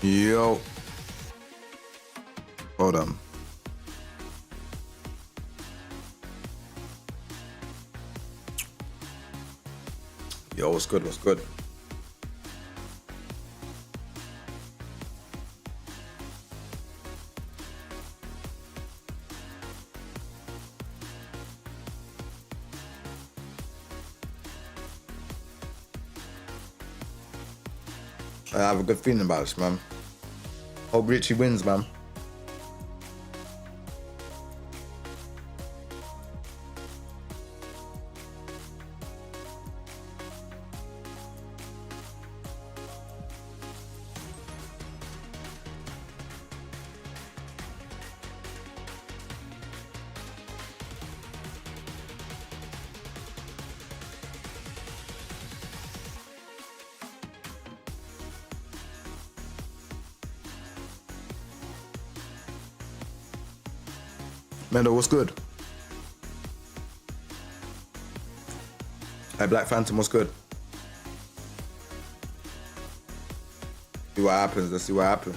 Yo. Hold on. Yo, what's good? What's good? I have a good feeling about this, man. Hope Richie wins, man. Mendo, what's good? Hey, Black Phantom, what's good? See what happens. Let's see what happens.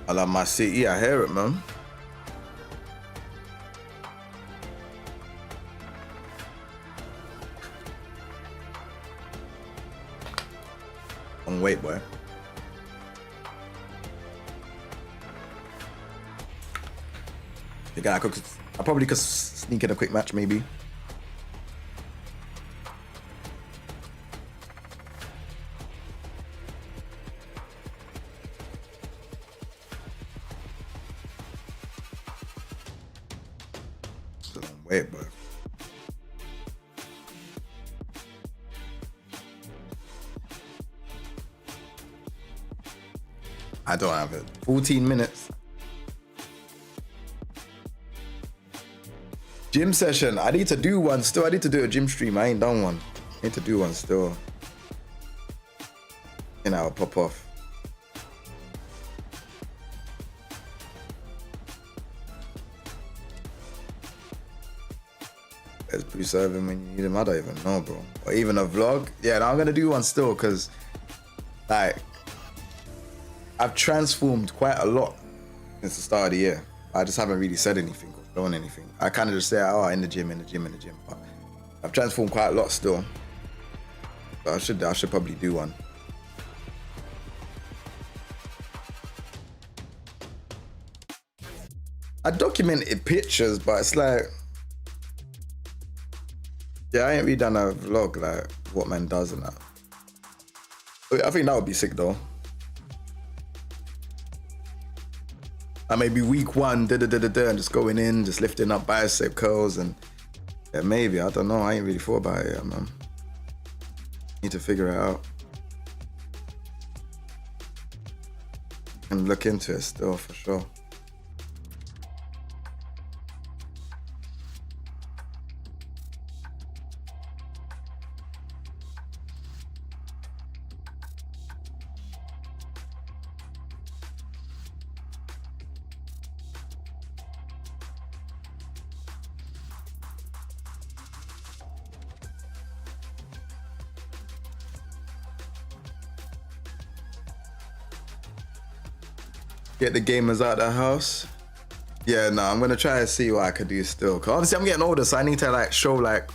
I love my city. I hear it, man. Long wait, boy. I probably could sneak in a quick match, maybe. Wait, but I don't have it. 14 minutes. Gym session. I need to do one still. I need to do a gym stream. I ain't done one. I need to do one still. And I'll pop off. It's pre-serving when you need them. I don't even know, bro. Or even a vlog. Yeah, no, I'm gonna do one still because, like, I've transformed quite a lot since the start of the year. I just haven't really said anything or done anything. I kind of just say, oh, in the gym. But I've transformed quite a lot still. So I should probably do one. I documented pictures, but it's like, yeah, I ain't really done a vlog like what man does and that. I think that would be sick though. I maybe week one, and just going in, just lifting up bicep curls and yeah, maybe, I don't know. I ain't really thought about it yet, man. Need to figure it out. And look into it still for sure. Get the gamers out of the house. Yeah, no, I'm gonna try to see what I could do still. Cause obviously I'm getting older, so I need to like show like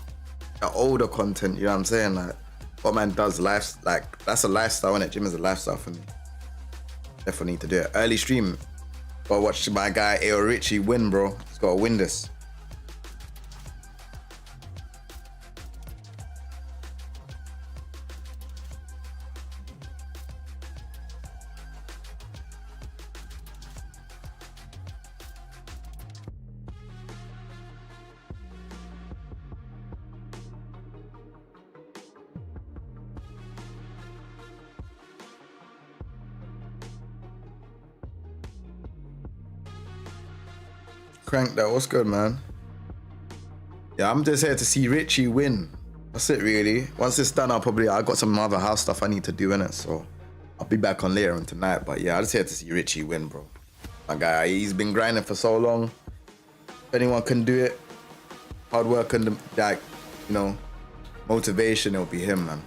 the older content. You know what I'm saying? Like what man does, like that's a lifestyle, innit? Gym is a lifestyle for me. Definitely need to do it. Early stream. Gotta watch my guy Ao Richie win, bro. He's gotta win this. Crank that. What's good, man? Yeah, I'm just here to see Richie win. That's it, really. Once it's done, I got some other house stuff I need to do in it, so I'll be back on later on tonight. But yeah, I'm just here to see Richie win, bro. My guy, he's been grinding for so long. If anyone can do it, hard work and like, you know, motivation, it'll be him, man.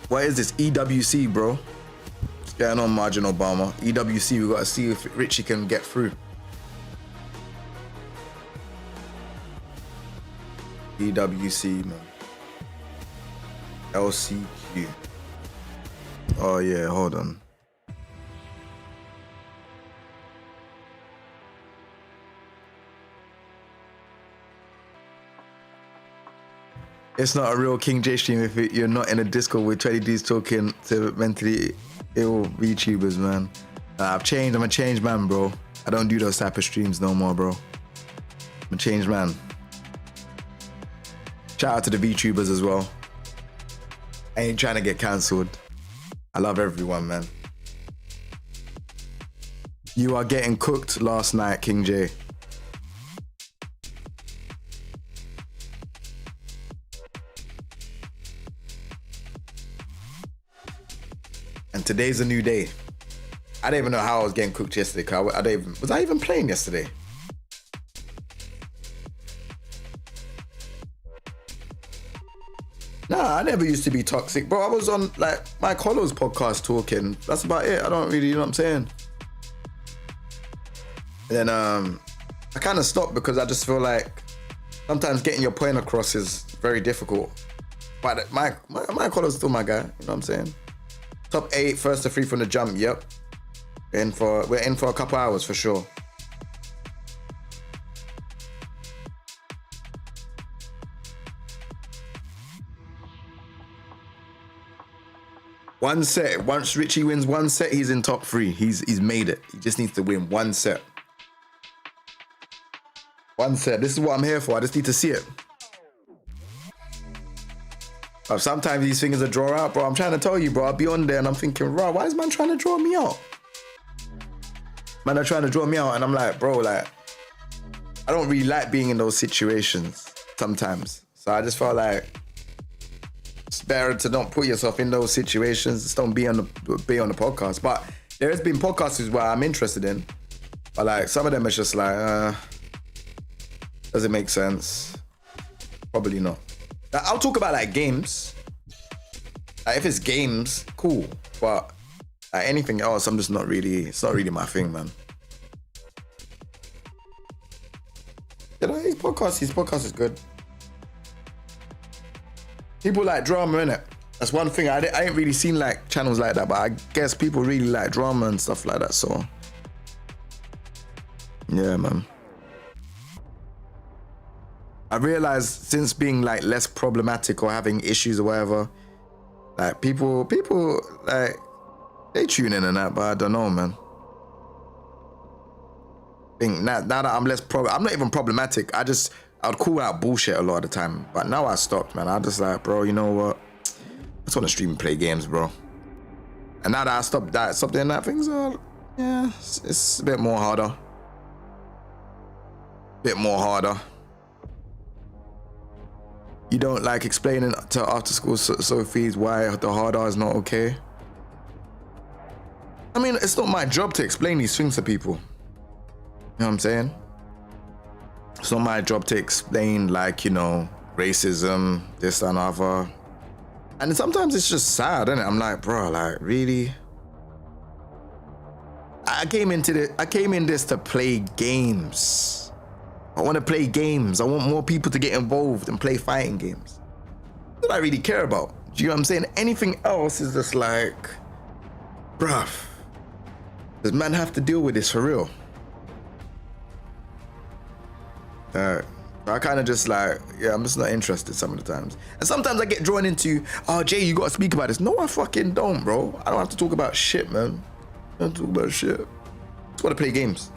What is this? EWC, bro. What's going on, Margin Obama? EWC, we gotta see if Richie can get through. EWC, man. LCQ. Oh yeah, hold on. It's not a real King Jae stream if you're not in a Discord with 20 dudes talking to mentally ill VTubers, man. I've changed. I'm a changed man, bro. I don't do those type of streams no more, bro. I'm a changed man. Shout out to the VTubers as well. I ain't trying to get cancelled. I love everyone, man. You are getting cooked last night, King Jae. And today's a new day. I don't even know how I was getting cooked yesterday. Was I even playing yesterday? Nah, I never used to be toxic, bro. I was on like Mike Hollow's podcast talking. That's about it. I don't really, you know what I'm saying? And then I kind of stopped because I just feel like sometimes getting your point across is very difficult. But Mike Hollow's still my guy. You know what I'm saying? Top 8, first to 3 from the jump. Yep. We're in for a couple hours for sure. One set. Once Richie wins one set, he's in top 3. He's made it. He just needs to win one set. One set. This is what I'm here for. I just need to see it. Sometimes these things are draw out, bro. I'm trying to tell you, bro. I'll be on there and I'm thinking, bro, why is man trying to draw me out? Man are trying to draw me out and I'm like, bro, like, I don't really like being in those situations sometimes. So I just felt like it's better to not put yourself in those situations. Just don't be on the podcast. But there has been podcasts where I'm interested in, but like some of them are just like, does it make sense? Probably not. I'll talk about like games. Like, if it's games, cool. But like, anything else, I'm just not really. It's not really my thing, man. You know, his podcast is good. People like drama, innit? That's one thing. I ain't really seen like channels like that, but I guess people really like drama and stuff like that. So yeah, man. I realized since being like less problematic or having issues or whatever, like people like they tune in and that, but I don't know, man. I think now that I'm less I'm not even problematic. I'd call out bullshit a lot of the time, but now I stopped, man. I just like, bro, you know what? I just want to stream and play games, bro. And now that I stopped doing that, things are, yeah, it's a bit more harder. You don't like explaining to after school Sophies why the hard R is not okay? I mean, it's not my job to explain these things to people. You know what I'm saying? It's not my job to explain, like, you know, racism, this and other. And sometimes it's just sad, isn't it? I'm like, bro, like, really? I came in this to play games. I want to play games. I want more people to get involved and play fighting games. That's what I really care about. Do you know what I'm saying? Anything else is just like, bruh, does man have to deal with this for real? I kind of just like, yeah, I'm just not interested some of the times. And sometimes I get drawn into, oh, Jay, you got to speak about this. No, I fucking don't, bro. I don't have to talk about shit, man. I don't talk about shit. I just want to play games.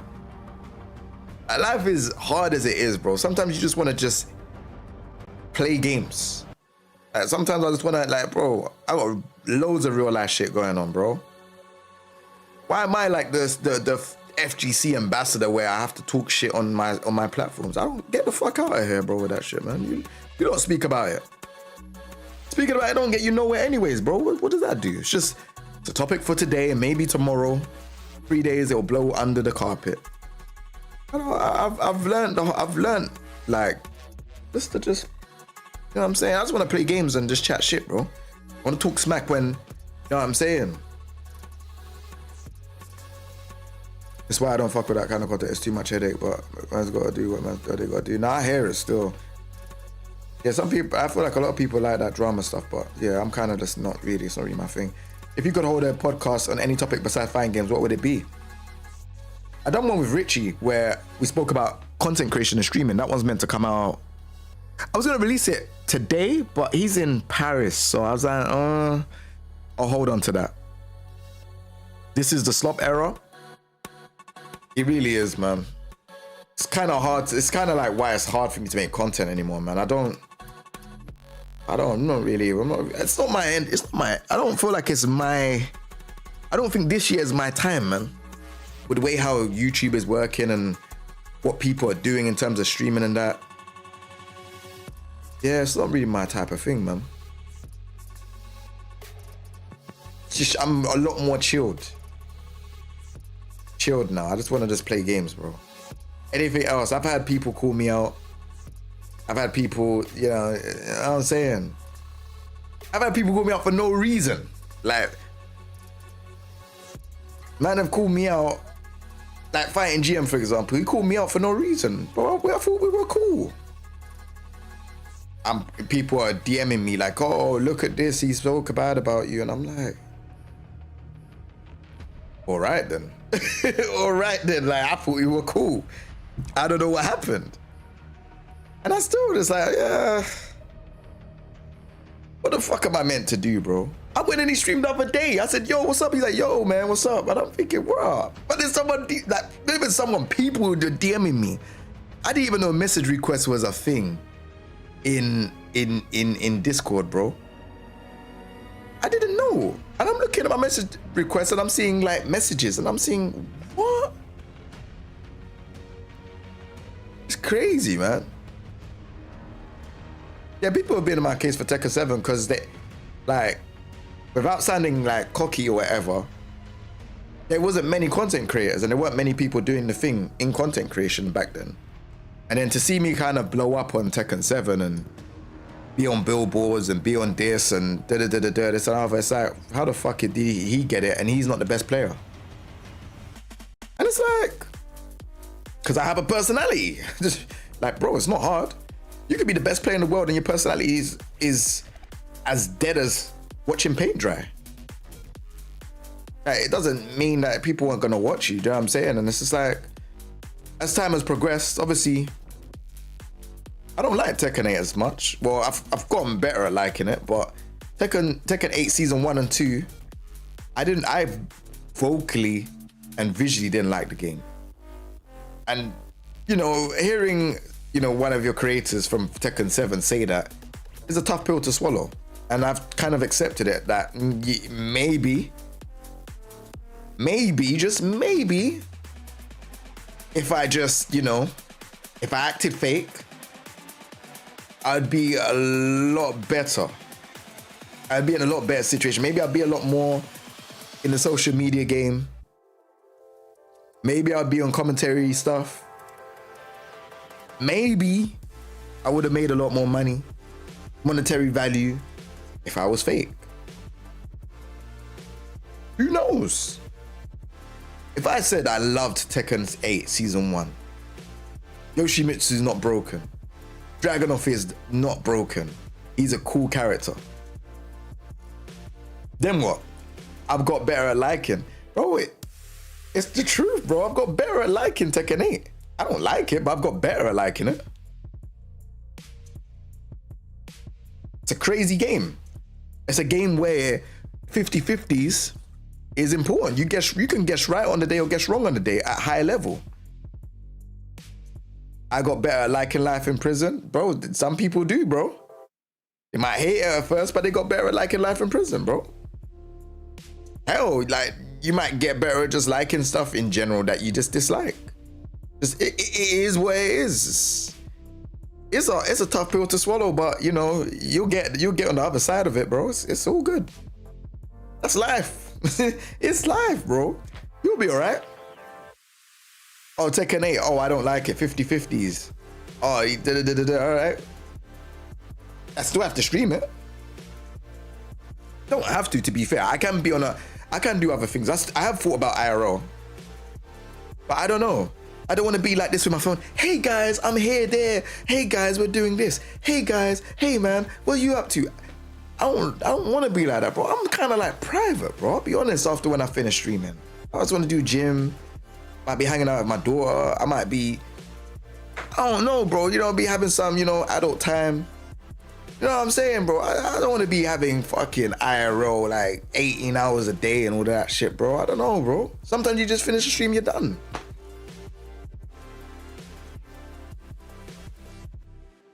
Life is hard as it is, bro. Sometimes you just want to just play games. Like, sometimes I just want to, like, bro, I got loads of real life shit going on, bro. Why am I like this, the FGC ambassador where I have to talk shit on my platforms? I don't get the fuck out of here, bro, with that shit, man. You don't speak about it. Speaking about it don't get you nowhere anyways, bro. What does that do? It's just it's a topic for today and maybe tomorrow. 3 days it'll blow under the carpet. I've learned like just you know what I'm saying? I just want to play games and just chat shit, bro. I want to talk smack when, you know what I'm saying? That's why I don't fuck with that kind of content. It's too much headache, but man's got to do what man's got to do. Now I hear it still. Yeah, some people, I feel like a lot of people like that drama stuff, but yeah, I'm kind of just it's not really my thing. If you could hold a podcast on any topic besides fighting games, what would it be? I done one with Richie where we spoke about content creation and streaming. That one's meant to come out. I was going to release it today, but he's in Paris. So I was like, I'll hold on to that. This is the slop era. It really is, man. It's kind of hard. It's kind of like why it's hard for me to make content anymore, man. I'm not really. It's not my end. It's not my. I don't feel like it's my. I don't think this year is my time, man. With the way how YouTube is working and what people are doing in terms of streaming and that. Yeah, it's not really my type of thing, man. It's just, I'm a lot more chilled. Chilled now. I just want to just play games, bro. Anything else? I've had people call me out. I've had people, you know what I'm saying? I've had people call me out for no reason. Like, man have called me out, like fighting GM, for example. He called me out for no reason. Bro, I thought we were cool. People are DMing me like, oh, look at this. He spoke bad about you. And I'm like, all right then. All right then. Like, I thought we were cool. I don't know what happened. And I still just like, yeah. What the fuck am I meant to do, bro? I went and he streamed the other day. I said, yo, what's up? He's like, yo, man, what's up? And I'm thinking, what up? But there's someone, like, people were DMing me. I didn't even know message request was a thing in Discord, bro. I didn't know. And I'm looking at my message requests and I'm seeing like messages and I'm seeing, what? It's crazy, man. Yeah, people have been in my case for Tekken 7 because they, like, without sounding like cocky or whatever, there wasn't many content creators and there weren't many people doing the thing in content creation back then. And then to see me kind of blow up on Tekken 7 and be on billboards and be on this and this and other, it's like, how the fuck did he get it and he's not the best player? And it's like, because I have a personality. Like, bro, it's not hard. You could be the best player in the world and your personality is as dead as watching paint dry. Like, it doesn't mean that people aren't gonna watch you, do you know what I'm saying? And it's just like, as time has progressed, obviously, I don't like Tekken 8 as much. Well, I've gotten better at liking it, but Tekken 8 Season 1 and 2, I vocally and visually didn't like the game. And, you know, hearing, you know, one of your creators from Tekken 7 say that is a tough pill to swallow. And I've kind of accepted it that maybe, just maybe, if I just, you know, if I acted fake, I'd be a lot better. I'd be in a lot better situation. Maybe I'd be a lot more in the social media game. Maybe I'd be on commentary stuff. Maybe I would have made a lot more money, monetary value, if I was fake. Who knows? If I said I loved Tekken 8 Season 1, Yoshimitsu's not broken, Dragunov is not broken, he's a cool character, then what? I've got better at liking. Bro, it's the truth, bro. I've got better at liking Tekken 8. I don't like it, but I've got better at liking it. It's a crazy game. It's a game where 50-50s is important. You can guess right on the day or guess wrong on the day at high level. I got better at liking life in prison. Bro, some people do, bro. They might hate it at first, but they got better at liking life in prison, bro. Hell, like, you might get better at just liking stuff in general that you just dislike. Just, it is what it is. It's a tough pill to swallow, but you know, you'll get on the other side of it, bro. It's all good. That's life. It's life, bro. You'll be all right. Oh, Tekken 8. Oh, I don't like it. 50/50s. Oh, all right. I still have to stream it. Don't have to be fair. I can be on I can do other things. I have thought about IRL, but I don't know. I don't want to be like this with my phone. Hey guys, I'm here, there. Hey guys, we're doing this. Hey guys, hey man, what are you up to? I don't want to be like that, bro. I'm kind of like private, bro. I'll be honest. After when I finish streaming, I just want to do gym. Might be hanging out with my daughter. I might be, I don't know, bro. You know, be having some, you know, adult time. You know what I'm saying, bro? I don't want to be having fucking IRL like 18 hours a day and all that shit, bro. I don't know, bro. Sometimes you just finish the stream, you're done.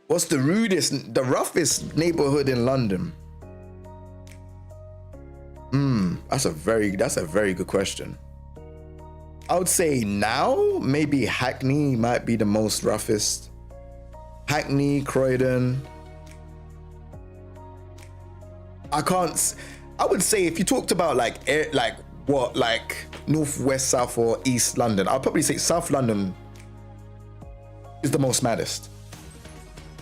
What's the roughest neighborhood in London? That's a very good question. I would say now, maybe Hackney might be the most roughest. Hackney, Croydon. I would say if you talked about like north, west, south, or east London, I'll probably say South London is the most maddest.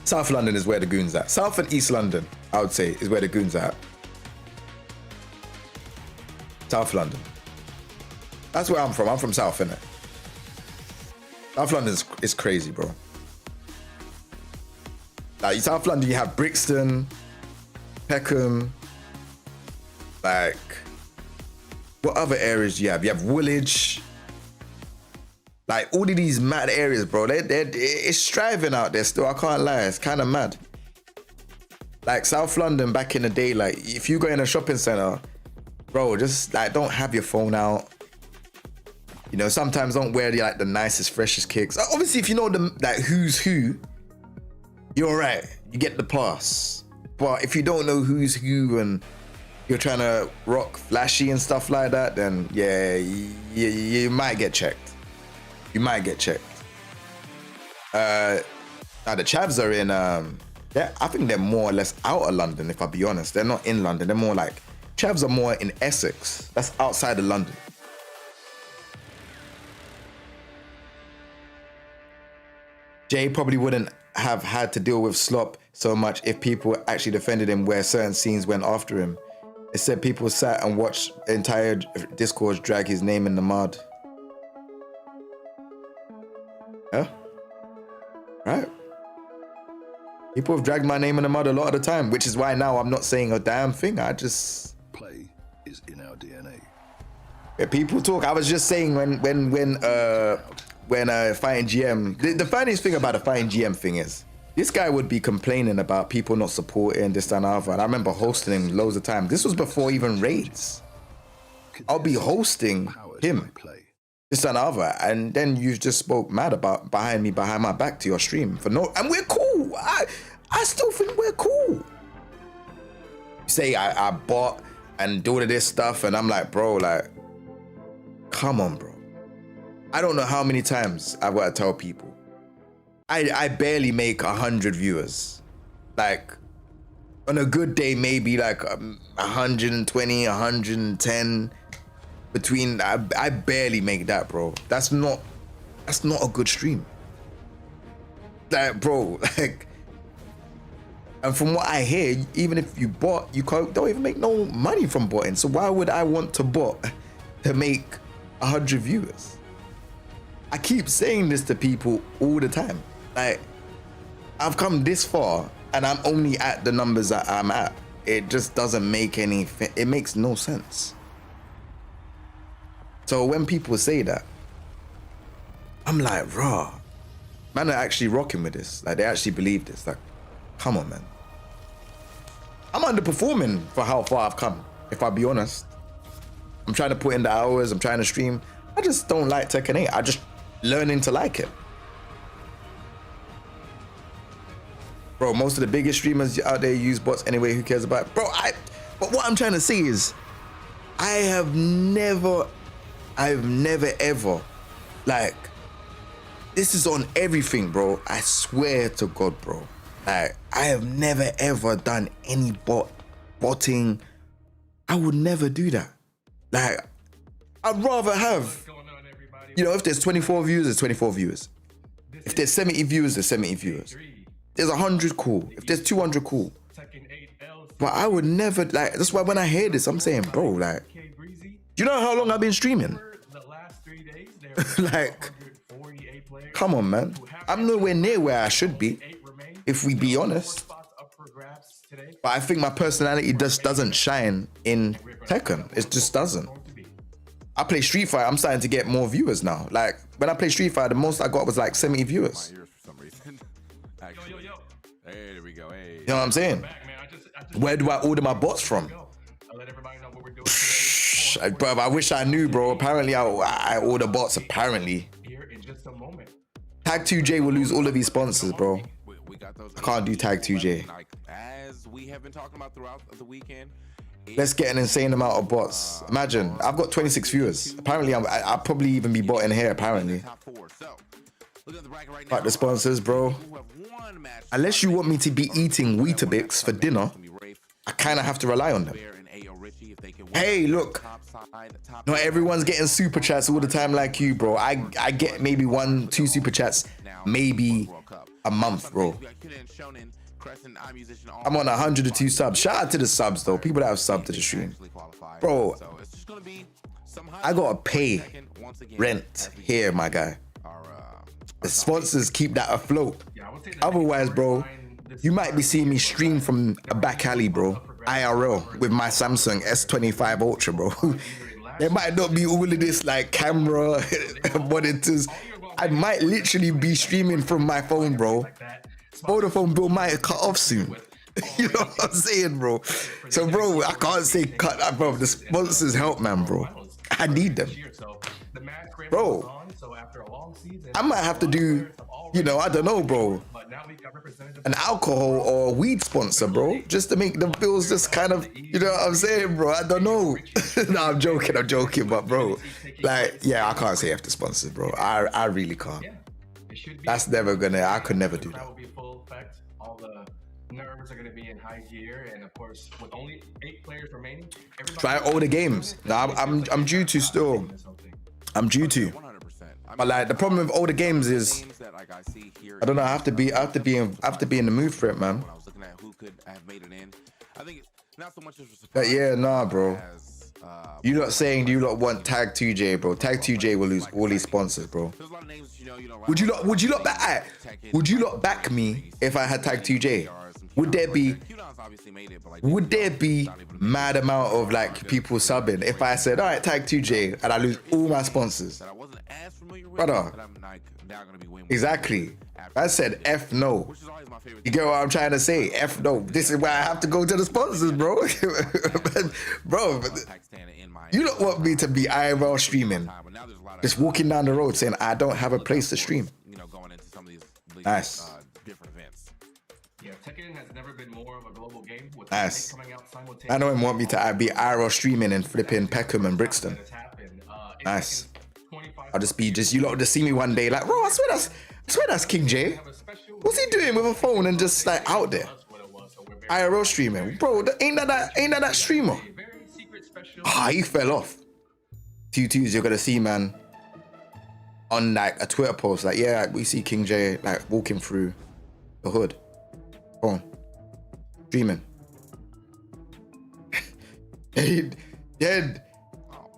South London is where the goons at. South and East London, I would say, is where the goons at. South London. That's where I'm from. I'm from South, innit? South London is crazy, bro. Like South London, you have Brixton, Peckham, like, what other areas do you have? You have Woolwich. Like, all of these mad areas, bro. It's striving out there still, I can't lie. It's kind of mad. Like, South London back in the day, like, if you go in a shopping center, bro, just, like, don't have your phone out. You know, sometimes don't wear, like, the nicest, freshest kicks. Obviously, if you know the, like, who's who, you're all right. You get the pass. But if you don't know who's who and you're trying to rock flashy and stuff like that, then yeah, you might get checked. You might get checked. Now the chavs are in, I think they're more or less out of London, if I'll be honest. They're not in London. They're more like, chavs are more in Essex. That's outside of London. Jay probably wouldn't have had to deal with slop so much if people actually defended him where certain scenes went after him. It said people sat and watched entire discourse drag his name in the mud. Yeah? Right. People have dragged my name in the mud a lot of the time, which is why now I'm not saying a damn thing. I just... Play is in our DNA. Yeah, people talk. I was just saying when Fighting GM, the funniest thing about the Fighting GM thing is, this guy would be complaining about people not supporting this and other. And I remember hosting him loads of times. This was before even raids. I'll be hosting him, this and other, and then you just spoke mad about behind my back to your stream for no, and we're cool. I still think we're cool. You say I bought and do all of this stuff, and I'm like, bro, like, come on, bro. I don't know how many times I've got to tell people. I barely make 100 viewers. Like, on a good day, maybe like 120, 110. Between, I barely make that, bro. That's not a good stream. Like, bro, like, and from what I hear, even if you bot, you don't even make no money from botting. So why would I want to bot to make 100 viewers? I keep saying this to people all the time. Like, I've come this far and I'm only at the numbers that I'm at. It just doesn't make it makes no sense. So when people say that, I'm like, raw. Man are actually rocking with this. Like, they actually believe this. Like, come on, man. I'm underperforming for how far I've come, if I'll be honest. I'm trying to put in the hours, I'm trying to stream. I just don't like Tekken 8. I just learning to like it. Bro, most of the biggest streamers out there use bots anyway. Who cares about it? Bro, but what I'm trying to say is, I've never ever, like, this is on everything, bro. I swear to God, bro. Like, I have never ever done any botting. I would never do that. Like, I'd rather have, you know, if there's 24 viewers, there's 24 viewers. If there's 70 viewers, there's 70 viewers. There's 100, cool. If there's 200, cool. But I would never, like, that's why when I hear this, I'm saying, bro, like, do you know how long I've been streaming? Like, come on, man. I'm nowhere near where I should be, if we be honest. But I think my personality just doesn't shine in Tekken. It just doesn't. I play Street Fighter, I'm starting to get more viewers now. Like, when I play Street Fighter, the most I got was like 70 viewers. Hey, there we go. Hey. You know what I'm saying? Where do I order my bots from? Bro, I wish I knew, bro. Apparently, I order bots, apparently. Tag2J will lose all of his sponsors, bro. I can't do Tag2J. As we have been talking about throughout the weekend. Let's get an insane amount of bots. Imagine, I've got 26 viewers. Apparently, I'll probably even be botting here, apparently. Fuck the sponsors, bro. Unless you want me to be eating Weetabix for dinner, I kind of have to rely on them. Hey, look. Not everyone's getting super chats all the time like you, bro. I get maybe 1, 2 super chats, maybe a month, bro. I'm on 102 subs. Shout out to the subs, though. People that have subbed to the stream. Bro, I gotta pay rent here, my guy. The sponsors keep that afloat. Otherwise, bro, you might be seeing me stream from a back alley, bro. IRL with my Samsung S25 Ultra, bro. There might not be all of this like camera monitors. I might literally be streaming from my phone, bro. Vodafone bill might cut off soon. You know what I'm saying, bro? So, bro, I can't say cut that, bro. The sponsors help, man, bro. I need them. Bro, I might have to do, you know, I don't know, bro, an alcohol or weed sponsor, bro, just to make the bills just kind of, you know what I'm saying, bro? I don't know. No, I'm joking, but bro, like, yeah, I can't say after sponsors, bro. I really can't. That's never gonna, I could never do that. All the nerves are gonna be in high gear, and of course, with only 8 players remaining, try all the games. Now I'm due to still. I'm due to. But like the problem with older games is, I don't know. I have to be in the mood for it, man. But yeah, nah, bro. You lot saying you lot want Tag2J, bro? Tag2J will lose all these sponsors, bro. Would you lot back me if I had Tag2J? Would there be mad amount of like people subbing if I said, all right, Tag2J, and I lose all my sponsors? Brother, exactly. I said F no. You get what I'm trying to say? F no. This is why I have to go to the sponsors, bro. Bro, you don't want me to be IRL streaming, just walking down the road saying I don't have a place to stream. Nice. Yeah, Tekken has never been more of a global game. Nice. I don't even want me to be IRL streaming and flipping Peckham and Brixton. Nice. I'll just be you lot just see me one day like, bro, I swear that's King Jae. What's he doing with a phone and just like out there? IRL streaming. Bro, ain't that streamer? Ah, he fell off. 2-2s you're gonna see, man, on like a Twitter post, like, yeah, we see King Jae like walking through the hood. Phone. Streaming. Then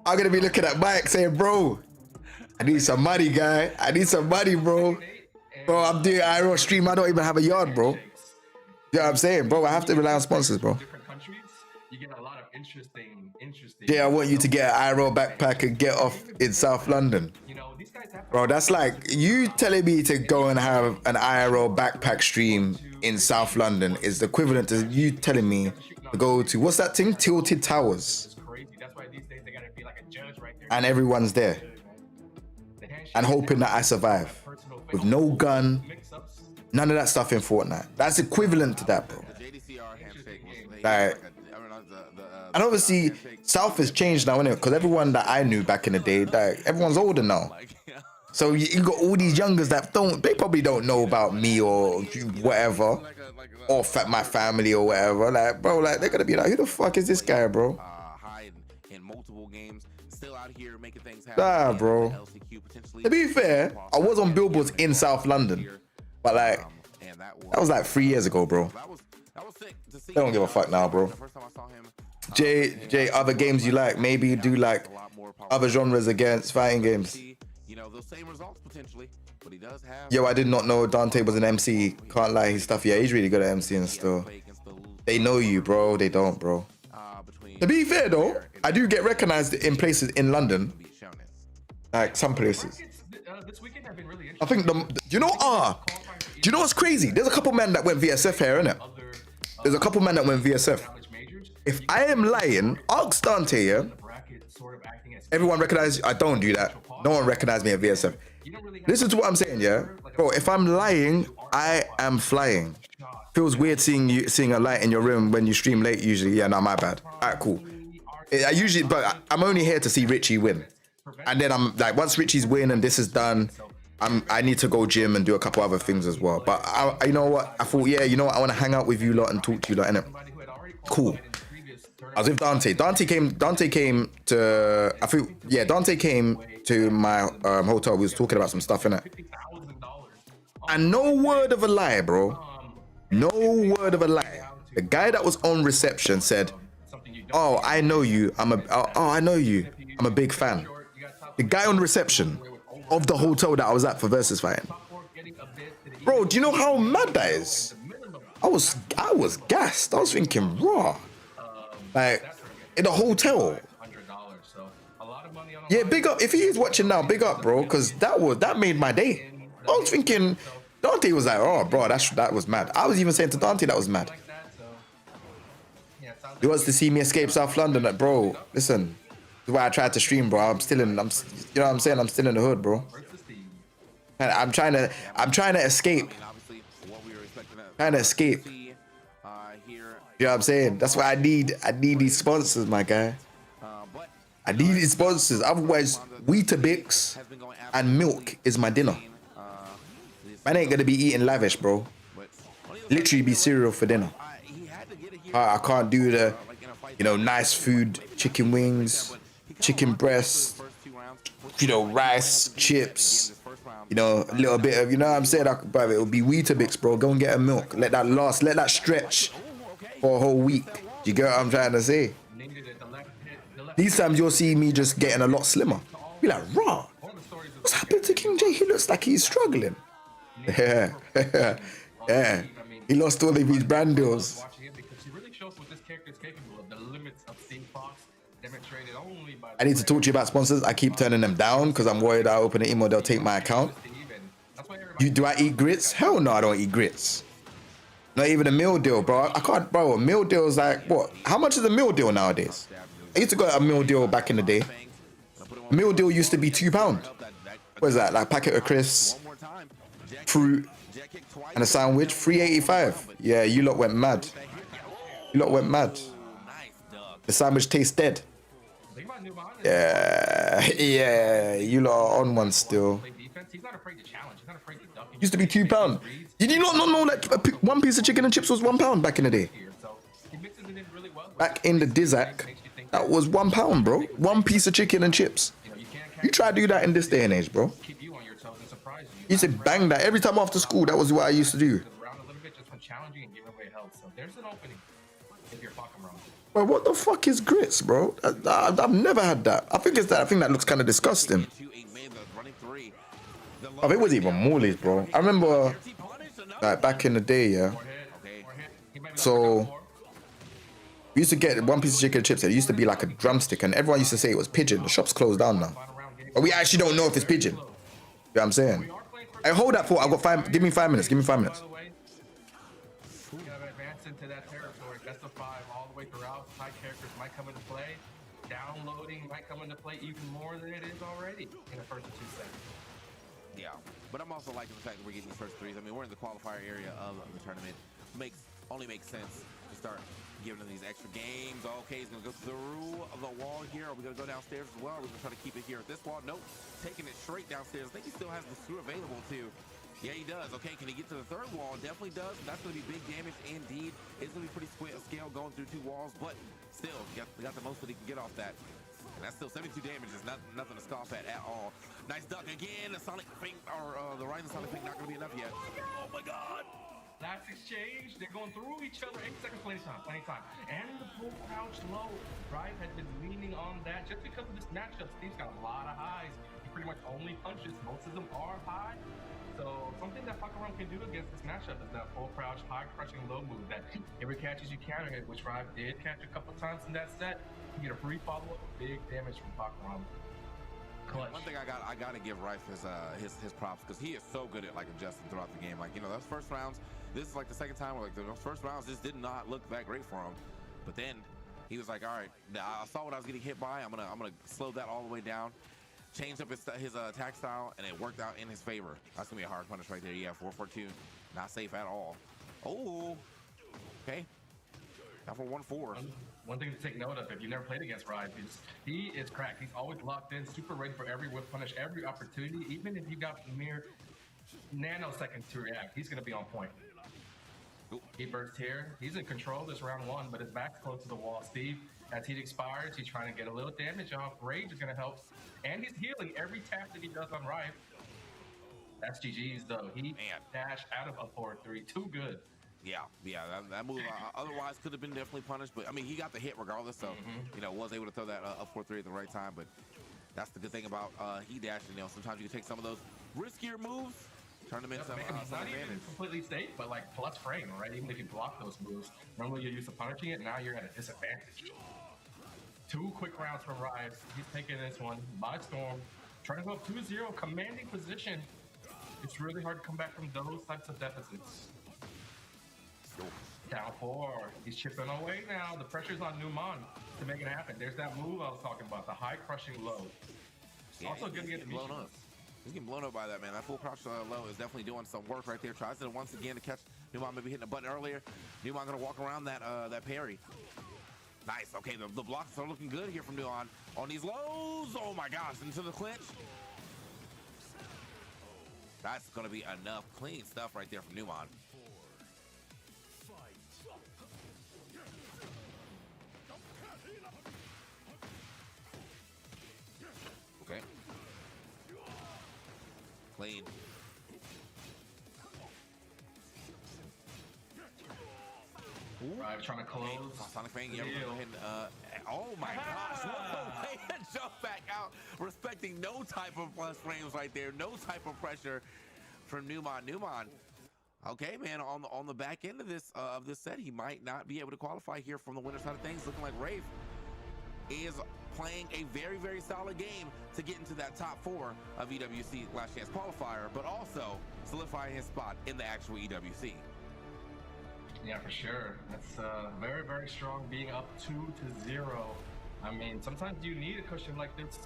I'm gonna be looking at Mike saying, bro, I need some money, guy. I need some money, bro. Bro, I'm doing IRL stream. I don't even have a yard, bro. You know what I'm saying, bro? I have to rely on sponsors, bro. Yeah, I want you to get an IRL backpack and get off in South London. Bro, that's like you telling me to go and have an IRL backpack stream in South London is the equivalent to you telling me to go to, what's that thing? Tilted Towers. And everyone's there. And hoping that I survive. With no gun, None of that stuff in Fortnite. That's equivalent to that, bro. The JDCR handshake was Like, and obviously, South has changed now, innit? Because everyone that I knew back in the day, like, everyone's older now. So you got all these youngers that they probably don't know about me or whatever, or my family or whatever. Like, bro, like, they're gonna be like, who the fuck is this guy, bro? High in multiple games, still out here making things happen. Nah, bro. To be fair, I was on billboards in South London, but like, that was like 3 years ago, bro. They don't give a fuck now, bro. Jay, other games you like? Maybe you do like other genres against fighting games. You know, those same results potentially, but he does have. Yo, I did not know Dante was an MC. Can't lie, his stuff. Yeah, he's really good at MCing still. They know you, bro. They don't, bro. To be fair though, I do get recognized in places in London, like some places. I think do you know what's crazy? There's a couple men that went VSF here, innit? There's a couple men that went VSF. If I am lying, ask Dante, yeah? Everyone recognize, I don't do that. No one recognized me at VSF. Listen to what I'm saying, yeah? Bro, if I'm lying, I am flying. Feels weird seeing a light in your room when you stream late usually. Yeah, no, my bad. Alright, cool. I'm only here to see Richie win. And then I'm like, once Richie's win and this is done, I need to go gym and do a couple other things as well. But you know what? I thought, yeah, you know what? I want to hang out with you lot and talk to you lot, innit? Cool. I was with Dante. Dante came to, I think, yeah, Dante came to my hotel. We was talking about some stuff, innit? And no word of a lie, bro. No word of a lie. The guy that was on reception said, "Oh, I know you. I know you. I'm a big fan." The guy on reception of the hotel that I was at for versus fighting. Bro, do you know how mad that is? I was gassed. I was thinking, raw. Like, in a hotel. Yeah, big up. If he is watching now, big up, bro, because that made my day. I was thinking, Dante was like, oh, bro, that was mad. I was even saying to Dante that was mad. He wants to see me escape South London. Like, bro, listen, this is why I tried to stream, bro. You know what I'm saying? I'm still in the hood, bro. I'm trying to escape. Trying to escape. You know what I'm saying? That's why I need these sponsors, my guy. I need these sponsors. Otherwise, Weetabix and milk is my dinner. Man ain't gonna be eating lavish, bro. Literally be cereal for dinner. I can't do the, nice food, chicken wings, chicken breasts, rice, chips, a little bit of, you know what I'm saying? But it'll be Weetabix, bro. Go and get a milk. Let that last. Let that stretch for a whole week. You get what I'm trying to say? These times you'll see me just getting a lot slimmer. Be like, raw. What's happened to King Jae? He looks like he's struggling. Yeah. Yeah. He lost all of his brand deals. I need to talk to you about sponsors. I keep turning them down because I'm worried I open an email, they'll take my account. Do I eat grits? Hell no, I don't eat grits. Not even a meal deal, bro. I can't, bro. A meal deal is like, what? How much is a meal deal nowadays? I used to go a meal deal back in the day. A meal deal used to be £2. What is that? Like a packet of crisps, fruit, and a sandwich, $3.85. Yeah, you lot went mad. You lot went mad. The sandwich tastes dead. Yeah, you lot are on one still. Used to be £2. Did you not know that one piece of chicken and chips was £1 back in the day? Back in the Dizak, that was £1, bro. One piece of chicken and chips. You try to do that in this day and age, bro. You used to bang that every time after school. That was what I used to do. Bro, what the fuck is grits, bro? I've never had that. I think that looks kind of disgusting. I think it was even Morley's, bro. I remember, like, back in the day, yeah. So we used to get one piece of chicken and chips. It used to be like a drumstick, and everyone used to say it was pigeon. The shop's closed down now, but we actually don't know if it's pigeon. You know what I'm saying? I hold that thought. I got 5. Give me 5 minutes. Give me 5 minutes. Downloading might come into play even more than it is already in the first 2 seconds. Yeah, but I'm also liking the fact that we're getting these first threes. I mean, we're in the qualifier area of the tournament. Only makes sense to start giving them these extra games. Okay, he's gonna go through the wall here. Are we gonna go downstairs as well? We're gonna try to keep it here at this wall. Nope, taking it straight downstairs. I think he still has the screw available too. Yeah, he does. Okay, can he get to the third wall? Definitely does. That's gonna be big damage indeed. It's gonna be pretty scale going through 2 walls, but still, got the most that he can get off that. And that's still 72 damage. Is nothing to scoff at all. Nice duck again. The Sonic Fink, or the Rising Sonic Fink, not going to be enough yet. Oh my God! Last exchange. They're going through each other. 8 seconds, plenty time. And the full crouch low. Rive has been leaning on that just because of this matchup. Steve's got a lot of highs. He pretty much only punches. Most of them are high. So something that Fakaram can do against this matchup is that full crouch, high crushing low move that every catches you counter hit, which Rive did catch a couple times in that set. You get a free follow-up, big damage from Fakaram. Clutch. One thing I gotta give Rife his props, because he is so good at like adjusting throughout the game. Like, you know, those first rounds, this is like the second time where like those first rounds just did not look that great for him. But then he was like, all right, I saw what I was getting hit by. I'm gonna slow that all the way down. Changed up his attack style, and it worked out in his favor. That's gonna be a hard punish right there. Yeah, 4-4-2, not safe at all. Oh, okay. Now for 1-4. One thing to take note of, if you never played against Rive, is he is cracked. He's always locked in, super ready for every whip punish, every opportunity. Even if you got mere nanoseconds to react, he's gonna be on point. Ooh. He bursts here. He's in control this round 1, but his back's close to the wall. Steve, as heat expires, he's trying to get a little damage off. Rage is going to help. And he's healing every tap that he does on Rive. That's GG's, though. He dashed out of a 4-3. Too good. Yeah, that move otherwise could have been definitely punished, but I mean, he got the hit regardless, so you know, was able to throw that up 4-3 at the right time. But that's the good thing about he dashing. You know, sometimes you can take some of those riskier moves, turn them into some not advantage. even completely safe, but like plus frame, right? Even if you block those moves, normally you're used to punishing it. Now you're at a disadvantage. 2 quick rounds from Rive. He's taking this one by storm, trying to go up 2-0, commanding position. It's really hard to come back from those types of deficits. Down 4. He's chipping away now. The pressure's on Numan to make it happen. There's that move I was talking about, the high crushing low. Yeah, also good to get blown up. He's getting blown up by that, man. That full crouch low is definitely doing some work right there. Tries it once again to catch Numan, maybe hitting a button earlier. Numan gonna walk around that parry. Nice. Okay, the blocks are looking good here from Numan on these lows. Oh my gosh, into the clinch. That's gonna be enough clean stuff right there from Numan. Okay. Clean. Rive trying to close. Sonic Fang, yeah, oh my gosh, what a way to jump back out, respecting no type of plus frames right there, no type of pressure from Numan. Okay, man, on the back end of this set, he might not be able to qualify here from the winner side of things. Looking like Rafe is playing a very, very solid game to get into that top 4 of EWC Last Chance qualifier, but also solidifying his spot in the actual EWC. Yeah, for sure. That's very, very strong, being up 2-0. I mean, sometimes you need a cushion like this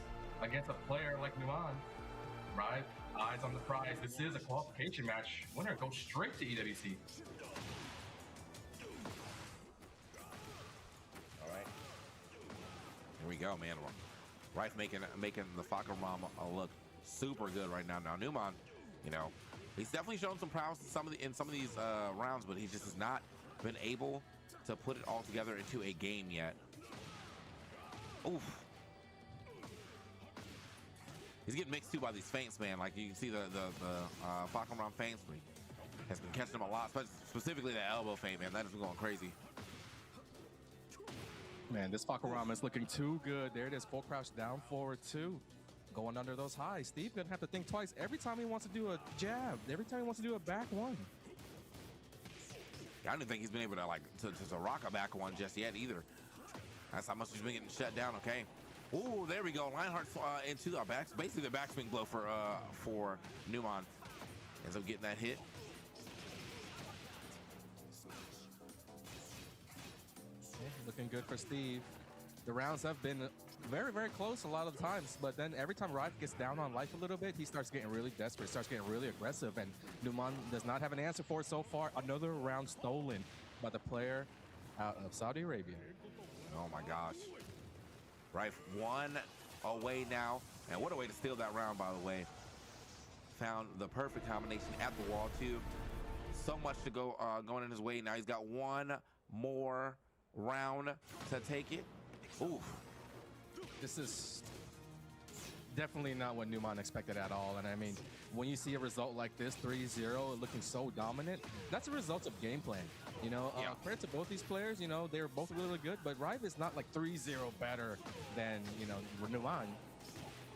against a player like Numan. Rive, eyes on the prize. This is a qualification match. Winner goes straight to EWC. All right. Here we go, man. Rife making the Fakaram look super good right now. Now Numan, you know, he's definitely shown some prowess in some of these rounds, but he just has not been able to put it all together into a game yet. Oof. He's getting mixed too by these feints, man. Like you can see the Fakaram feints has been catching him a lot, specifically the elbow feint, man. That has been going crazy. Man, this Fakaram is looking too good. There it is, full crouch down forward 2. Going under those highs. Steve gonna have to think twice every time he wants to do a jab, every time he wants to do a back 1. I don't think he's been able to to rock a back 1 just yet either. That's how much he's been getting shut down. Okay. Oh, there we go. Lionheart's into the backs, basically the backswing blow for Numan. Ends up getting that hit. Looking good for Steve. The rounds have been very, very close a lot of the times, but then every time Rive gets down on life a little bit, he starts getting really desperate, starts getting really aggressive, and Numan does not have an answer for it so far. Another round stolen by the player out of Saudi Arabia. Oh my gosh. Rife 1 away now, and what a way to steal that round, by the way. Found the perfect combination at the wall too. So much to go going in his way. Now he's got one more round to take it. Oof. This is definitely not what Numan expected at all. And I mean, when you see a result like this, 3-0, looking so dominant, that's a result of game plan. You know, credit to both these players. You know, they're both really good, but Rive is not like 3-0 better than, you know, Numan.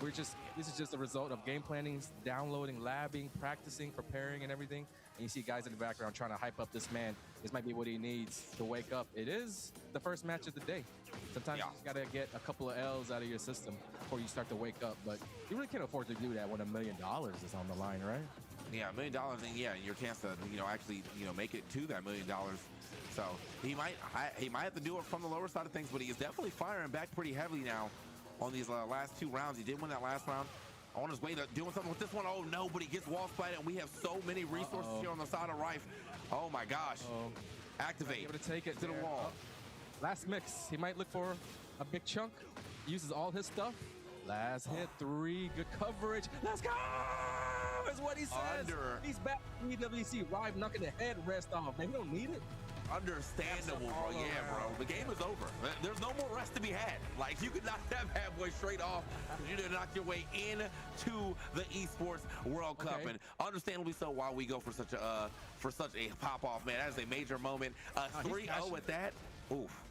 This is just a result of game planning, downloading, labbing, practicing, preparing, and everything. And you see guys in the background trying to hype up this man. This might be what he needs to wake up. It is the first match of the day. Sometimes you just gotta get a couple of L's out of your system before you start to wake up. But you really can't afford to do that when $1 million is on the line, right? Yeah, $1 million, and yeah, your chance to, you know, actually, you know, make it to that $1 million. So he might have to do it from the lower side of things, but he is definitely firing back pretty heavily now on these last 2 rounds. He did win that last round. On his way to doing something with this one. Oh no, but he gets wall splatted, and we have so many resources here on the side of Rife. Oh my gosh. Activate. Able to take it to the wall. Last mix. He might look for a big chunk. Uses all his stuff. Last hit, 3. Good coverage. Let's go! Is what he says. He's back to EWC. Rive knocking the headrest off. Man, he don't need it. Understandable, bro. Yeah, bro. The game is over. There's no more rest to be had. Like, you could knock that bad boy straight off. You did knock your way into the Esports World Cup, and understandably so. Why we go for such a pop off, man. That is a major moment. 3-0 at that. Oof.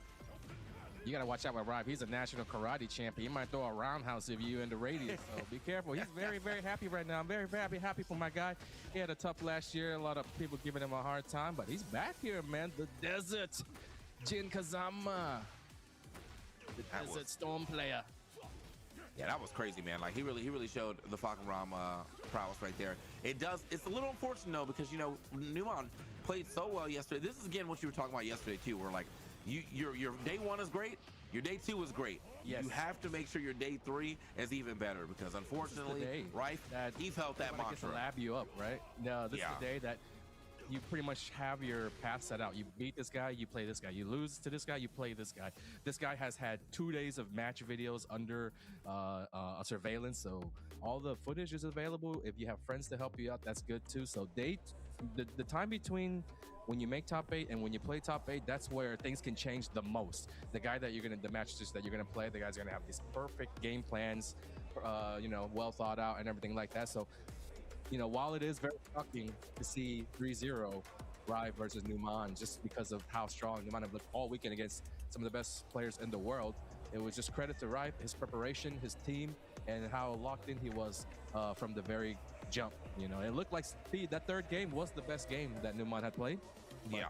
You gotta watch out with Rive. He's a national karate champion. He might throw a roundhouse if you in the radius. So be careful. He's very, very happy right now. I'm very, very happy for my guy. He had a tough last year. A lot of people giving him a hard time, but he's back here, man. The desert. Jin Kazama. The desert storm player. Yeah, that was crazy, man. Like, he really showed the Falcon Ram prowess right there. It's a little unfortunate though, because, you know, Numan played so well yesterday. This is again what you were talking about yesterday too, where like your day 1 is great, your day 2 is great. Yes. You have to make sure your day 3 is even better, because unfortunately, Rife, he felt that mantra. To lab you up, right? No, this is the day that you pretty much have your path set out. You beat this guy, you play this guy. You lose to this guy, you play this guy. This guy has had 2 days of match videos under surveillance, so all the footage is available. If you have friends to help you out, that's good too. So the time between when you make top 8 and when you play top 8, that's where things can change the most. The guy that the matches that you're gonna play, the guy's gonna have these perfect game plans, you know, well thought out and everything like that. So, you know, while it is very shocking to see 3-0 Rive versus Numan, just because of how strong Numan have looked all weekend against some of the best players in the world, it was just credit to Rive, his preparation, his team, and how locked in he was from the very jump. You know, it looked like that 3rd game was the best game that Numan had played. Yeah.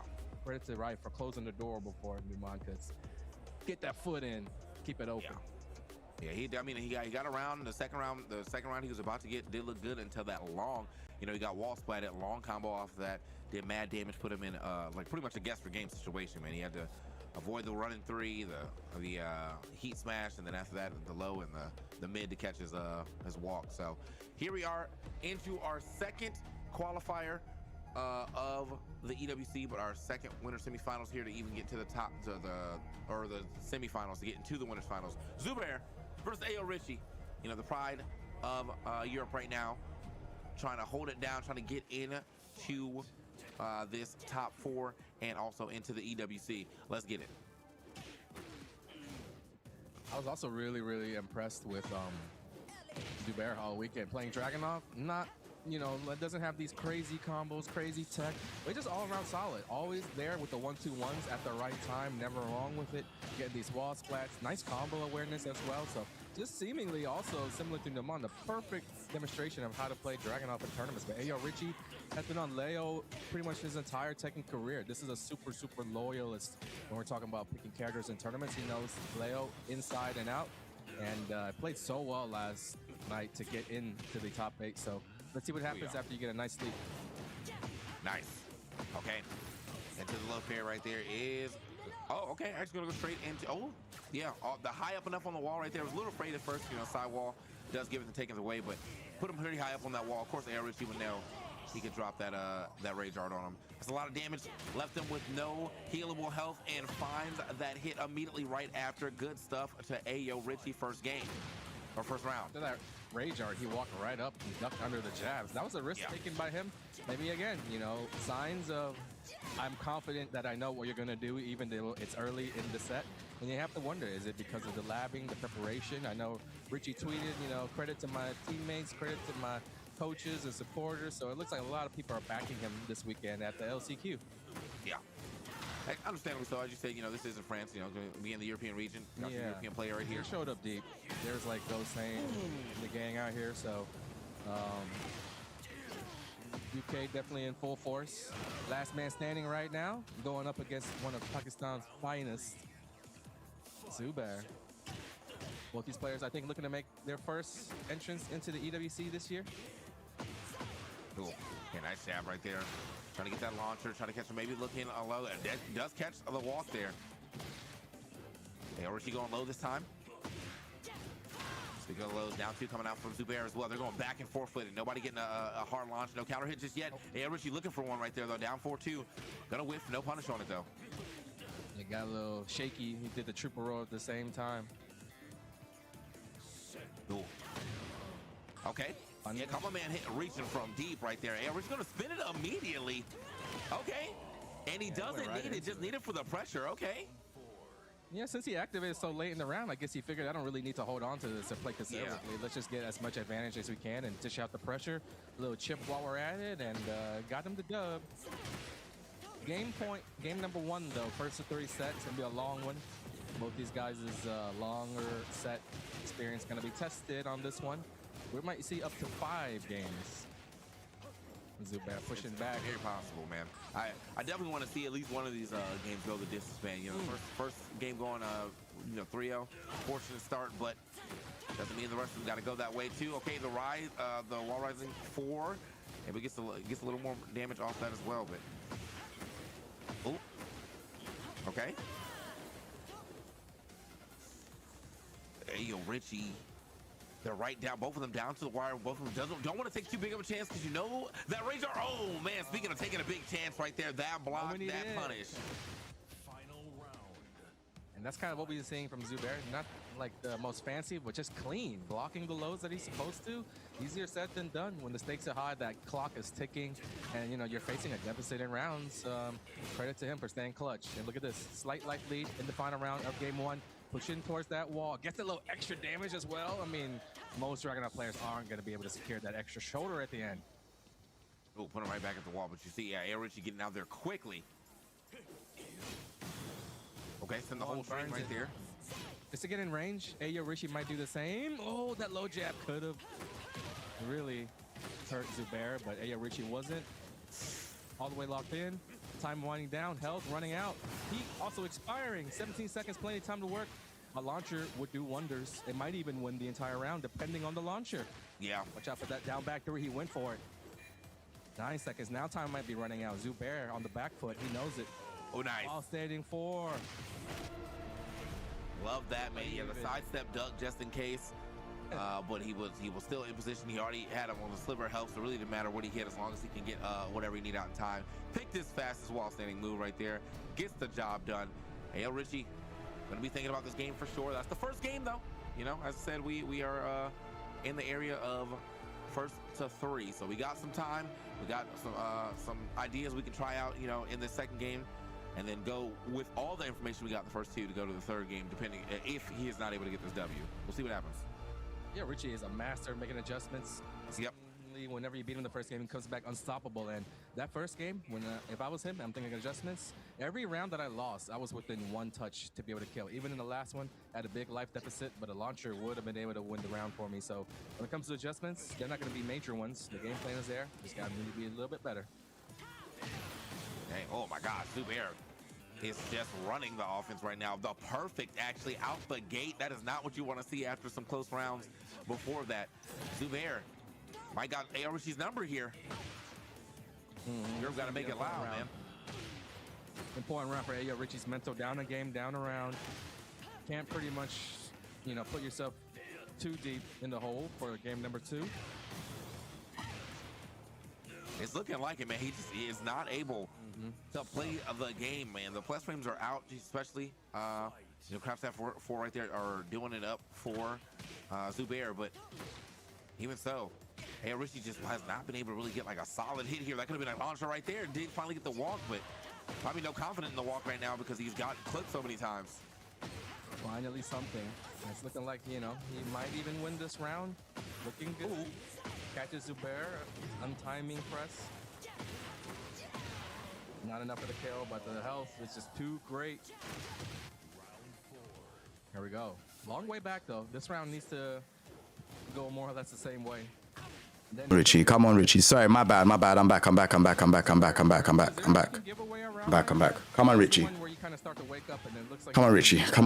Credit to Rive for closing the door before Numan could get that foot in, keep it open. Yeah, he got around the second round. The second round he was about to get did look good until that long. You know, he got wall splatted, long combo off of that, did mad damage, put him in like pretty much a guess for game situation, man. He had to avoid the running 3, the heat smash, and then after that the low and the mid to catch his walk. So here we are into our second qualifier of the EWC, but our second winner semifinals here to even get to the top, the semifinals to get into the winners finals. Zubair versus Ayo Richie, you know, the pride of Europe right now, trying to hold it down, trying to get into this top 4 and also into the EWC. Let's get it. I was also really, really impressed with Zubair all weekend playing Dragunov. Not, you know, doesn't have these crazy combos, crazy tech, but just all around solid. Always there with the 1-2-1s at the right time, never wrong with it. Getting these wall splats, nice combo awareness as well. So just seemingly also similar to Numan, the perfect demonstration of how to play Dragunov in tournaments. But Ayo Richie has been on Leo pretty much his entire Tekken career. This is a super, super loyalist when we're talking about picking characters in tournaments. He knows Leo inside and out, and played so well last night to get into the top 8. So let's see what happens after you get a nice lead. Nice. Okay. Into the low pair right there is Oh, okay. Actually gonna go straight into. Oh, yeah. The high up enough on the wall right there. I was a little afraid at first. You know, side wall does give it the taking away, but put him pretty high up on that wall. Of course, Richie would know he could drop that rage art on him. That's a lot of damage. Left him with no healable health and finds that hit immediately right after. Good stuff to Ayo Richie first game or first round. After that rage art, he walked right up and ducked under the jabs. That was a risk taken by him. Maybe again, you know, signs of I'm confident that I know what you're gonna do, even though it's early in the set. And you have to wonder, is it because of the labbing, the preparation? I know Richie tweeted, you know, credit to my teammates, credit to my coaches and supporters. So it looks like a lot of people are backing him this weekend at the LCQ. Yeah. Understandably so. As you said, you know, this isn't France, you know, going to be in the European region. Got some European player right here. He showed up deep. There's like those saying the gang out here. So UK definitely in full force. Last man standing right now, going up against one of Pakistan's finest, Zubair. Both these players, I think, looking to make their first entrance into the EWC this year. Cool. Okay, nice jab right there. Trying to get that launcher, trying to catch him, maybe looking low. That does catch the walk there. Okay, Richie going low this time. Speaking of lows, down two coming out from Zubair as well. They're going back and forth with it. Nobody getting a hard launch, no counter hit just yet. Hey, Richie looking for one right there though. Down 4-2. Gonna whiff, no punish on it though. It got a little shaky. He did the triple roll at the same time. Cool. Okay. Yeah, come on, man, reaching from deep right there. Hey, Richie's gonna spin it immediately. Okay. And he doesn't need it, just need it for the pressure. Okay. Yeah, since he activated so late in the round, I guess he figured I don't really need to hold on to this and play conservatively. Let's just get as much advantage as we can and dish out the pressure. A little chip while we're at it, and got him the dub. Game number one, though. First of 3 sets, gonna be a long one. Both these guys' longer set experience gonna be tested on this one. We might see up to 5 games. Zubair pushing back. Very possible, man. I definitely want to see at least one of these games go the distance span. You know, first game going, 3-0. Fortunate start, but doesn't mean the rest of them got to go that way too. Okay, the rise, the wall rising 4, and we gets a little more damage off that as well. But okay. Hey, yo, Richie. They're right down, both of them down to the wire. Both of them don't want to take too big of a chance because you know that Razor. Oh man, speaking of taking a big chance right there, that block, that punish. Final round. And that's kind of what we've been seeing from Zubair. Not like the most fancy, but just clean, blocking the lows that he's supposed to. Easier said than done. When the stakes are high, that clock is ticking, and you know you're facing a deficit in rounds. Credit to him for staying clutch. And look at this, slight light lead in the final round of game 1. Pushing towards that wall, gets a little extra damage as well. I mean, most Dragunov players aren't going to be able to secure that extra shoulder at the end. Oh, put him right back at the wall, but you see, yeah, Richie getting out there quickly. Okay, send the whole string right there. Just to get in range, Ayo Richie might do the same. Oh, that low jab could have really hurt Zubair, but Ayo Richie wasn't. All the way locked in. Time winding down, health running out. Heat also expiring. 17 seconds, plenty of time to work. A launcher would do wonders. It might even win the entire round, depending on the launcher. Yeah. Watch out for that down back 3. He went for it. 9 seconds. Now time might be running out. Zubair on the back foot. He knows it. Oh, nice. While standing 4. Love that, man. Yeah, the sidestep duck just in case. But he was still in position. He already had him on the sliver health, so it really didn't matter what he hit as long as he can get whatever he need out in time. Picked his fastest while standing move right there. Gets the job done. Hey, Richie, gonna be thinking about this game for sure. That's the first game though. You know, as I said, we are in the area of first to 3, so we got some time. We got some ideas we can try out, you know, in this second game, and then go with all the information we got in the first 2 to go to the third game, depending if he is not able to get this W. We'll see what happens. Yeah, Richie is a master making adjustments. Yep. Whenever you beat him the first game, he comes back unstoppable. And that first game, when if I was him, I'm thinking adjustments. Every round that I lost, I was within 1 touch to be able to kill. Even in the last one, I had a big life deficit, but a launcher would have been able to win the round for me. So when it comes to adjustments, they're not going to be major ones. The game plan is there. Just got to be a little bit better. Hey, oh my God, Zubair is just running the offense right now. The perfect, actually, out the gate. That is not what you want to see after some close rounds before that. Zubair might got Richie's number here. You've got to make it loud, man. Important round for Ayo Richie's mental. Down a game, down a round. Can't pretty much, you know, put yourself too deep in the hole for game number 2. It's looking like it, man. He is not able to play the game, man. The plus frames are out, especially. You know, Craps that four right there are doing it up for Zubair, but even so, Ayo Richie just has not been able to really get like a solid hit here. That could have been a launcher right there. Did finally get the walk, but probably no confidence in the walk right now because he's gotten clipped so many times. Finally something. It's looking like, you know, he might even win this round. Looking good. Ooh. Catches Zubair, untiming press. Not enough for the kill, but the health is just too great. Here we go. Long way back though. This round needs to go more or less the same way. Richie, come on, Richie. Sorry, my bad. I'm back. I'm back. Come on, Richie. Come on, Richie. Come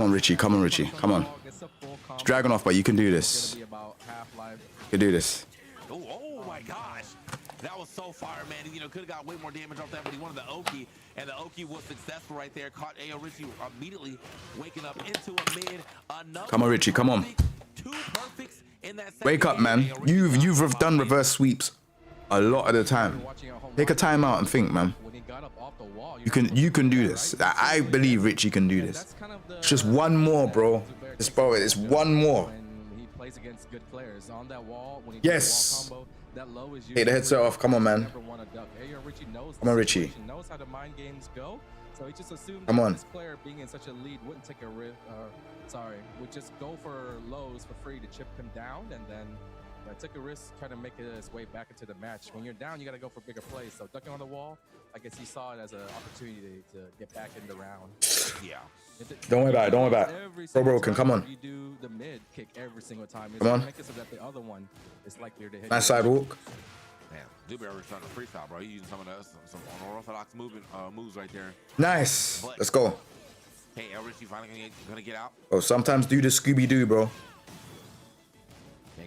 on. It's dragging off, but you can do this. You can do this. Oh my gosh. That was so fire, man. You know, could have got way more damage off that, but he wanted the Oki, and the Oki was successful right there. Caught Ayo Richie immediately waking up into a mid. Come on, Richie. Come on. Two perfects in that Wake up, man. You've done reverse sweeps a lot of the time. Take a time out and think, man. You can do this. I believe Richie can do this. It's just one more, bro. It's one more. Plays against good players on that wall. When he yes. Combo, that low is take the headset off. Come on, man. Come on, Richie. Knows how the mind games go. So he just assumed come on. This player being in such a lead wouldn't take a risk. Would just go for lows for free to chip him down, and then took a risk trying to make his way back into the match. When you're down, you got to go for bigger plays. So ducking on the wall, I guess he saw it as an opportunity to get back in the round. Yeah. Don't worry about it. Don't worry about it. Broken, come on. You do the mid kick every single time. Come on. Make it so that the other one is likelier to hit. Nice sidewalk. Man, Zubair was trying to freestyle, bro. He's using some unorthodox moves right there. Nice. But, let's go. Hey, El Richie finally gonna get out. Oh, sometimes do the Scooby-Doo, bro.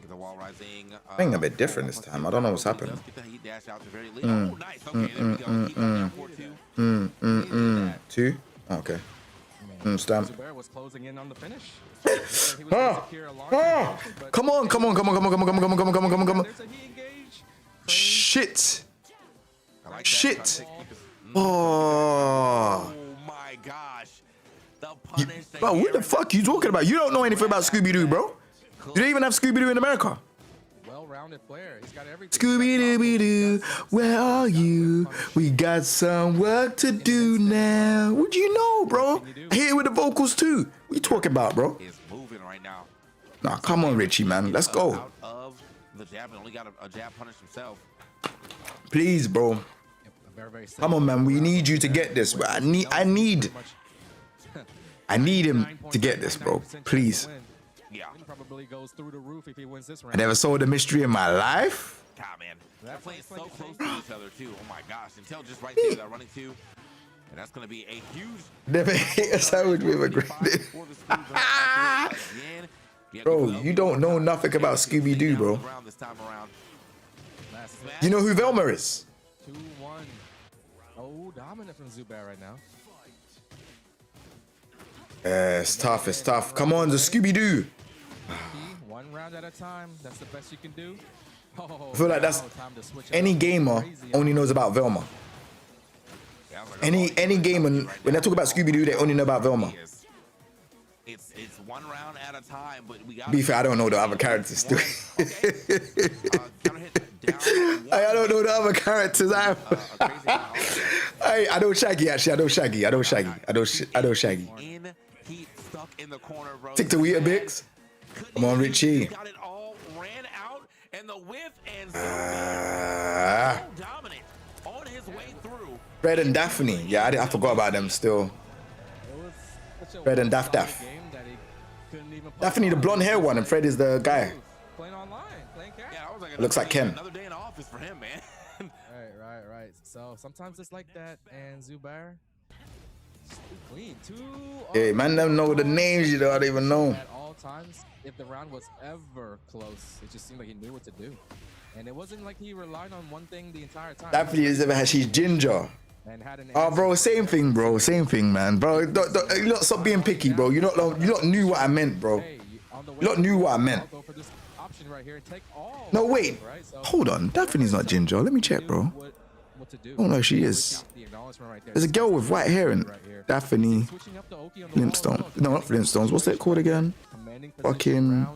The wall rising. I think a bit different this time. I don't know what's happening. Two? Oh, okay. Stamp. Zubair was closing in on the finish. Come on. Shit. Shit. Oh my gosh. Bro, what the fuck you talking about? You don't know anything about Scooby-Doo, bro. You don't even have Scooby-Doo in America. Well-rounded player. He's got everything. Scooby-Doo, where are you? We got some work to do now. What do you know, bro? I hit it with the vocals too. What you talking about, bro? Is moving right now. Nah, come on, Richie, man. Let's go. Out of the jab and only got a jab punish himself. Please, bro. Come on, man. We need you to get this. I need him to get this, bro. Please. Yeah. Probably goes through the roof if he wins this round. I never saw the mystery in my life. God, man. They're playing so close to each other, too. Oh, my gosh. Until just right there, that running two. And that's going to be a huge... Never hit a sandwich with a grenade. Bro, you don't know nothing about Scooby-Doo, bro. You know who Velma is? 2-1. Oh, dominant from Zubair right now. It's tough. It's tough. Come on, the Scooby-Doo. One round at a time. That's the best you can do. I feel like that's any gamer only knows about Velma. Any gamer when they talk about Scooby-Doo, they only know about Velma. It's one round at a time, but we got. Be fair, I don't know the other characters too. I don't know the other characters. I know Shaggy actually. I know Shaggy. In the corner, bro. Take the Weetabix. Come on, Richie. Got it all, ran out, and the whiff and dominant on his way through. Fred and Daphne. Yeah, I forgot about them still. Fred and Daff. Daphne, the blonde hair one, and Fred is the guy. Playing online, playing cash. Yeah, I was like, looks like Ken. Another day in the office for him, man. Right. So sometimes it's like that, and Zubair. Clean. Hey, man, don't know the names. You know, I don't even know. At all times, if the round was ever close, it just seemed like he knew what to do, and it wasn't like he relied on one thing the entire time. Daphne is ever has she's ginger. and had an. Oh, bro, same thing, bro. Same thing, man. Bro, you lot stop being picky, bro. You lot knew what I meant, bro. You lot knew what I meant. No, wait. Hold on. Daphne's not ginger. Let me check, bro. Oh, no, she is. There's a girl with white hair in Daphne Flintstone. No, not Flintstones. What's that called again? Fucking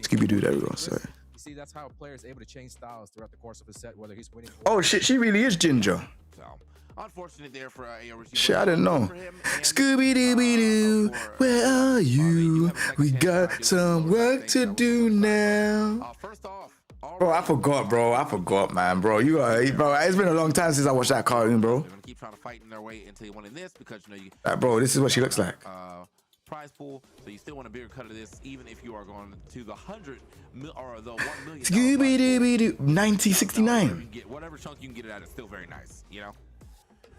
Scooby-Doo. There we go. Sorry. You see, that's how a player is able to change styles throughout the course of a set, whether he's winning. Oh shit, she really is ginger. So, unfortunate there for AOC. Shit, I didn't know. Scooby-Dooby-Doo, where are you? We got some work to do now. First off, Bro, I forgot, man. Bro, bro, it's been a long time since I watched that cartoon, bro. they're gonna keep trying to fight in their way until you win this because you know you. Like, bro, this is what she looks like. Prize pool, so you still want a bigger cut of this, even if you are going to the 100 or the 1 million. Scooby-Dooby-Doo, 1969. Whatever chunk you can get it at is still very nice, you know. Yeah,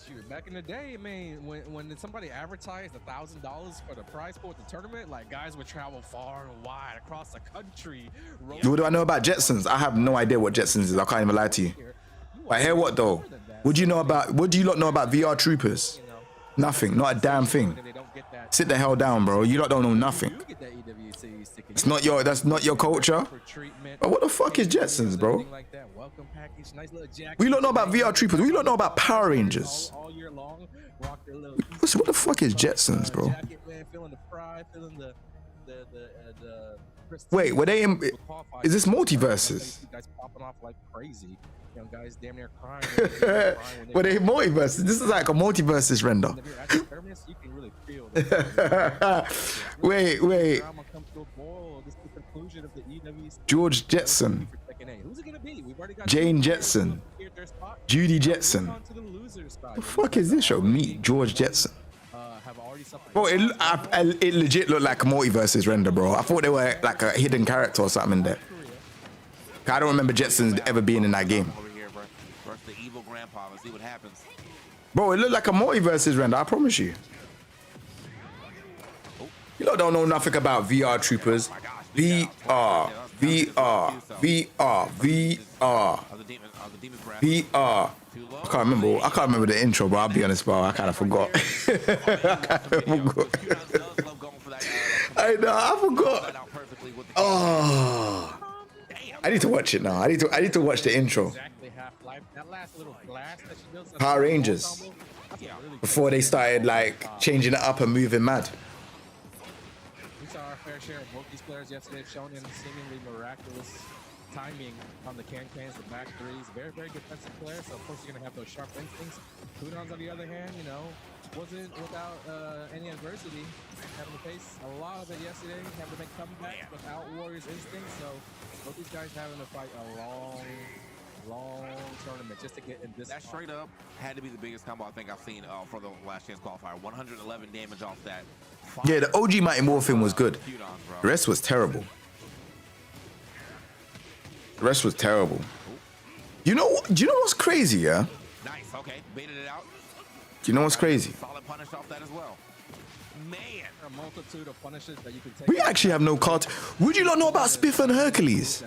shoot. Back in the day, I mean, when somebody advertised $1,000 for the prize pool at the tournament, like guys would travel far and wide across the country. What do I know about Jetsons? I have no idea what Jetsons is. I can't even lie to you. But hear what though? What do you lot know about VR Troopers? Nothing. Not a damn thing. Sit the hell down, bro. You lot don't know nothing. It's not your. That's not your culture. But what the fuck is Jetsons, bro? We don't know about VR Troopers. We don't know about Power Rangers. What the fuck is Jetsons, bro? Wait, were they in? Is this multiverses? Guys damn near crying. Were they multiverses? This is like a multiverses render. Wait. George Jetson. Jane Jetson. Judy Jetson. The fuck is this show? Meet George Jetson. Bro, it legit looked like a multiverses render, bro. I thought they were like a hidden character or something in there. I don't remember Jetsons ever being in that game. The evil grandpa. Let's see what happens. Bro, it looked like a multiverses render, I promise you. You lot don't know nothing about VR Troopers. VR. I can't remember the intro, bro. I'll be honest, bro. I kind of forgot. I forgot. Oh. I need to watch it now. I need to watch the intro. Power Rangers. Before they started like changing it up and moving mad. We saw our fair share of both these players yesterday shown in seemingly miraculous timing on the cans, the back threes. Very, very defensive player, so of course you're gonna have those sharp instincts. Kudons on the other hand, you know, wasn't without any adversity. Having to face a lot of it yesterday, having to make comebacks without Warriors instincts. So both these guys having to fight a long tournament just to get in this. That straight up had to be the biggest combo I think I've seen for the last chance qualifier. 111 damage off that. Yeah, the OG Mighty Morphin was good. The rest was terrible. The rest was terrible. Do you know what's crazy, yeah? Nice, okay. Baited it out. Do you know what's crazy? Solid punish off that as well. Man. A multitude of punishes that you can take. We actually have no card. Would you not know about Spiff and Hercules?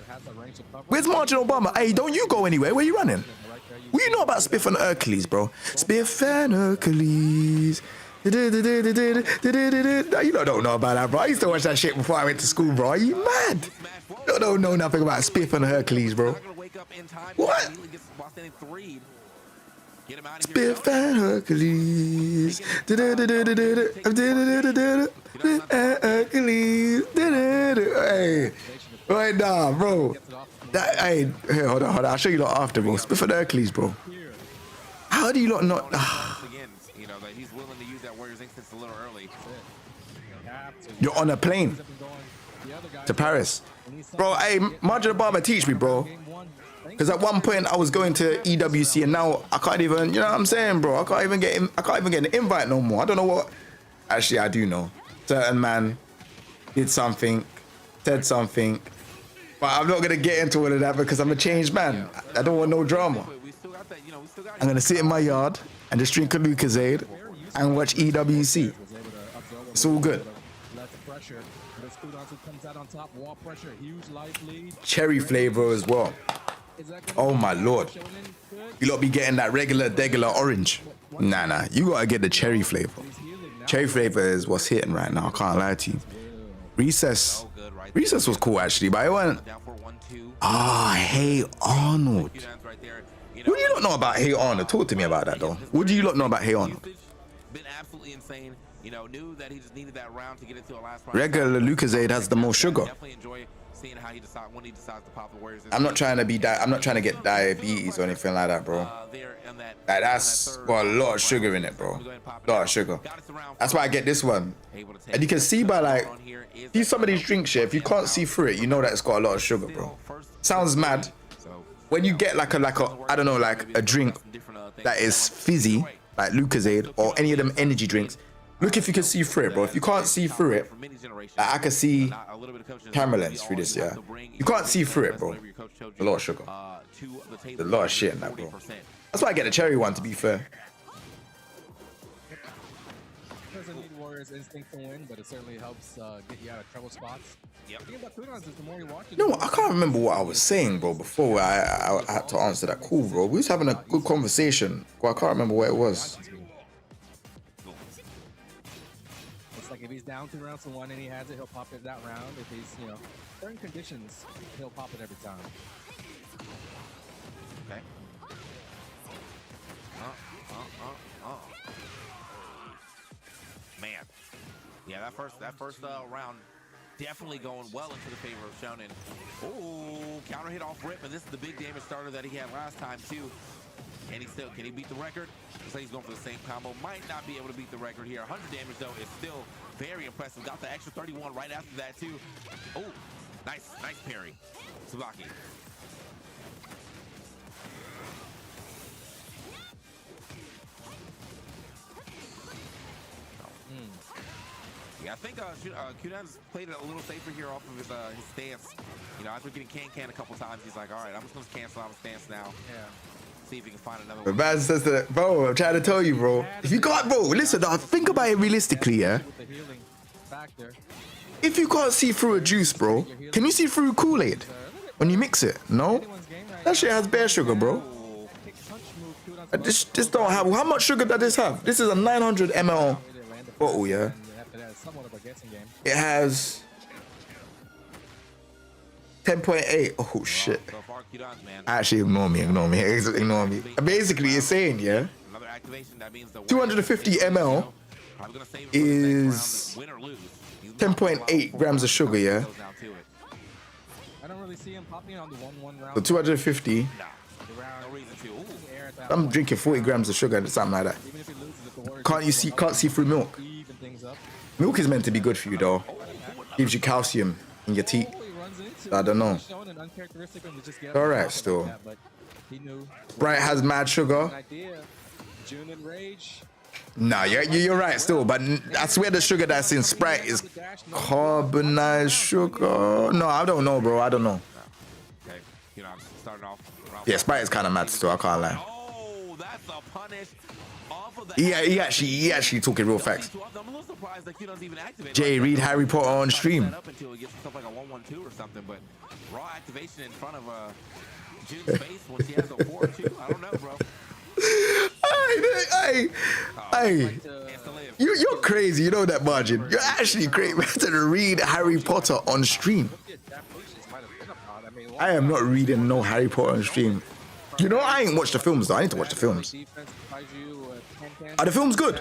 Where's Martin Obama? Hey, don't you go anywhere. Where you running? What you know about Spiff and Hercules, bro? Spiff and Hercules. You don't know about that, bro. I used to watch that shit before I went to school, bro. Are you mad? You don't know nothing about Spiff and Hercules, bro. What? Spiff and Hercules. Hercules. Hey, right now, bro. Hey, here, hold on. I'll show you lot after, bro. Spiff and Hercules, bro. How do you lot not? You know that he's willing to use that Warriors instance a little early. You're on a plane to Paris, bro. Hey, Marjorie Barber, teach me, bro. Because at one point I was going to EWC and now I can't even, you know what I'm saying, bro? I can't even get an invite no more. I don't know what. Actually, I do know. Certain man did something, said something, but I'm not gonna get into all of that because I'm a changed man. I don't want no drama. I'm gonna sit in my yard and just drink a Lucozade and watch EWC. It's all good. Cherry flavor as well. Is that gonna Oh be my lord. Shonen good? You lot be getting that regular orange. Nah. You gotta get the cherry flavor. He's healing now. Cherry flavor is what's hitting right now. I can't lie to you. Recess. Good right Recess was cool actually, but it wasn't. down for 1-2. Ah, hey Arnold. Q-Downs right there. You What do you lot know about Hey Arnold? Talk to me about that though. What do you lot know about Hey Arnold? usage, been absolutely insane. You know, knew that he just needed that round to get into a last round. Regular Lucozade has the most sugar. Definitely enjoy seeing how he decides when he decides to pop the Warriors. I'm not trying to be I'm not trying to get diabetes or anything like that, bro. There in that, Like that's got a lot of sugar in it, bro. A lot of sugar. That's why I get this one. And you can see by like, see some of these drinks, yeah, if you can't see through it, you know that it's got a lot of sugar, bro. Sounds mad. When you get like a I don't know, like a drink that is fizzy, like Lucozade or any of them energy drinks, look if you can see through it, bro. If you can't see through it, like I can see camera lens through this, yeah. You can't see through it, bro. A lot of sugar. A lot of shit in that, bro. That's why I get the cherry one, to be fair. Doesn't need Warriors instinct to win, but it certainly helps get you out of trouble spots. The thing about Kudons is the more you watch it, No, I can't remember what I was saying, bro, before I had to answer that call, bro. We was having a good conversation, but I can't remember what it was. it's like if he's down 2 rounds to 1 and he has it, he'll pop it that round. If he's, you know, certain conditions, he'll pop it every time. Okay. Man, yeah, that first round definitely going well into the favor of Shonen. Oh, counter hit off rip, and this is the big damage starter that he had last time too. Can he beat the record? Looks like he's going for the same combo. Might not be able to beat the record here. 100 damage though is still very impressive. Got the extra 31 right after that too. Oh, nice parry, Tsubaki. Yeah, I think Q-Downs played it a little safer here off of his stance. You know, after getting can a couple times, he's like, all right, I'm just going to cancel out his stance now. Yeah. See if he can find another But one. Baz says that, bro, I'm trying to tell you, bro. If you got, bro, listen, think about it realistically, yeah? With the healing factor. If you can't see through a juice, bro, can you see through Kool-Aid when you mix it? No? That shit has bare sugar, bro. This don't have, how much sugar does this have? This is a 900 ml bottle, yeah? It has 10.8. Oh shit. So far, Q-Downs, man. Actually, ignore me. Basically, it's saying, yeah, Another activation, that means the 250 ml probably gonna save it for the is next round, win or lose. 10.8 grams of sugar, yeah? Goes down to it. I don't really see him popping on the 1-1 round. So 250, No reason to. Ooh. I'm drinking 40 grams of sugar and something like that. Even if he loses, if the Warriors Can't see through milk. even things up. Milk is meant to be good for you, though. Gives you calcium in your teeth. I don't know. Alright, still. Sprite has mad sugar. June and Rage. Nah, you're right still, but I swear the sugar that's in Sprite is carbonized sugar. No, I don't know, bro. I don't know. Okay, you know, I'm starting off. Yeah, Sprite is kind of mad still. I can't lie. Oh, that's a punish off of the. He actually talking real facts. I'm a little surprised that Q-Downs even activated. Jay, read Harry Potter on stream. Up until it gets stuff like a 1-1-2 or something, but raw activation in front of June's face when she has a 4-2. I don't know, bro. Hey, you're crazy. You know that, Margin. You're actually crazy. To read Harry Potter on stream. I am not reading no Harry Potter on stream. You know, I ain't watched the films though. I need to watch the films. Are the films good?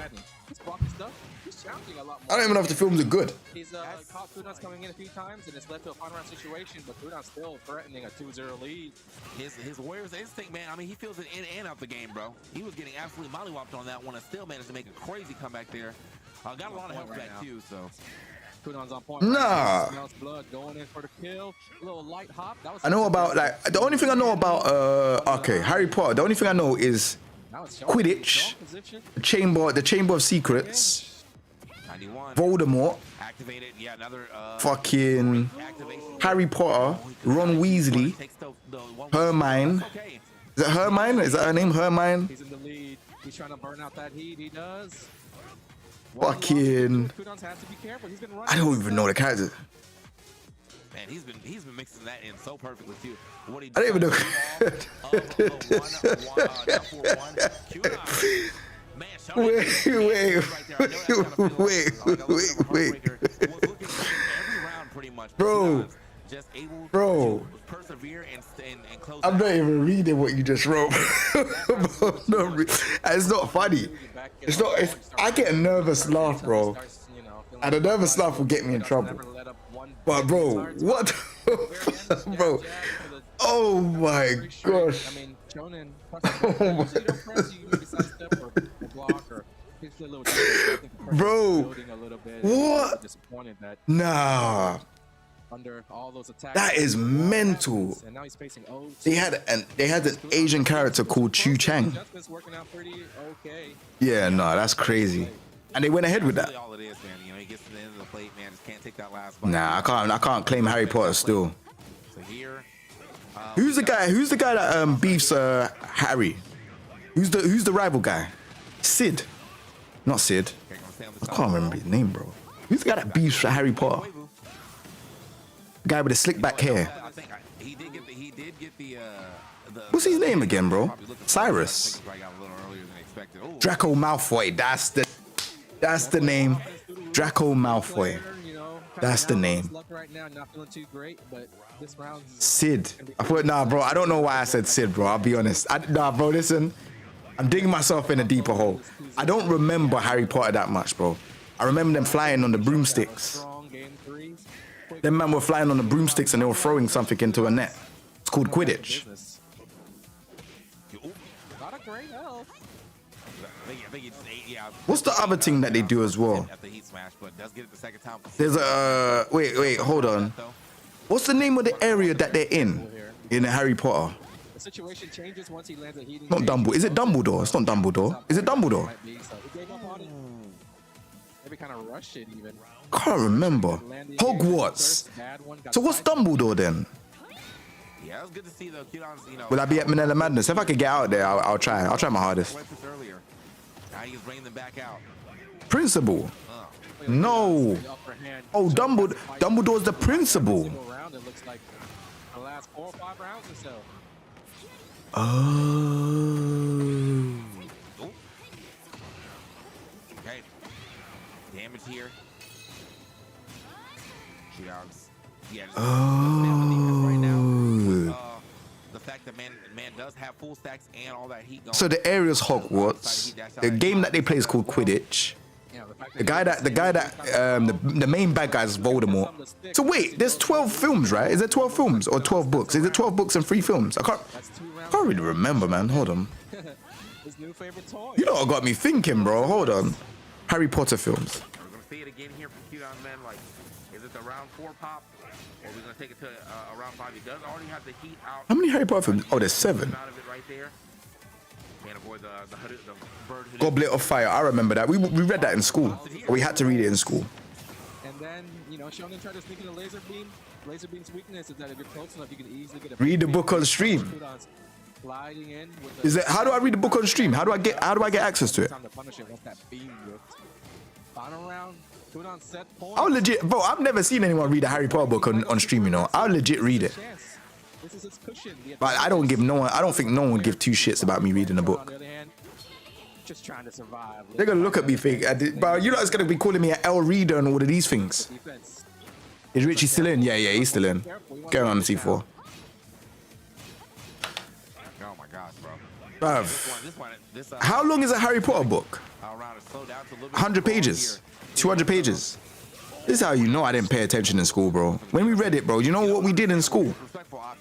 I don't even know if the films are good. He's caught Kudons coming in a few times, and it's led to a final round situation, but Kudons still threatening a 2-0 lead. His Warriors instinct, man. I mean, he feels it in and out the game, bro. He was getting absolutely mollywopped on that one and still managed to make a crazy comeback there. Got a lot of help back too, so. Kudons on point. Nah. Smells blood going in for the kill. A little light hop. That was I know about, like, the only thing I know about, okay, Harry Potter, the only thing I know is Quidditch, the Chamber of Secrets, 91. Voldemort, Activated, yeah, another fucking Harry Potter, Ron Weasley, Hermione. Okay. Is it Hermione? Is that her name? Hermione? He's in the lead. He's trying to burn out that heat. He does. Fucking. Kudons has to be careful. He's been running. I don't even know the characters. Man, he's been mixing that in so perfectly too. What he I don't even know. Bro. Bro. I'm not even reading what you just wrote. It's not funny. It's not. I get a nervous laugh, bro. And a nervous laugh will get me in trouble. But bro, what? Bro. Oh my gosh. I mean, Shonen. Bro. What? Nah. Under all those attacks. That is mental. And now he's facing They had an Asian character called Chu Chang. working out pretty okay. Yeah, no, that's crazy. And they went ahead with that. All it is, man. You know, he gets to the end of the plate, man. Just can't take that last bite. Nah, I can't claim Harry Potter still. So here, Who's the guy that beefs Harry? Who's the rival guy? Sid. Not Sid. I can't remember his name, bro. Who's the guy that beefs Harry Potter? The guy with the slick back hair. I think he did get the What's his name again, bro? Cyrus. Draco Malfoy. That's the name. Draco Malfoy. That's the name. Sid. I thought, nah, bro. I don't know why I said Sid, bro. I'll be honest. Nah, bro. Listen, I'm digging myself in a deeper hole. I don't remember Harry Potter that much, bro. I remember them flying on the broomsticks. Them men were flying on the broomsticks and they were throwing something into a net. It's called Quidditch. What's the other thing that they do as well? There's a wait, hold on. What's the name of the area that they're in Harry Potter? The situation changes once he lands a heating. Not Dumbledore. Is it Dumbledore? It's not Dumbledore. Is it Dumbledore? Maybe kind of rush it even. Can't remember. Hogwarts. So what's Dumbledore then? Yeah, it was good to see though. Will I be at Manila Madness? If I could get out there, I'll try. I'll try my hardest. Now he's bringing them back out. Principal. No. Oh, Dumbledore's the principal. It looks like the last 4 or 5 rounds or so. Oh. Okay. Damage here. Shootouts. Yeah. Right now, the fact that man does have full stacks and all that heat going. So the area's Hogwarts. The game that they play is called Quidditch. The guy that the main bad guy is Voldemort. So wait, there's 12 films, right? Is there 12 films or 12 books? Is it 12 books and 3 films? I can't really remember, man. Hold on. His new favorite toy. You know what got me thinking, bro. Hold on. Harry Potter films. We're gonna see it again here from Q-Down Men. Like, is it the round 4 pop, or are we gonna take it to round 5? He does already have the heat out. How many Harry Potter films? Oh, there's 7. Out of it right there. Can't avoid the bird hooded. Goblet of Fire. I remember that. We read that in school. We had to read it in school. And then, you know, Shonen tried to sneak in a laser beam. Laser beam's weakness is that if you're close enough, you can easily get a Read the book on stream. Sliding in with Is it? How do I read the book on stream? How do I get access to it? time to punish it once that beam whipped. Final round, Q-Down set point. I'll legit, bro. I've never seen anyone read a Harry Potter book on stream. You know, I'll legit read it. This is his cushion. But I don't think no one would give 2 shits about me reading a book. On the other hand, just trying to survive. They're gonna look at me think, bro, you know it's gonna be calling me an L reader and all of these things. Defense. Is Richie still in? Yeah, he's still in. Going on the C4. Oh my gosh, bro. Bruv. How long is a Harry Potter book? 100 pages. 200 pages. This is how you know I didn't pay attention in school, bro. When we read it, bro, you know what we did in school?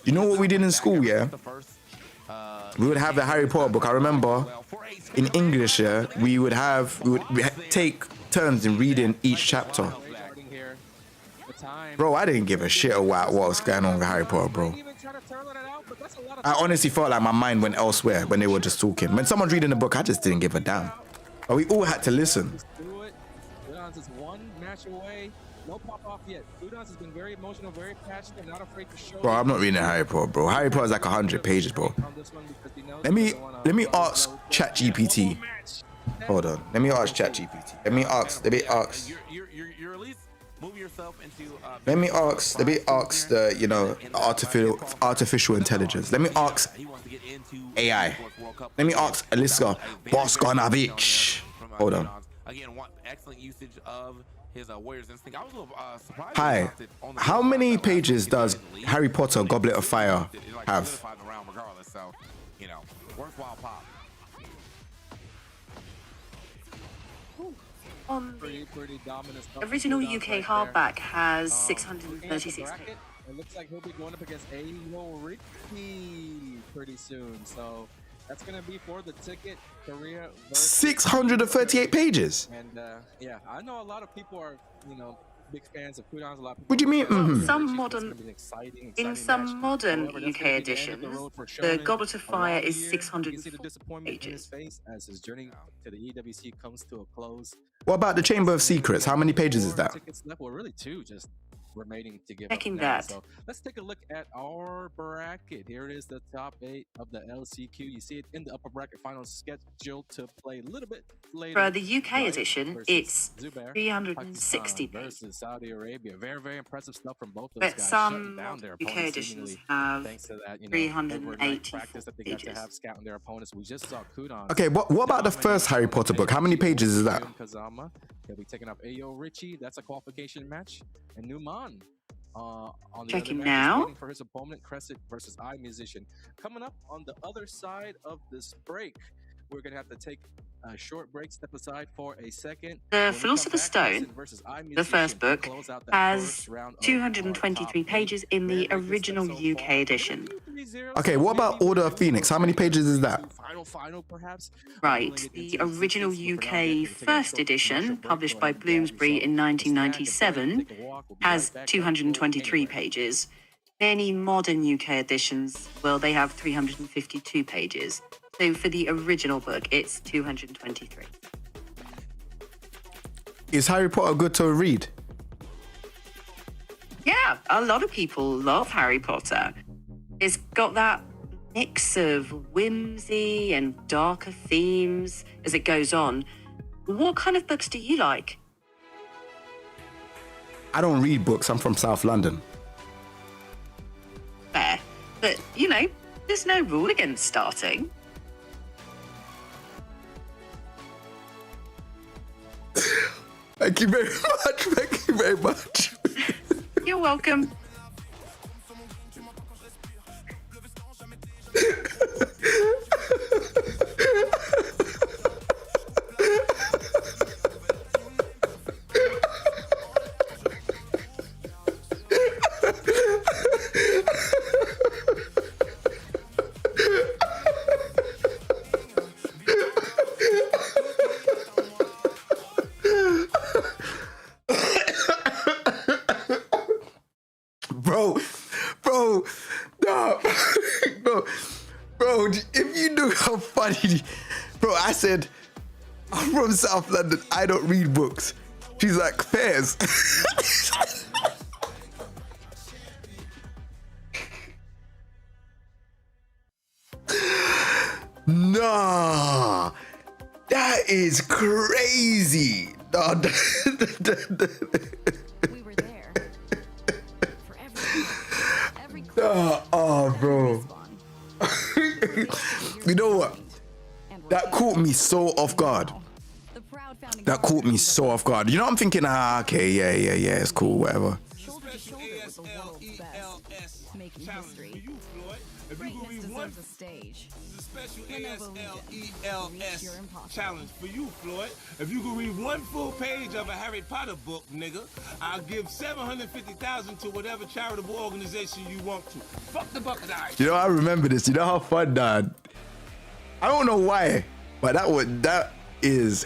You know what we did in school, yeah? We would have the Harry Potter book. I remember in English, yeah, we would take turns in reading each chapter. Bro, I didn't give a shit about what was going on with Harry Potter, bro. I honestly felt like my mind went elsewhere when they were just talking. When someone's reading a book, I just didn't give a damn. But we all had to listen. Is 1 match away. No pop off yet. Udons has been very emotional, very passionate, not afraid to show. Bro, I'm not reading Harry Potter, bro. Harry Potter's like 100 pages, bro. Let me ask ChatGPT. Hold on. Let me ask ChatGPT. Let me ask. You're at least move yourself into. Let me ask the, you know, artificial intelligence. Let me ask AI. Let me ask Aliska Bosconovich. Hold on. Again, one excellent usage of his Warrior's Instinct. I was a little surprised. Hi. How many pages does Harry Potter Goblet of Fire have? Regardless, so you know, worthwhile pop. On Pretty dominant stuff. original Cooldowns UK right hardback has there. 636 Looking at the pages. bracket, it looks like he'll be going up against Ayo Ricky pretty soon. So that's gonna be for the ticket. Korea versus 638 pages. And yeah, I know a lot of people are, you know, big fans of Cooldowns. A lot of people. What do you mean? Mhm. Some modern, in some modern UK editions, the Goblet of Fire is 604 pages. As his journey to the EWC comes to a close. What about the Chamber of Secrets? How many pages is that? Tickets left. Well, really two, just remaining to give Checking up now. that. So let's take a look at our bracket. Here it is, the top 8 of the LCQ. You see it in the upper bracket. Final scheduled to play a little bit later. For the UK Right edition, versus it's Zubair. 360 Pakistan pages. versus Saudi Arabia. Very, very impressive stuff from both those But guys. some shutting down their UK opponents editions seemingly have thanks to that, you know, 384 overnight practice that they got to pages. have scouting their opponents. We just saw Kudon. Okay, what about the first Harry Potter book? How many pages is that? Kazama. He'll be taking up Ayo Richie. That's a qualification match. And Numan. On the Checking other match, now. waiting for his opponent, Crescent versus I Musician. Coming up on the other side of this break, we're gonna have to take a short break, step aside for a second. The When we come Philosopher's back, Crescent Stone, versus I the first Musician, book, close out that has first round of 223 our top pages in the eight. Very good original stuff so UK far. edition. Okay, what about Order of Phoenix? How many pages is that? Final perhaps. Right, the original UK first edition, published by Bloomsbury in 1997, has 223 pages. Many modern UK editions, well, they have 352 pages. So for the original book, it's 223. Is Harry Potter good to read? Yeah, a lot of people love Harry Potter. It's got that mix of whimsy and darker themes as it goes on. What kind of books do you like? I don't read books. I'm from South London. Fair. But, you know, there's no rule against starting. Thank you very much. Thank you very much. You're welcome. Bro, if you knew how funny, bro, I said, I'm from South London, I don't read books. She's like, fairs. Nah, that is crazy. Nah, We were there for every oh, bro. You know what? That caught me so off guard. That caught me so off guard. You know, I'm thinking, okay, yeah, it's cool, whatever. Shoulder to shoulder with the world's best, making history. Greatness deserves a stage. Special Lenovo Legion. ASLELS Your impossible. challenge for you, Floyd. If you can read one full page of a Harry Potter book, nigga, I'll give $750,000 to whatever charitable organization you want to. Fuck the bucket eye. You know, I remember this. You know how fun that. I don't know why, but that was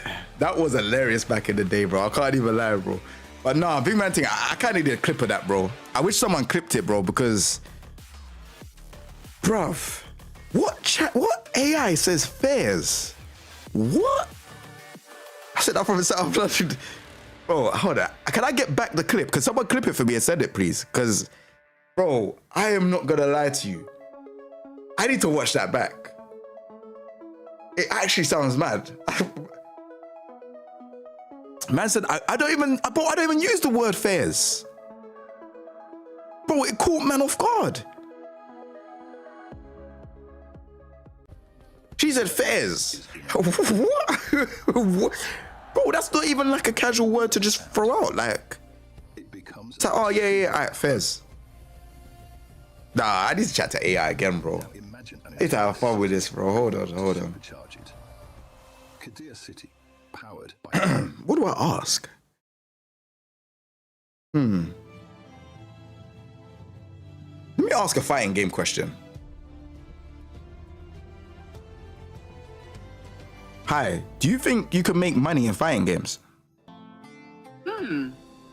hilarious back in the day, bro. I can't even lie, bro. But nah, big man thing. I kind of need a clip of that, bro. I wish someone clipped it, bro, because, bruv, what AI says fairs? What? I said that from South London. Bro, hold on. Can I get back the clip? Can someone clip it for me and send it, please? Because, bro, I am not gonna lie to you. I need to watch that back. It actually sounds mad. Man said, I don't even use the word fairs. Bro, it caught man off guard. She said fairs. What? Bro, that's not even like a casual word to just throw out. Like, it's like, oh yeah, all right, fairs. Nah, I need to chat to AI again, bro. I need to have fun with this, bro. Hold on. City, powered by What do I ask? Let me ask a fighting game question. Hi, do you think you could make money in fighting games?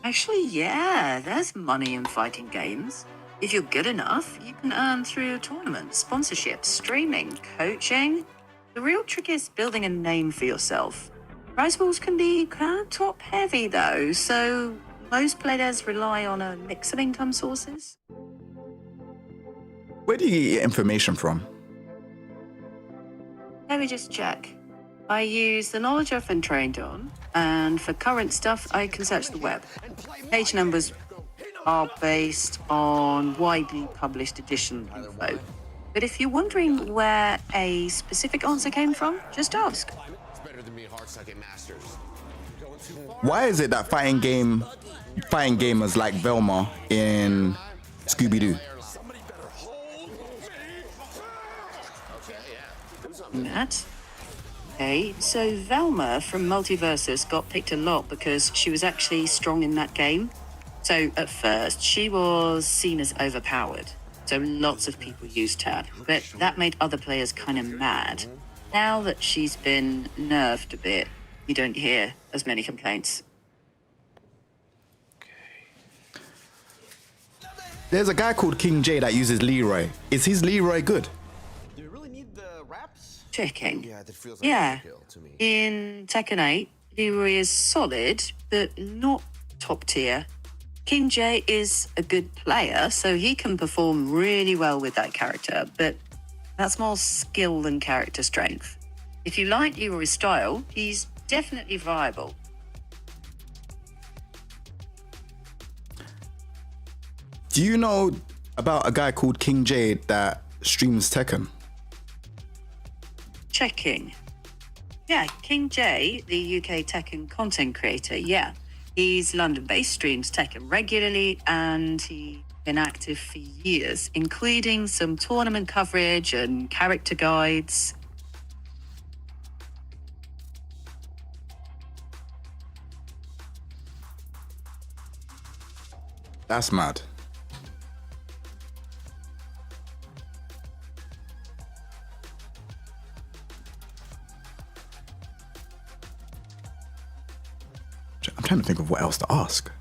Actually, yeah, there's money in fighting games. If you're good enough, you can earn through tournaments, sponsorships, streaming, coaching. The real trick is building a name for yourself. Prize pools can be kind of top heavy though, so most players rely on a mix of income sources. Where do you get information from? Let me just check. I use the knowledge I've been trained on, and for current stuff, I can search the web. Page numbers are based on widely published edition info. But if you're wondering where a specific answer came from, just ask. Why is it that fighting gamers like Velma in Scooby-Doo? Matt? Okay, so Velma from Multiversus got picked a lot because she was actually strong in that game. So at first, she was seen as overpowered. So lots of people used her, but that made other players kind of mad. Now that she's been nerfed a bit, you don't hear as many complaints. There's a guy called King Jae that uses Leroy. Is his Leroy good? Do you really need the wraps? Checking. Yeah, that feels Yeah. overkill to me. In Tekken 8, Leroy is solid, but not top tier. King Jae is a good player, so he can perform really well with that character, but that's more skill than character strength. If you like Leroy's style, he's definitely viable. Do you know about a guy called King Jae that streams Tekken? Checking. Yeah, King Jae, the UK Tekken content creator, yeah. He's London-based, streams Tekken regularly, and he's been active for years, including some tournament coverage and character guides. That's mad. I'm trying to think of what else to ask.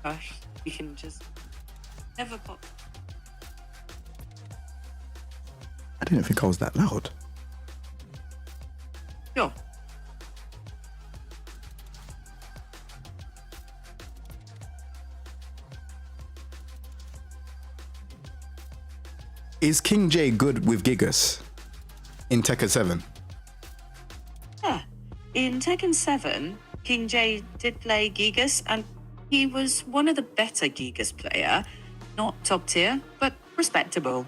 Gosh, you can just never pop. I didn't think I was that loud. Sure. Is King Jae good with Gigas in Tekken 7? Yeah. In Tekken 7, King Jae did play Gigas, and he was one of the better Gigas player. Not top tier, but respectable.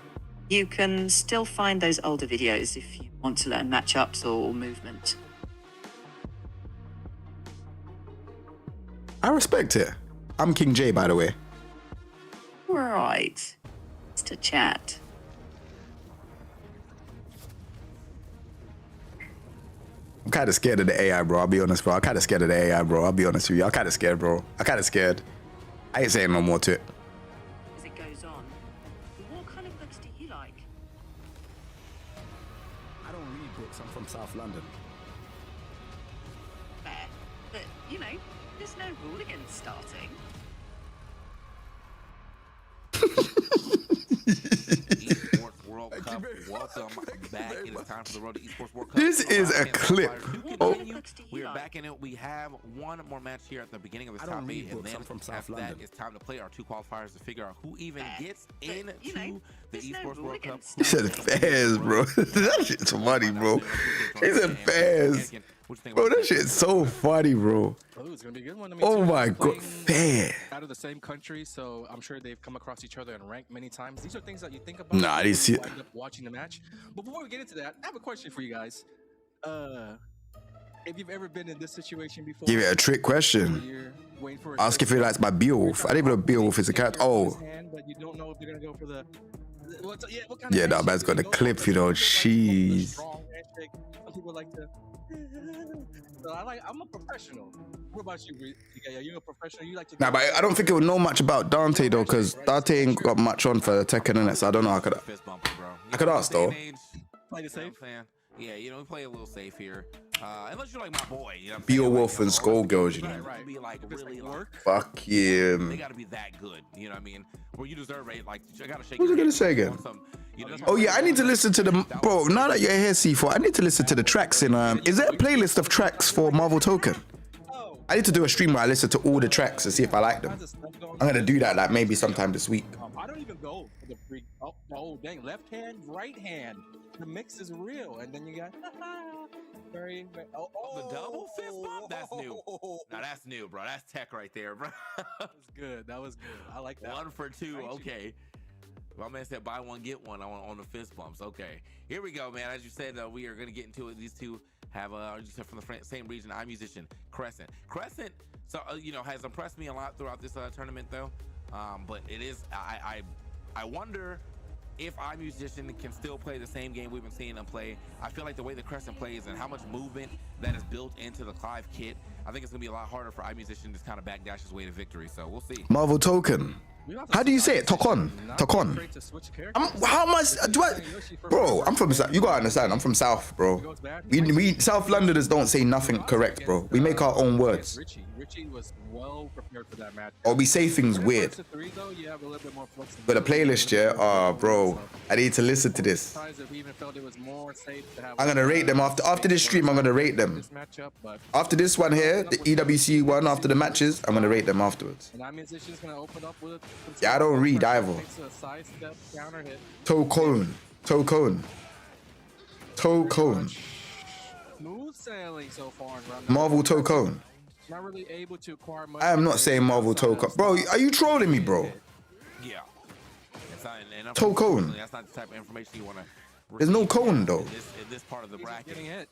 You can still find those older videos if you want to learn matchups or movement. I respect it. I'm King Jae, by the way. Right. It's to chat. I'm kind of scared of the AI, bro. I'll be honest, bro. I'm kind of scared of the AI, bro. I'll be honest with you. I'm kind of scared, bro. I'm kind of scared. I ain't saying no more to it. As it goes on, what kind of books do you like? I don't read books. I'm from South London. Fair. But, you know, there's no rule against starting. Esports World Cup, welcome back. It is time for the road to Esports World Cup. This is a clip. Oh. We are back in it. We have one more match here at the beginning of this top 8, and then after that, it's time to play our 2 qualifiers to figure out who even gets into the Esports World Cup. He said fairs, bro. That shit's funny, bro. He said fairs. What you think Bro, about that shit is so funny, bro. Oh, it's gonna be a good one. I mean, Oh two my guys god, playing fair. out of the same country, so I'm sure they've come across each other and ranked many times. These are things that you think about. Nah, I didn't see it. Wind up watching the match. But before we get into that, I have a question for you guys. If you've ever been in this situation before, Give it a trick question. you're waiting for a Ask if he certain- likes my Beowulf. I didn't even know Beowulf is a cat. Oh, But you don't know if they're gonna go for the. What kind yeah, of that handshake man's do got you the go for? clip, Some you know. people like the Jeez. strong handshake. Some people like to. So I'm a professional. What about you? Yeah, you're a professional. You like to. Nah, but I don't think he would know much about Dante though, because Dante ain't got much on for Tekken in it, so I don't know. fist bumper, bro? I could ask, though. Play the safe. You know what I'm saying? Yeah, you know, we play a little safe here. Unless you're like my boy, you know what I'm saying? Beowulf and Like, Skullgirls, you they know. gotta be like really like, Fuck him. they gotta be that good, you know what I mean? Where you deserve it, like I gotta shake. What was your I gonna hand say on again? some, you know, Oh yeah, I need to listen to the bro. Now that you're here, C4, I need to listen to the tracks in. Is there a playlist of tracks for Marvel Token? I need to do a stream where I listen to all the tracks and see if I like them. I'm gonna do that, like maybe sometime this week. I don't even go for the free. Oh, dang! Left hand, right hand. The mix is real, and then you got very. The double fist bump? That's new. Now that's new, bro. That's tech right there, bro. That was good. That was good. I like that. 1 for 2. Okay. My man said buy one get one on the fist bumps. Okay, here we go, man. As you said, we are gonna get into it. These two have you said from the same region. I'm musician Crescent. Crescent, so you know, has impressed me a lot throughout this tournament, though. But it is I wonder if iMusician can still play the same game we've been seeing them play. I feel like the way the Crescent plays and how much movement that is built into the Clive kit, I think it's gonna be a lot harder for iMusician to kind of backdash his way to victory. So we'll see. Marvel Token. How do you say it? Tokon. Tokon. How much do I, bro? I'm from South. You gotta understand. I'm from South, bro. We South Londoners don't say nothing correct, bro. We make our own words. Richie was well prepared for that match. Or we say things weird. But the playlist, yeah. Oh, bro. I need to listen to this. I'm gonna rate them after this stream. I'm gonna rate them. After this one here, the EWC one, after the matches, I'm gonna rate them afterwards. Yeah, I don't read either. Tokon. Tokon. Tokon. Smooth sailing so far in round Marvel Tokon. Not really able to acquire much. I am not saying Marvel Tokon. Bro, are you trolling me, bro? Yeah. Tokon. That's not the type of information you want to. There's no cone though. In this part of the bracket.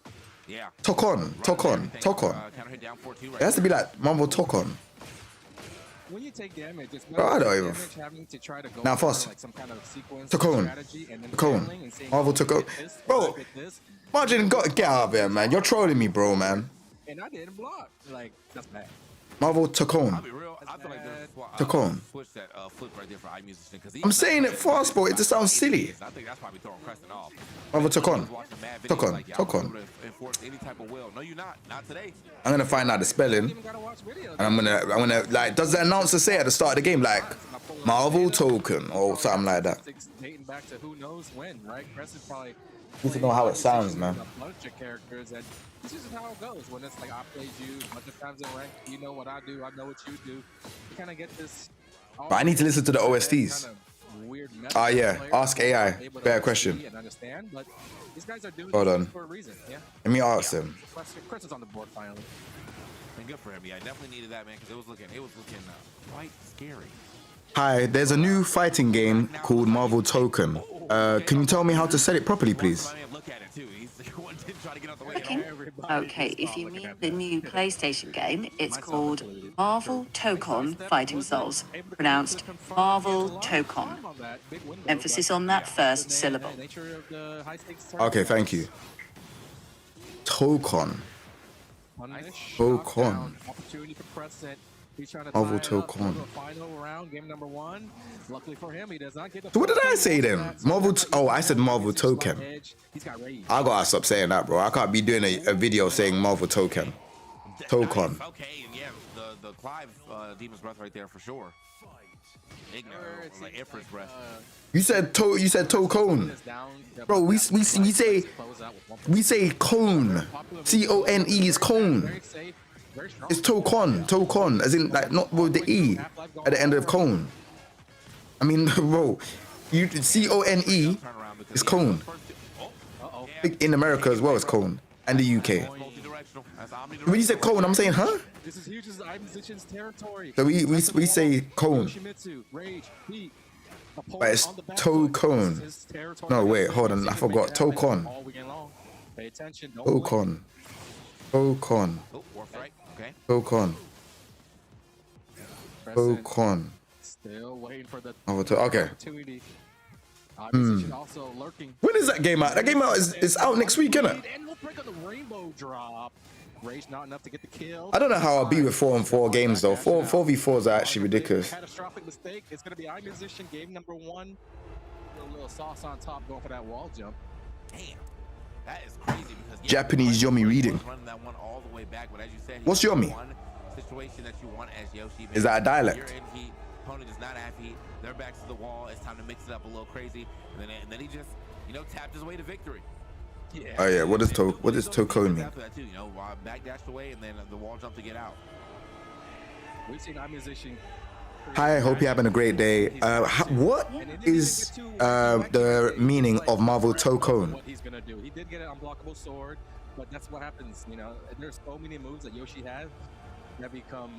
Yeah. Tokon. Tokon. Tokon. It has to be like Marvel Tokon. When you take damage, it's Bro, I don't even. having to try to go Now, for, first. like some kind of sequence Tokon. strategy and then Tokon. failing and saying, Marvel Tokon. Bro, Margin got to get out of here, man. You're trolling me, bro, man. and I didn't block. Like, that's bad. Marvel Tokon. I'll be real. I feel like there's Tokon. switch that flip right there for iMusician because I'm saying it fast, bro. It just sounds silly. I think that's probably throwing Crescent off. Marvel Tokon. He's watching mad videos Tokon. like, yeah, Tokon. I'm able to enforce any type of will. No, you're not. Not today. I'm gonna find out the spelling, Even gotta watch videos. and I'm gonna like. Does the announcer say at the start of the game like Marvel Token or something like that? Dating back to who knows when, right? Crescent probably. Need to know how it sounds, man. A bunch of characters, and this is how it goes. When it's like I played you a bunch of times in rank, you know what I do, I know what you do. You kind of get this. But I need to listen to the OSTs. Kind of weird Ah, yeah. players Ask AI. able to Better see question. and understand, but these guys are doing Hold this on. for a reason. Yeah. Let me ask them. Crescent's on the board finally. And good for him. Yeah, I definitely needed that, man, because it was looking quite scary. Hi, there's a new fighting game called Marvel Token. Can you tell me how to set it properly, please? Look at it too. He's the one didn't try to get out the way. Tekken? Okay, if you mean the new PlayStation game, it's called Marvel Tokon Fighting Souls, pronounced Marvel Tokon. Emphasis on that first syllable. Okay, thank you. Tokon. Tokon. Opportunity for Crescent. He's trying to Marvel tie it up Tokon. for a final round, game number 1. Luckily for him, he does not get the. So what did I say then? Marvel. Oh, I said Marvel Token. He's got rage. I gotta stop saying that, bro. I can't be doing a video saying Marvel Token. Tokon. Okay, and yeah, the Clive Demon's Breath right there for sure. Ignorant, like Ifrit's Breath. You said Tokon. Bro, we say cone. CONE is cone. It's Tokon. Tokon, as in like not with the E at the end of cone. I mean, bro, you CONE is cone. In America as well as cone, and the UK. Marshall. That's When you said cone, I'm saying, huh? This is huge. This is iMusician's territory. So we say cone. Yoshimitsu, Rage, Heat. But it's toe cone. No, wait, hold on. I forgot. Toe con. Pay attention. Toe con. Toe con. Oh, Warp Strike. Okay. Toe con. Toe con. Still waiting for the Okay. opportunity. iMusician also lurking. When is that game out? That game out is out next week, isn't it? And we'll break on the rainbow drop. Rage not enough to get the kill. I don't know how I'll be with 4-on-4 games though. 4v4s are actually ridiculous. Catastrophic mistake. It's gonna be iMusician game number 1. A little sauce on top going for that wall jump. Damn. That is crazy because Japanese Yomi reading. Running that one all the way back, but as you said, What's Yomi? One situation that you want as Yoshi. Is that a dialect? You're in heat. Opponent does not have heat. They're back to the wall. It's time to mix it up a little crazy, and then he just tapped his way to victory. Yeah. Oh yeah, what does toe cone mean? After that too, backdashed away and then the wall jump to get out. We've seen iMusician. Hi, hope you're having a great day. What is the meaning of Marvel toe cone? What he's gonna do? He did get an unblockable sword, but that's what happens. There's so many moves that Yoshi has that become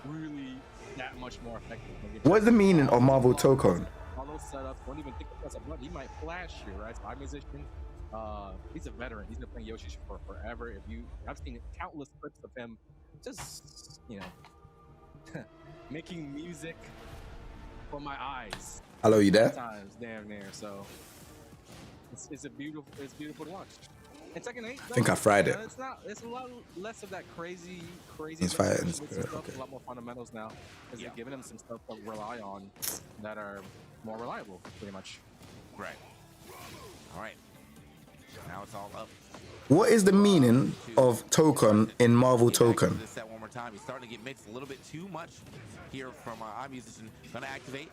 really that much more effective. What is the meaning of Marvel toe cone? All those setups. Don't even think that's a button. He might flash you, right? So iMusician. He's a veteran. He's been playing Yoshi for forever. I've seen countless clips of him just, making music for my eyes. Hello, you there? Sometimes, damn near. So it's beautiful to watch. And second 8, I think I fried it. It's a lot less of that crazy. He's fighting spirit. Okay. A lot more fundamentals now, because they're giving him some stuff to rely on that are more reliable, pretty much. Right. All right. Now it's all up. What is the meaning of token in Marvel token? This set one more time. He's starting to get mixed a little bit too much here from iMusician. Gonna activate.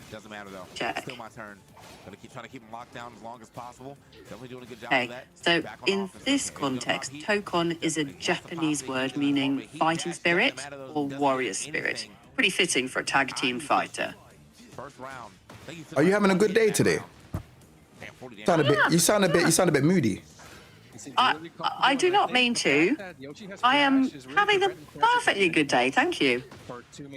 Doesn't matter though. Check. Still my turn. Gonna trying to keep him locked down as long as possible. Definitely doing a good job Okay, of that. so Back on in offense. this Okay, context, heat. Tokon is a Japanese word meaning fighting spirit or warrior spirit. Pretty fitting for a tag team fighter. First round. Are you having a good day today? You sound a bit moody. I do not mean to. I am having a perfectly good day, thank you.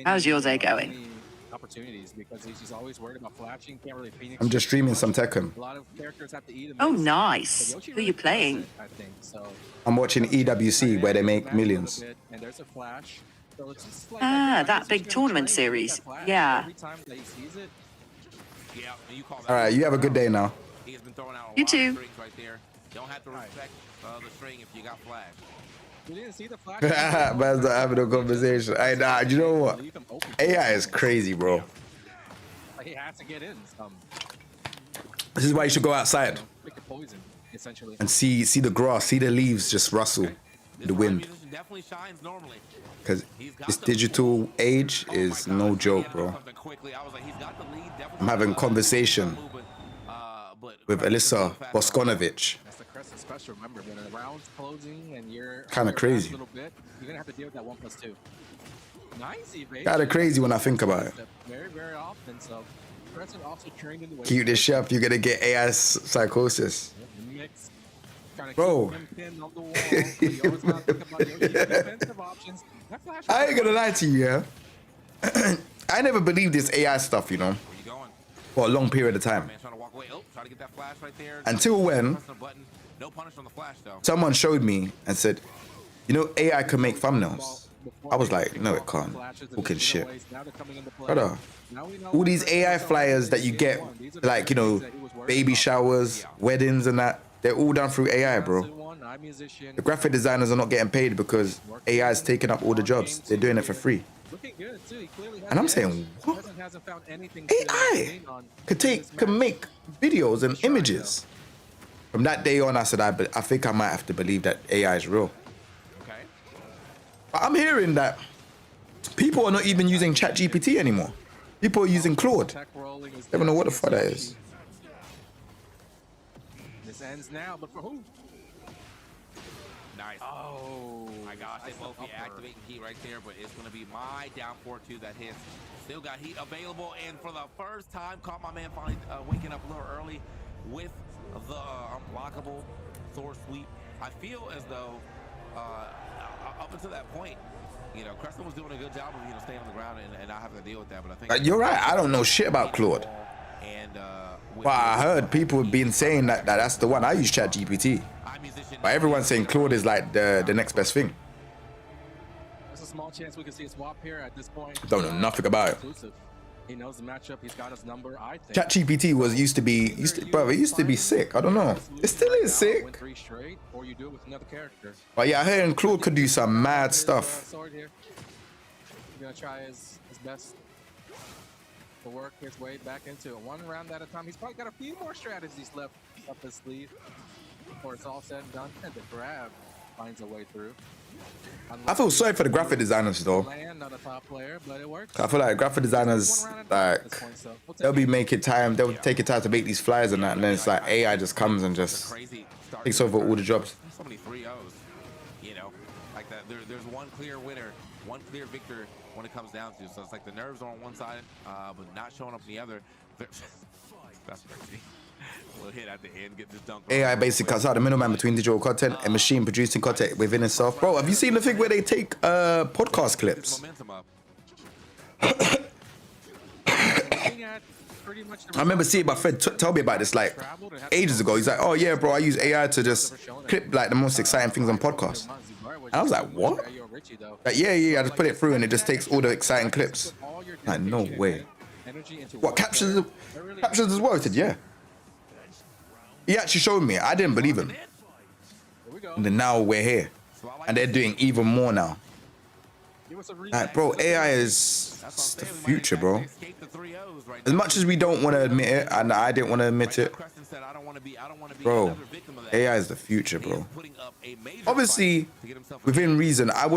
How's your day going? Opportunities because he's always worried about flashing. Can't really Phoenix. I'm just streaming some Tekken. A lot of characters have to eat. Oh, nice. Who are you playing? I think so. I'm watching EWC where they make millions. And there's a flash. So it's just like That big tournament series. Yeah. Every time that he sees it. Yeah, you call that. All right, you have a good day now. He has been throwing out a You lot too. of strings right there. Don't have to respect the string if you got flash. You didn't see the flash. Man's not having a conversation. You know what? AI is crazy, bro. Like he has to get in. This is why you should go outside Pick the poison, essentially. and see the grass, see the leaves just rustle in the wind. Definitely shines normally. Because this digital age is no joke, bro. I'm having a conversation with Alyssa Boskonovich. That's the Crescent special. Remember, when the round's closing and you're Kinda crazy. a little bit, you're gonna have to deal with that 1+2. Nice evasion. Kinda crazy when I think about it. Very, very often. So Crescent also trained in the way. Keep this chef, you're gonna get AI psychosis. Mix. Trying to Bro. keep him pinned on the wall. So you always gotta think about your defensive options. That flash I ain't gonna lie to you, yeah. I never believed this AI stuff, you know, Where you going? for a long period of time. Man trying to walk away. Oh, try to get that flash right there. Until when Pressing a button. No punish on the flash though. someone showed me and said, you know, AI can make thumbnails. I was like, no, it can't. Fucking shit. Brother, all these AI flyers that you get, like, you know, baby showers, weddings and that, they're all done through AI, bro. The graphic designers are not getting paid because AI is taking up all the jobs. They're doing it for free. And I'm saying, what? AI can make videos and images. From that day on, I said, I think I might have to believe that AI is real. Okay. But I'm hearing that people are not even using ChatGPT anymore. People are using Claude. I don't know what the fuck that is. This ends now, but for who? Nice. Oh, my gosh, they both be activating heat right there, but it's going to be my down 4-2 that hits. Still got heat available, and for the first time, caught my man finally waking up a little early with the unblockable Thor sweep. I feel as though up until that point, you know, Crescent was doing a good job of, you know, staying on the ground and not having to deal with that. But I think You're right. I don't know shit about Claude. And but I heard people been saying that that's the one. I use ChatGPT. But everyone's saying Claude is like the next best thing. There's a small chance we can see a swap here at this point. Don't know nothing about it. He knows the matchup. He's got his number. I think ChatGPT used to be sick. I don't know. It still is sick. Win 3 straight, or you do it with another character. But yeah, I heard Claude could do some mad stuff. Sword here. He's gonna try his best to work his way back into it. One round at a time. He's probably got a few more strategies left up his sleeve before it's all said and done. And the grab finds a way through. I feel sorry for the graphic designers though. Not a top player, but it works. I feel like graphic designers, like, they'll be making time, they'll take time to make these flyers and that, and then it's like AI just comes and just takes over all the jobs. So many 3-0s, you know, like that. There's one clear winner, one clear victor when it comes down to. So it's like the nerves are on one side, but not showing up on the other. That's crazy. We'll hit at the end, get this dunk. AI basically cuts out the middleman between digital content and machine producing content within itself. Bro, have you seen the thing where they take podcast clips? I remember seeing my friend tell me about this like ages ago. He's like, oh yeah, bro, I use AI to just clip like the most exciting things on podcasts. And I was like, what? Like, yeah, I just put it through and it just takes all the exciting clips. Like, no way. What, captures as well? I said, yeah. He actually showed me. I didn't believe him. And then now we're here. And they're doing even more now. Like, bro, AI is the future, bro. As much as we don't want to admit it, and I didn't want to admit it, bro, AI is the future, bro. Obviously, within reason, I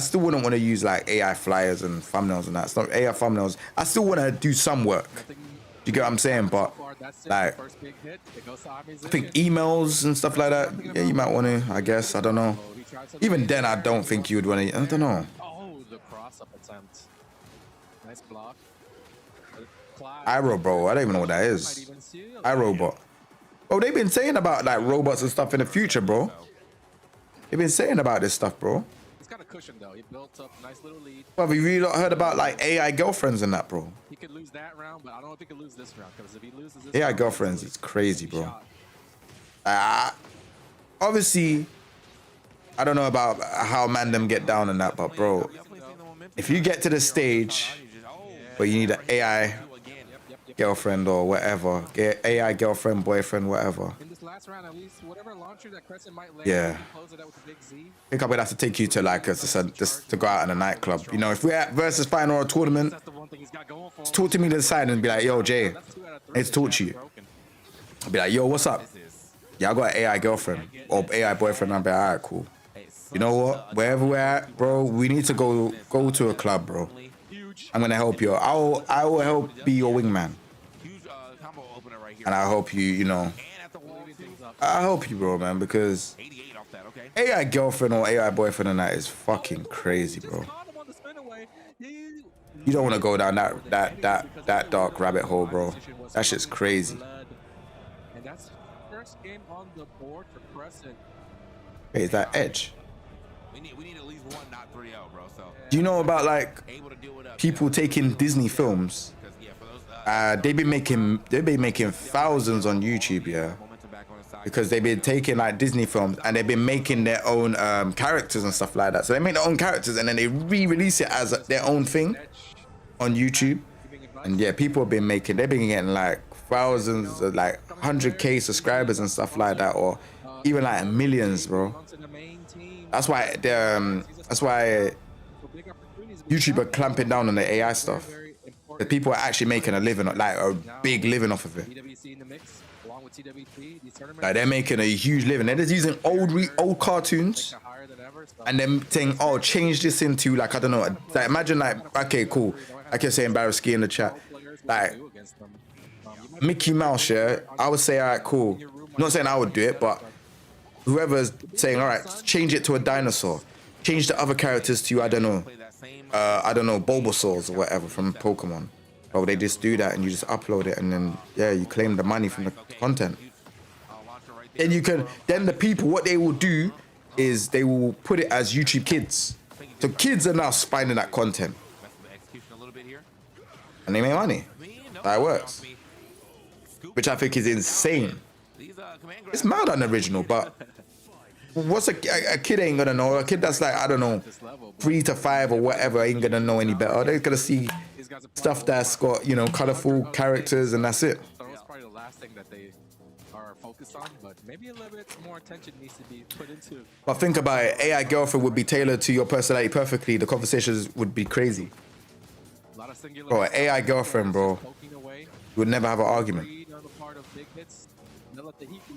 still wouldn't want to use like AI flyers and thumbnails and that. It's not AI thumbnails. I still want to do some work. You get what I'm saying? But like, I think emails and stuff like that, yeah, you might want to, I guess. I don't know. Even then, I don't think you would want to. I don't know. Oh, the cross-up attempt. Nice block. iRobot, I don't even know what that is. iRobot. Oh, they've been saying about like robots and stuff in the future, bro. They've been saying about this stuff, bro. He's got a cushion though. He built up a nice little lead. Well, have you really not heard about like AI girlfriends and that, bro? He could lose that round, but I don't know if he could lose this round because if he loses this AI girlfriends, it's crazy, bro. Obviously, I don't know about how man them get down and that, but bro, if you get to the stage where you need an AI girlfriend or whatever, get AI girlfriend, boyfriend, whatever. In this last round, at least whatever launcher that Crescent might land, yeah. Close it out with a big Z. I think I'm gonna have to take you to like just to go out in a nightclub. You know, if we're at versus final or a tournament, just talk to me to the side and be like, yo, Jay, I need to talk to you. I'll be like, yo, what's up? Yeah, I got an AI girlfriend or AI boyfriend. I'll be like, all right, cool. You know what? Wherever we're at, bro, we need to go to a club, bro. I'm gonna help you. I will help be your wingman. And I hope you know. I hope you, bro, man, because AI girlfriend or AI boyfriend and that is fucking crazy, bro. You don't want to go down that dark rabbit hole, bro. That shit's crazy. And that's first game on the board for Crescent. Hey, is that Edge? We need at least one, not 3-0, bro. So do you know about like people taking Disney films? They've been making thousands on YouTube, yeah, because they've been taking like Disney films and they've been making their own characters and stuff like that. So they make their own characters and then they re-release it as their own thing on YouTube. And yeah, people have been they've been getting like thousands, like 100K subscribers and stuff like that, or even like millions, bro. That's why YouTube are clamping down on the AI stuff. The people are actually making a living, like a big living off of it. Like they're making a huge living. They're just using old cartoons and then saying, oh, change this into like, I don't know, like imagine like, okay, cool. Like you're saying, Barrowski in the chat, like Mickey Mouse, yeah, I would say, all right, cool. Not saying I would do it, but whoever's saying, all right, change it to a dinosaur. Change the other characters to, I don't know, Bulbasaurs or whatever from Pokemon. Oh, they just do that and you just upload it and then, yeah, you claim the money from the content. And you can, then the people, what they will do is they will put it as YouTube Kids. So kids are now finding that content. And they make money. That works. Which I think is insane. It's mad unoriginal, but what's a kid ain't gonna know. A kid that's like, I don't know, 3 to 5 or whatever ain't gonna know any better. They're gonna see stuff that's got, you know, colorful characters and that's it. That's probably the last thing that they are focused on, but maybe a little bit more attention needs to be put into. But think about it, AI girlfriend would be tailored to your personality perfectly. The conversations would be crazy. Bro, an AI girlfriend, bro, you would never have an argument.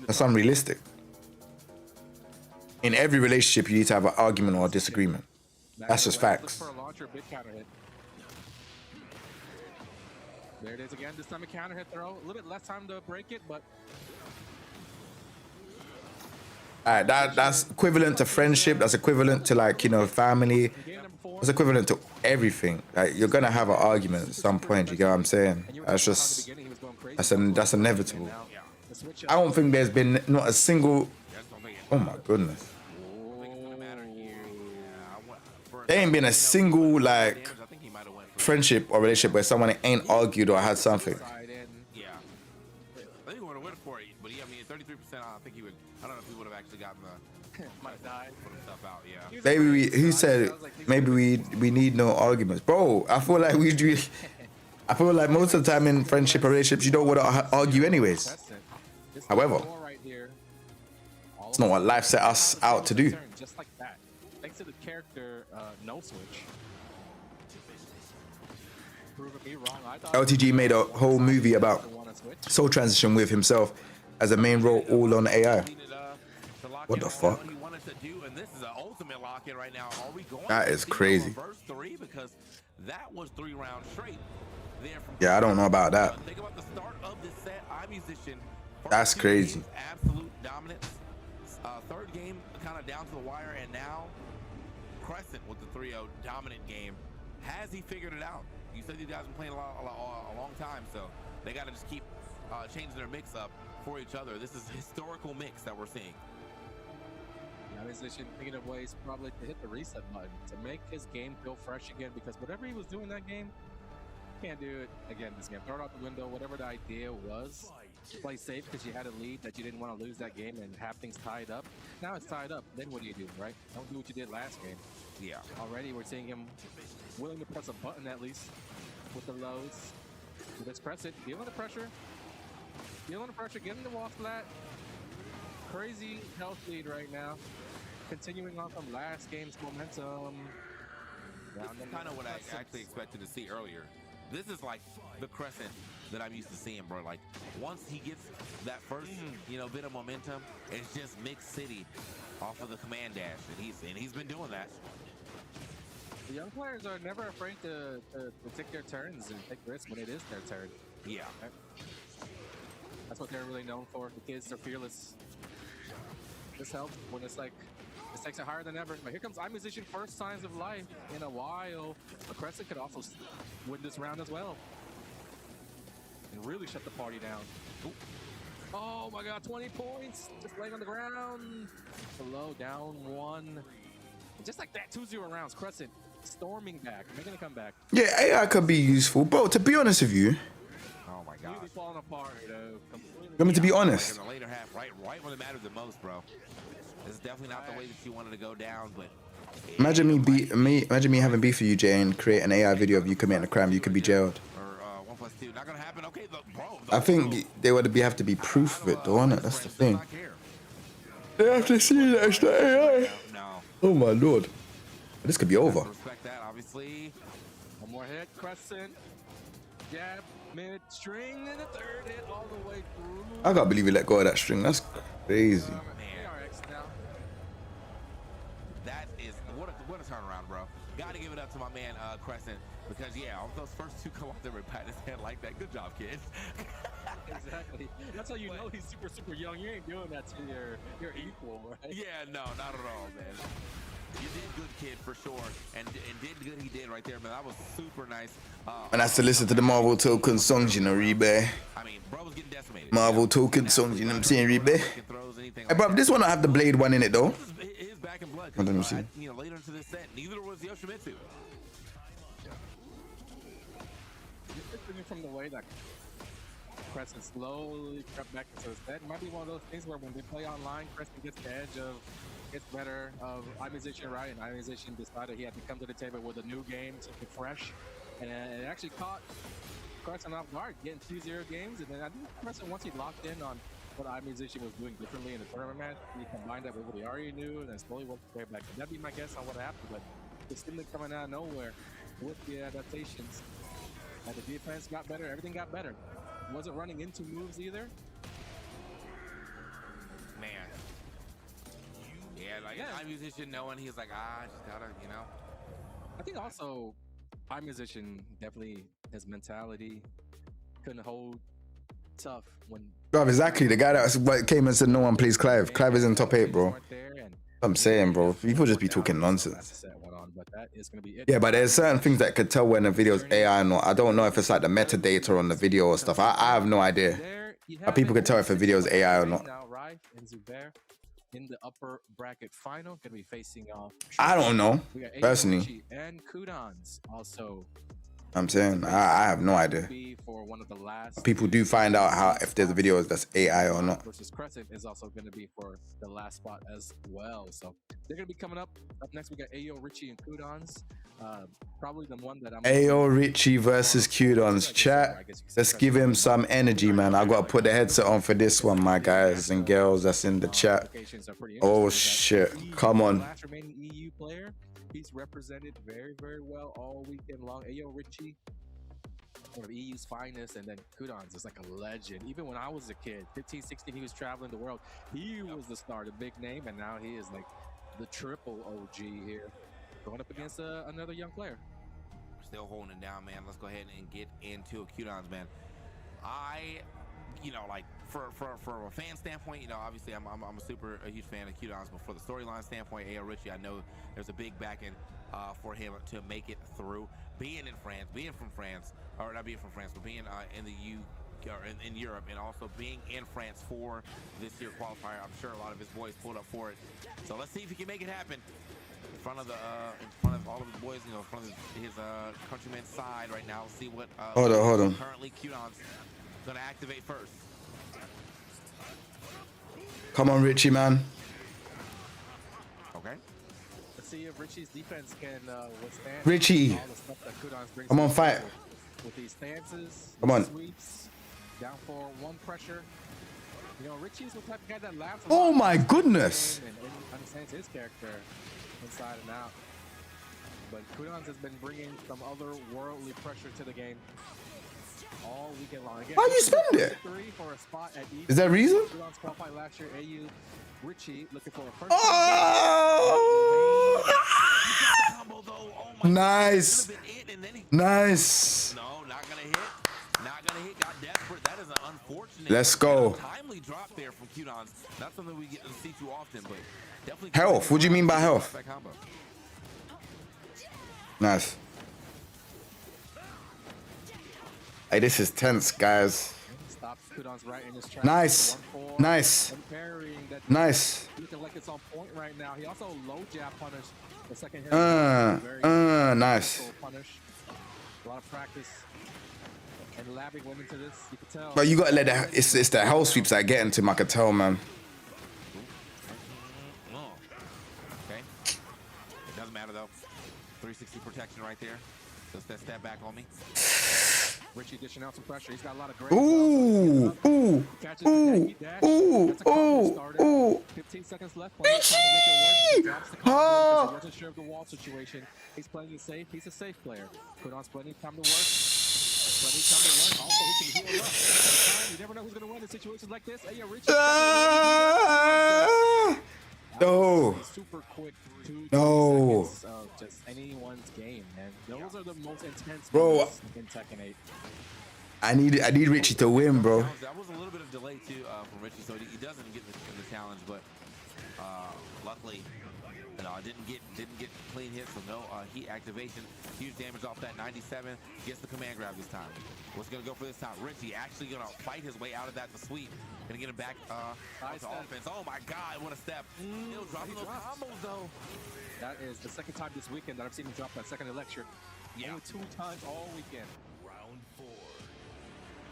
That's unrealistic. In every relationship, you need to have an argument or a disagreement. That's just facts. There it is again. This time a counter hit throw. A little bit less time to break it, but Alright, that's equivalent to friendship. That's equivalent to, like, you know, family. That's equivalent to everything. Like, you're gonna have an argument at some point. You get what I'm saying? That's just that's inevitable. I don't think there's been not a single. Oh my goodness. There ain't been a single like friendship or relationship where someone ain't argued or had something. Yeah. I think he would have went for it, but I mean, 33%, I think he would. I don't know if he would have actually gotten the. Might have died. Put himself out, yeah. Maybe who said maybe we need no arguments, bro. I feel like we do. I feel like most of the time in friendship or relationships, you don't want to argue anyways. However, it's not what life set us out to do. Just like that. Thanks to the character no switch. Proving me wrong. I thought LTG made a whole movie about soul transition with himself as a main role, all on AI. What the fuck? That is crazy. Yeah, I don't know about that. That's crazy. Absolute dominance. Third game kind of down to the wire, and now Crescent with the 3-0 dominant game. Has he figured it out? You said you guys have been playing a long time, so they got to just keep changing their mix up for each other. This is a historical mix that we're seeing. Now he's thinking of ways probably to hit the reset button to make his game feel fresh again, because whatever he was doing that game, can't do it again this game. Throw it out the window. Whatever the idea was, play safe because you had a lead that you didn't want to lose that game and have things tied up. Now it's tied up. Then what do you do, right? Don't do what you did last game. Yeah. Already we're seeing him willing to press a button at least with the lows. Let's press it. Feeling the pressure. Feeling the pressure. Getting the wall flat. Crazy health lead right now. Continuing on from last game's momentum. This is kind of what I actually expected to see earlier. This is like the Crescent that I'm used to seeing, bro. Like, once he gets that first, you know, bit of momentum, it's just Mix City off of the command dash, and he's been doing that. The young players are never afraid to take their turns and take risks when it is their turn. Yeah. Right? That's what they're really known for. The kids are fearless. This helps when it's like, this takes it higher than ever. But here comes iMusician, first signs of life in a while. But Crescent could also win this round as well. And really shut the party down. Ooh. Oh my god, 20 points. Just laying on the ground. Below, down 1. Just like that, 2-0 rounds. Crescent storming back, making a comeback. Yeah, AI could be useful, bro. To be honest with you. Oh my god. Completely falling apart, though. I mean, to be honest. In the later half, right when it matters the most, bro. It's definitely not the way that you wanted to go down, but imagine me having beef with you, Jay, and create an AI video of you committing a crime. You could be jailed. Or 1+2, not gonna happen. Okay, look, bro. I think they would have to be proof of it, though, innit? That's the thing. They have to see that it's the AI. No. Oh my lord. This could be over. Respect that, obviously. One more hit, Crescent. Jab, mid, string, and a third hit all the way through. I can't believe we let go of that string. That's crazy. That is what a turnaround, bro. Got to give it up to my man Crescent, because yeah, on those first 2 come off the pat his hand like that. Good job, kid. Exactly. That's how you know he's super young. You ain't doing that to your equal, right? Yeah, no, not at all, man. You did good, kid, for sure, and did good. He did right there, man. That was super nice. And that's to listen to the Marvel Token songs, you know, Rebe. I mean, bro was getting decimated. Marvel Token songs, you know what I'm saying, Rebe? Hey, bro, this one don't have the blade one in it, though. His blood. Let me see. You know, later into this set, neither was Yoshimitsu. From the way that Crescent slowly crept back into his bed, it might be one of those things where when they play online, Crescent gets the edge of, gets better of iMusician, right? And iMusician decided he had to come to the table with a new game, something fresh, and it actually caught Crescent off guard, getting 2-0 games. And then I think Crescent, once he locked in on what iMusician was doing differently in the tournament match, he combined that with what he already knew, and then slowly worked his way back. And that'd be my guess on what happened, but it's simply coming out of nowhere with the adaptations. And the defense got better, everything got better. Wasn't running into moves either. Man. Yeah, like iMusician knowing he's like, I just gotta, you know. I think also iMusician definitely his mentality couldn't hold tough when. Bro, exactly. The guy that came and said no one plays Clive. Clive is in top 8, bro. I'm saying, bro. People just be talking nonsense. Yeah, but there's certain things that could tell when a video's AI or not. I don't know if it's like the metadata on the video or stuff. I have no idea. But people can tell if a video's AI or not. In the upper bracket final, gonna be facing off. I don't know, personally. And Kudans also. I'm saying I have no idea. For one of the last people do find out how if there's a video that's AI or not. Versus Crescent is also going to be for the last spot as well. So they're going to be coming up. Up next, we got Ayo, Richie, and Kudans. Probably the one that I'm. Ayo, Richie versus Kudans. Chat. Let's give him some energy, man. I got to put the headset on for this one, my guys and girls that's in the chat. Oh shit! Come on. Last remaining EU player. He's represented very, very well all weekend long. Ayo, Richie, one of EU's finest, and then Kudans is like a legend. Even when I was a kid, 15, 16, he was traveling the world. He was the star, the big name, and now he is like the triple OG here, going up against another young player. Still holding it down, man. Let's go ahead and get into Kudans, man. You know, like for a fan standpoint, you know, obviously I'm a huge fan of Kudans, but for the storyline standpoint, Ayo Richie, I know there's a big backing for him to make it through. Being in France, being from France, or not being from France, but being in the or in Europe, and also being in France for this year qualifier, I'm sure a lot of his boys pulled up for it. So let's see if he can make it happen in front of all of his boys, you know, in front of his countrymen's side right now. See what hold on. Currently Kudans gonna activate first. Come on, Richie, man. Okay. Let's see if Richie's defense can withstand Richie. all the stuff that Kudans brings. Come on, fight. With these stances, come on. Sweeps, down for one pressure. You know, Richie's the type of guy that laughs. Oh my goodness. And understands his character inside and out. But Kudans has been bringing some otherworldly pressure to the game all weekend long. Again, why you spend it? For a spot at Is there a reason? Kudans qualified last year. AU Richie looking for a first. Oh! Nice. Nice. No, not gonna hit. Not gonna hit. Got desperate. That is an unfortunate. Let's go. Timely drop there from Kudans. Not something we get to see too often, but definitely. Health. What do you mean by health? Nice. Hey, this is tense, guys. Nice. Nice. Nice. Looking like it's on point right now. He also low jab punished the second hit. Nice. Punish. A lot of practice and labbing women to this. You can tell. But you gotta let that. It's the hell sweeps that get into him. I could tell, man. Okay. It doesn't matter though. 360 protection right there. Just that step back on me. Richie dishing out some pressure. He's got a lot of great. Ooh. 15 seconds left. Richie! Oh! He wasn't sure of the wall situation. He's playing it safe. He's a safe player. Kudans plenty of time to work. Plenty of time to work. Also, he can heal up. You never know who's going to win in situations like this. Hey, Richie. No. Super quick. No. Just anyone's game, man. Those are the most intense bro in Tekken 8. I need Richie to win, bro. That was a little bit of delay too from Richie, so he doesn't get the challenge, but luckily No, didn't get clean hits, so no heat activation. Huge damage off that 97. Gets the command grab this time. What's gonna go for this time? Richie actually gonna fight his way out of that to sweep. Gonna get him back to offense. Oh my God, what a step! Still dropping those combos though. That is the second time this weekend that I've seen him drop that second electric. Yeah. Only 2 times all weekend. Round 4.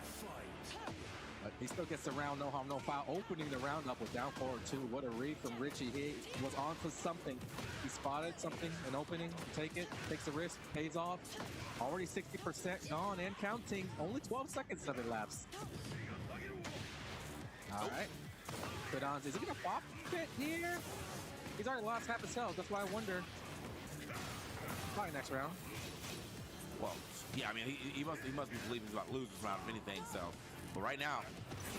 Fight. But he still gets the round, no harm, no foul. Opening the round up with down forward 2. What a read from Richie. He was on for something. He spotted something, an opening, take it, takes a risk, pays off. Already 60% gone and counting. Only 12 seconds of it elapsed. All right. Kudans, is he gonna pop it here? He's already lost half his health. That's why I wonder. Probably next round. Well, yeah, I mean, he must be believing he's about to lose this round, if anything. So, but right now,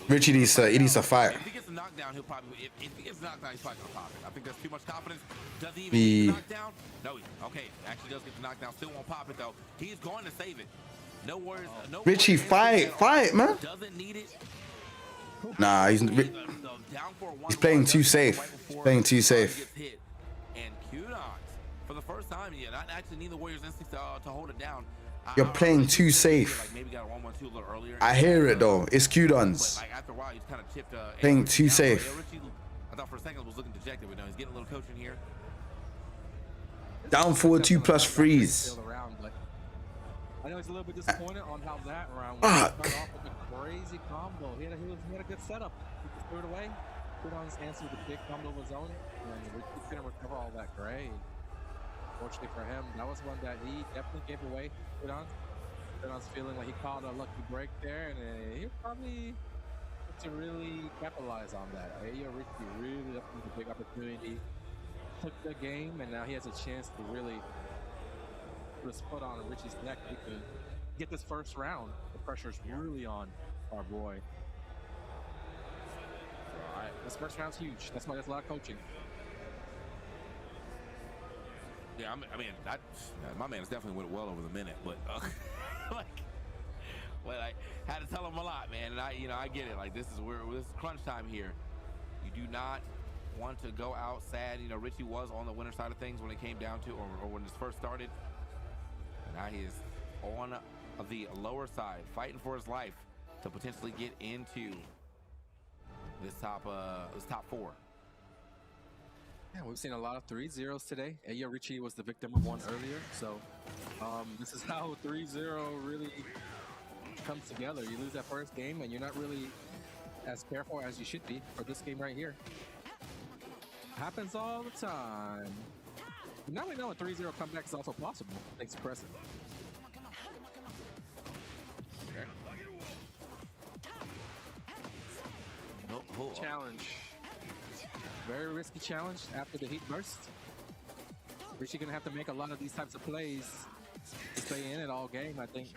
Richie needs to fight. if he gets a knockdown, he'll probably. If he gets a knockdown, he's probably gonna pop it. I think that's too much confidence. Does he even get the knockdown? No, okay, actually does get the knockdown. Still won't pop it though. He's going to save it. No worries. No. Richie, fight, man. Doesn't need it. Nah, he's playing too safe. Playing too safe. And Kudans, for the first time, yeah, not actually neither Warriors instinct to hold it down. You're playing too safe. Like maybe got a 1-1-2 a little earlier. I hear it though. It's Kudans. Like after a while, he's kind of chipped. Playing too safe. Richie, I thought for a second he was looking dejected, but no, he's getting a little coaching here. Down forward 2+ freeze. I know he's a little bit disappointed on how that round Fuck. started off with a crazy combo. He had a good setup. He just threw it away. Kudans answered the big combo of his own, and Richie's gonna recover all that. Great. Fortunately for him, that was one that he definitely gave away. Kudans feeling like he caught a lucky break there, and he probably to really capitalize on that. Hey, Richie really up with a big opportunity. Took the game, and now he has a chance to really put his foot on Richie's neck. He could get this first round. The pressure's really on our boy. All right, this first round's huge. That's why there's a lot of coaching. Yeah, I mean, my man's definitely went well over the minute, but but I had to tell him a lot, man. And I get it. Like this is crunch time here. You do not want to go out sad. You know, Richie was on the winner side of things when it came down to, or when this first started. Now he is on the lower side, fighting for his life to potentially get into this top 4. Yeah, we've seen a lot of 3-0s today. Ayo Richie was the victim of one earlier, so this is how 3-0 really comes together. You lose that first game, and you're not really as careful as you should be for this game right here. Happens all the time. Now we know a 3-0 comeback is also possible. Thanks to Crescent. Okay. Challenge. Very risky challenge after the heat burst. Richie gonna have to make a lot of these types of plays to stay in it all game, I think.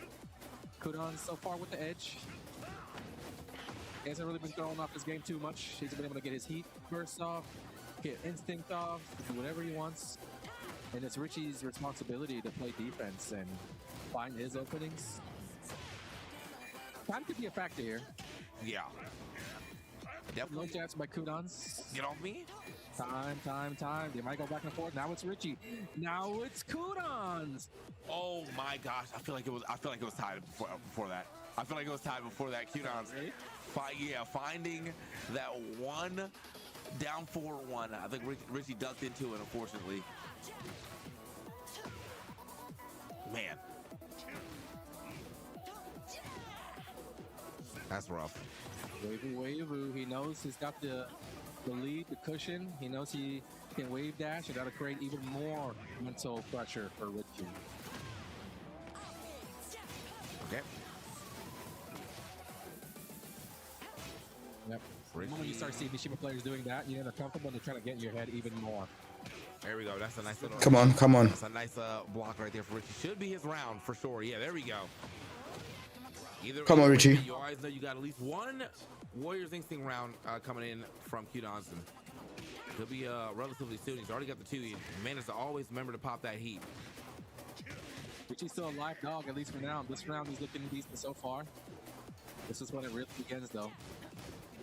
Kudans so far with the edge. He hasn't really been throwing off his game too much. He's been able to get his heat burst off, get instinct off, do whatever he wants. And it's Richie's responsibility to play defense and find his openings. Time could be a factor here. Yeah. No jabs by Kudans. Get off me. Time. They might go back and forth. Now it's Richie. Now it's Kudans. Oh my gosh! I feel like it was tied before that. I feel like it was tied before that. Kudans. Really? Finding that one down 4-1. I think Richie ducked into it, unfortunately. Man, that's rough. Wavy. He knows he's got the lead, the cushion. He knows he can wave dash, and that'll create even more mental pressure for Richie. Okay. Yep. The moment you start seeing Mishima players doing that, you're comfortable to try to get in your head even more. There we go. That's a nice little. Come on. That's a nice block right there for Richie. Should be his round for sure. Yeah, there we go. Come on, Richie. You always know you got at least one Warriors Instinct round coming in from Kudans. He'll be relatively soon. He's already got the 2. He managed to always remember to pop that heat. Richie's still a live dog, at least for now. This round he's looking decent so far. This is when it really begins, though.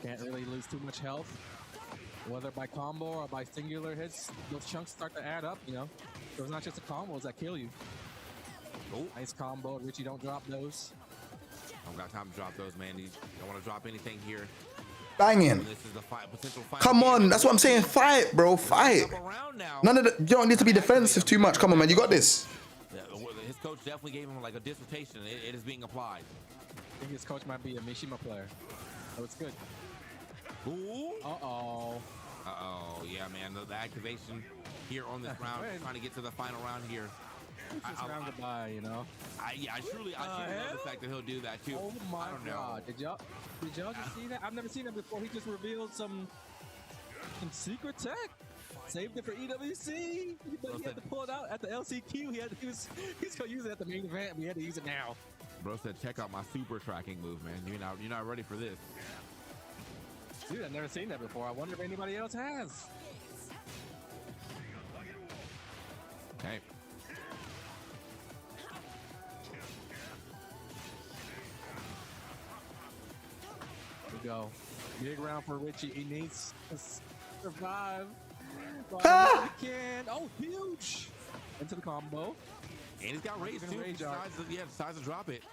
Can't really lose too much health. Whether by combo or by singular hits, those chunks start to add up, you know. So it's not just the combos that kill you. Oh, Nice combo. Richie, don't drop those. I don't got time to drop those, man. You don't want to drop anything here. Banging. This is the potential fight. Come on, that's what I'm saying. Fight, bro. Fight. None of the, you don't need to be defensive too much. Come on, man. You got this. Yeah, his coach definitely gave him like a dissertation. It is being applied. I think his coach might be a Mishima player. So it's good. Ooh. Uh-oh. Uh-oh. Yeah, man. The activation here on this round, trying to get to the final round here. Round goodbye, you know. I truly love the fact that he'll do that too. Oh my I don't know. God! Did y'all just see that? I've never seen that before. He just revealed some secret tech. Saved it for EWC. But he had to pull it out at the LCQ. He was gonna use it at the main event. We had to use it now. Bro said, "Check out my super tracking move, man. You're not ready for this." Dude, I've never seen that before. I wonder if anybody else has. Okay. Go. Big round for Richie. He needs to survive. Ah! He can. Oh, huge! Into the combo. And he's got rage too. Decides to drop it.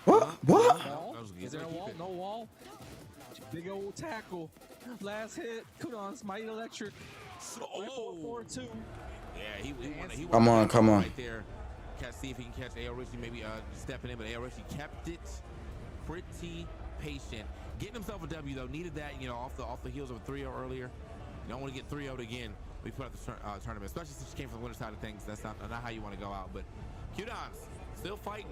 What? Wall? Is there a wall? No wall. Big old tackle. Last hit. Kudon's mighty electric. Oh. 4-4-2. Yeah, he Come on, come on. Right there. See if he can catch AO Richie, maybe stepping in, but AO Richie kept it pretty patient. Getting himself a W though, needed that, you know, off the heels of a 3-0 earlier. You don't want to get 3-0'd again. We put out the tournament, especially since you came from the winner side of things. That's not how you want to go out. But Q-Dons still fighting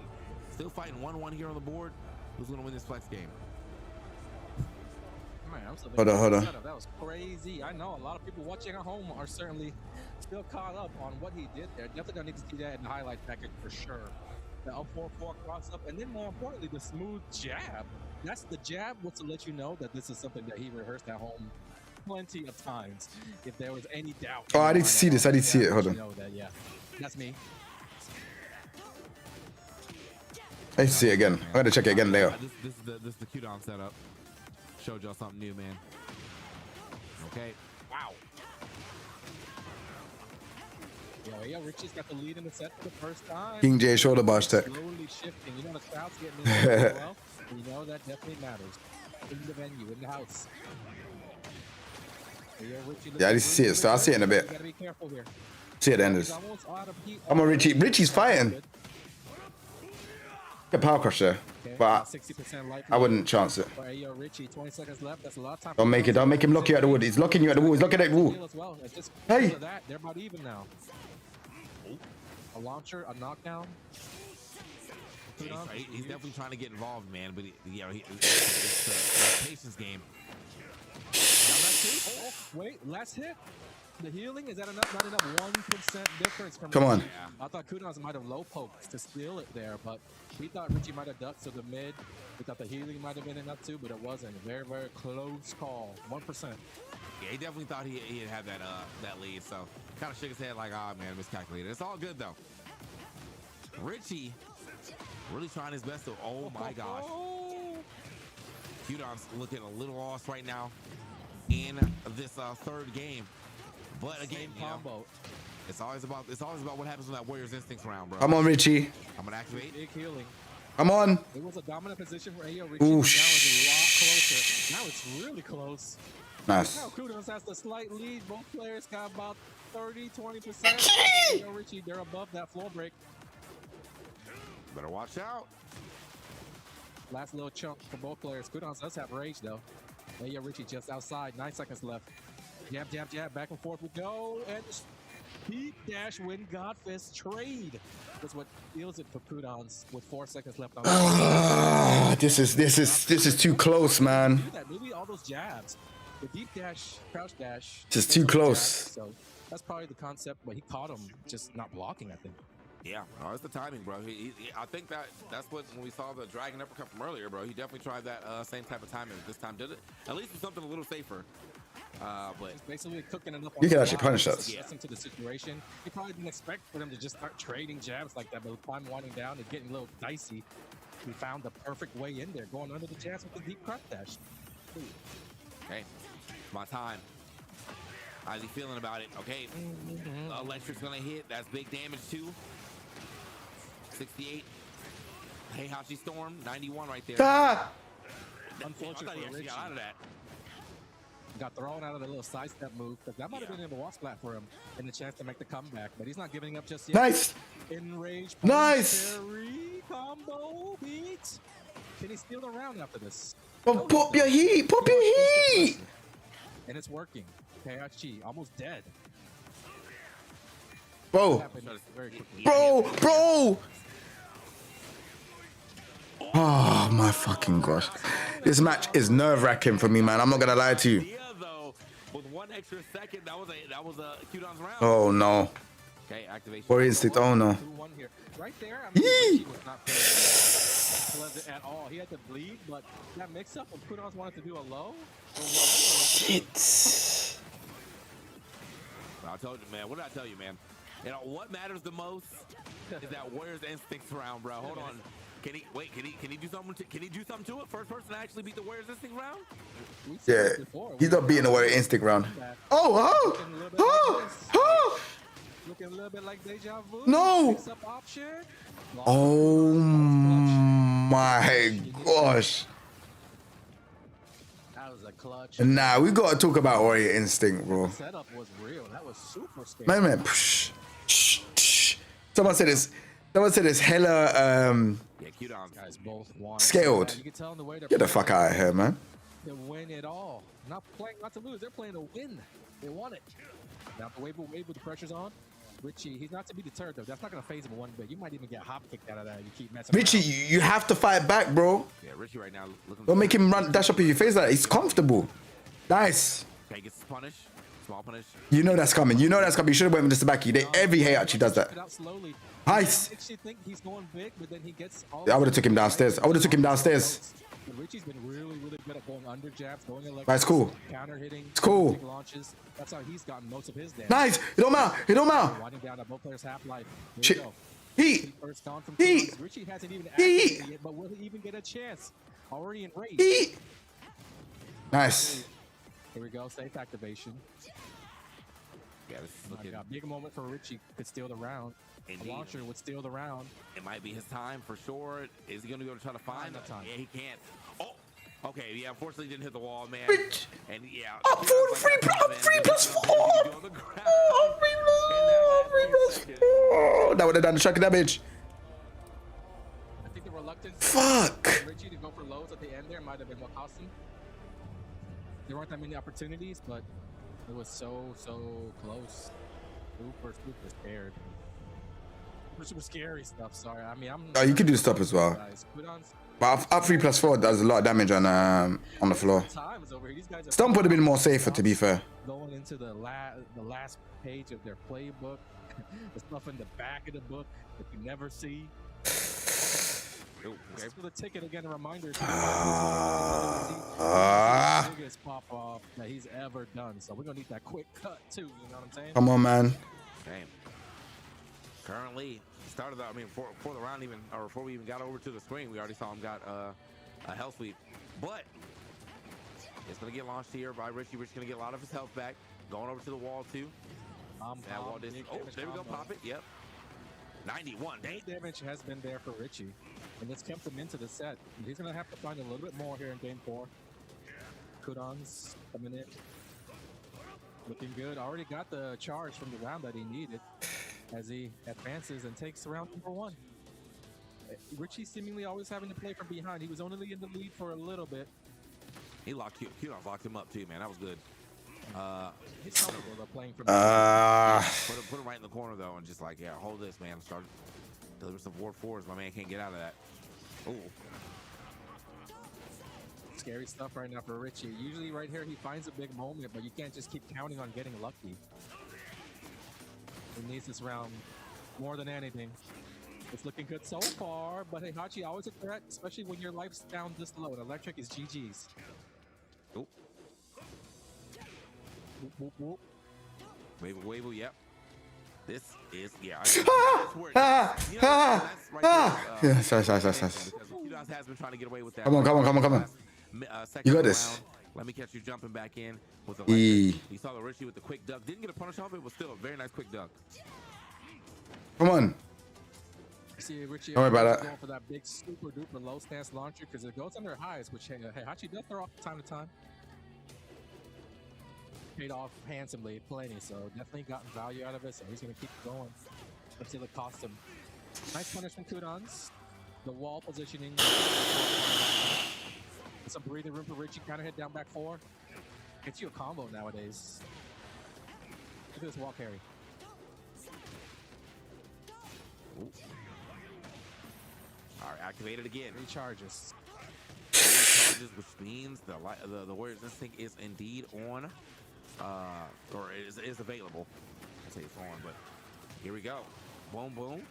1-1 here on the board. Who's going to win this flex game? Man, I'm so Hold on. That was crazy. I know a lot of people watching at home are certainly still caught up on what he did there. Definitely gonna need to see that in the highlight package for sure. The L4-4 cross up, and then more importantly, the smooth jab. That's the jab was to let you know that this is something that he rehearsed at home plenty of times. If there was any doubt. Oh, I need to see this. I need to see it. Hold on. Know that, yeah, that's me. I need to see it again. I'm gonna check it again later. This is the Q-Don setup. Showed y'all something new, man. Okay. Wow. Yeah, Richie's got the lead in the set for the first time. King Jae shoulder barge tech. Slowly shifting. You know the crowd's getting in there as well. You know that definitely matters. In the venue, in the house. Yeah, I need to see it. So I'll see it in a bit. You gotta be careful here. See it end this. Come on, Richie. Richie's fighting. Get power crush there, but I wouldn't chance it. Richie, 20 seconds left. That's a lot of time. Don't make it. Don't make him lock you at the wood. He's locking you at the wall. He's looking at the wall. Hey. They're about even now. A launcher, a knockdown. Yeah, he's definitely trying to get involved, man. But it's the patience game. Oh, wait, last hit. The healing, is that enough? Not enough. 1% difference from Come on. Richie. I thought Kudons might have low poked to steal it there, but we thought Richie might have ducked to the mid. We thought the healing might have been enough too, but it wasn't. Very, very close call. 1%. Yeah, he definitely thought he'd have that lead, so kind of shook his head like, ah, man, miscalculated. It's all good though. Richie really trying his best to. Oh my gosh. Q-Don's looking a little lost right now in this third game. But again, combo. It's always about what happens in that Warriors Instincts round, bro. Come on, Richie. I'm gonna activate. Big healing. Come on. It was a dominant position for AO Richie. Ooh, now it's a lot closer. Now it's really close. Nice. Now Kudons has the slight lead. Both players got about 30-20%. AO Richie, they're above that floor break. Better watch out. Last little chunk for both players. Kudons does have rage though. AO Richie just outside. 9 seconds left. Jab, jab, jab. Back and forth we go. And Peak dash win Godfist trade. That's what deals it for Kudons with 4 seconds left on. This is too close, man. Maybe all those jabs. The deep dash, crouch dash. Just too close. So that's probably the concept, but he caught him just not blocking, I think. Yeah, no, it's the timing, bro. I think that's what, when we saw the Dragon Uppercut from earlier, bro, he definitely tried that same type of timing. This time did it. At least with something a little safer. But he's basically cooking enough. You can actually punish us. Yes. Into the situation. He probably didn't expect for them to just start trading jabs like that, but with time winding down and getting a little dicey, he found the perfect way in there, going under the jabs with the deep crop dash. Okay, my time. How's he feeling about it? Okay, electric's gonna hit. That's big damage too. 68. Hey, Hachi Storm, 91 right there. Ah! Unfortunately, I thought he actually got out of that. Got thrown out of the little sidestep move, because that might have been in the wall splat for him and the chance to make the comeback, but he's not giving up just yet. Nice. Enraged. Nice. Combo beat. Can he steal the round after this? Oh, pop your heat. Pop your heat. And it's working. KHG almost dead. Bro. Very quickly. Bro. Oh my fucking gosh. This match is nerve-wracking for me, man. I'm not gonna lie to you. With 1 extra second, that was a Q-Don's round. Oh no. Okay, activation. Warrior Instinct, oh no. Right there, I mean, he was not pleasant at all. He had to bleed, but that mix-up when Kudons wanted to do a low. Shit. I told you, man. What did I tell you, man? You know what matters the most is that Warrior's Instincts round, bro. Hold on. Can he do something? Can he do something to it? First person to actually beat the Warrior's Instinct round? Yeah, he's not beating the Warrior Instinct round. Oh. Looking a little bit like deja vu. No. Oh my gosh. That was a clutch. Nah, we gotta talk about Warrior Instinct, bro. The setup was real. That was super scary. Man. Someone said it's hella Guys both scaled. You can tell in the way Get the fuck out of here, man. They win it all. Not playing not to lose. They're playing to win. They want it. Now the wave with the pressure's on. Richie, he's not to be deterred though. That's not gonna phase him one bit. You might even get hop kicked out of that. You keep messing. Richie, you have to fight back, bro. Yeah, Richie right now looking. Don't make him dash up in your face like that. He's comfortable. Nice. Okay, gets punish. Small punish. You know that's coming. You should have went with the Sabaki. Every hey actually does that. Nice. Think he's going big, but then he gets all I would have took him downstairs. Richie's been really good at going under jabs, going electric. Right, it's cool. Counter hitting. It's cool. Launches. That's how he's gotten most of his damage. Nice. It don't matter. Winding down at both players' half life. Shit. Heat. Richie hasn't even activated yet, but will he even get a chance? Already enraged. Heat. Nice. Here we go. Safe activation. Yeah, this is looking. Big moment for Richie. Could steal the round. Indeed. A launcher would steal the round. It might be his time for sure. Is he going to go to try to find that time? Yeah, he can't. Oh, okay. Yeah, unfortunately, didn't hit the wall, man. Rich. And yeah, I'm 3+4. That would have done the shock damage. I think the reluctance. Fuck. Richie to go for lows at the end there might have been what cost him. There weren't that many opportunities, but it was so close. Super scared. Super scary stuff. Sorry, I mean Oh, you could do stuff as well. But up 3+4 does a lot of damage on the floor. Stump would have been more safer, to be fair. Going into the last page of their playbook, the stuff in the back of the book that you never see. This is for the ticket again. A reminder. Biggest pop off that he's ever done. So we're gonna need that quick cut too. You know what I'm saying? Come on, man. Okay. Currently, started out. I mean, before the round even, or before we even got over to the screen, we already saw him got a health sweep. But it's gonna get launched here by Richie. Richie's gonna get a lot of his health back. Going over to the wall too. That wall distance. Oh, there we go. Pop it. Yep. 91. Dang. Damage has been there for Richie, and it's kept him into the set. He's gonna have to find a little bit more here in game 4. Kudons coming in, looking good. Already got the charge from the round that he needed as he advances and takes round number 1. Richie seemingly always having to play from behind. He was only in the lead for a little bit. He locked Kudons locked him up too, man. That was good. He's comfortable though playing from behind. Put him right in the corner though, and just like, yeah, hold this, man. Start deliver some Ward 4s. My man can't get out of that. Oh. Scary stuff right now for Richie. Usually right here he finds a big moment, but you can't just keep counting on getting lucky. He needs this round more than anything. It's looking good so far, but hey, Hachi always a threat, especially when your life's down this low. And electric is GG's. Oh. Whoop, whoop. Wave, yep. This is, yeah. Sorry. Kudons has been trying to get away with that. Come on. You got this. Let me catch you jumping back in with the E. electric. You saw the Richie with the quick duck. Didn't get a punish off it, but still a very nice quick duck. Come on. See, Richie Don't worry about that. going for that big super duper low stance launcher because it goes under highs, which Heihachi does throw off from time to time. Paid off handsomely, plenty, so definitely gotten value out of it. So he's going to keep going until it costs him. Nice punish from Kudans. The wall positioning. Some breathing room for Richie. Kind of hit down back 4. Gets you a combo nowadays. Look at this wall carry. Ooh. All right, activated again. Recharges. Recharges, which means the Warriors Instinct is indeed on, or is available. I say it's on, but here we go. Boom, boom.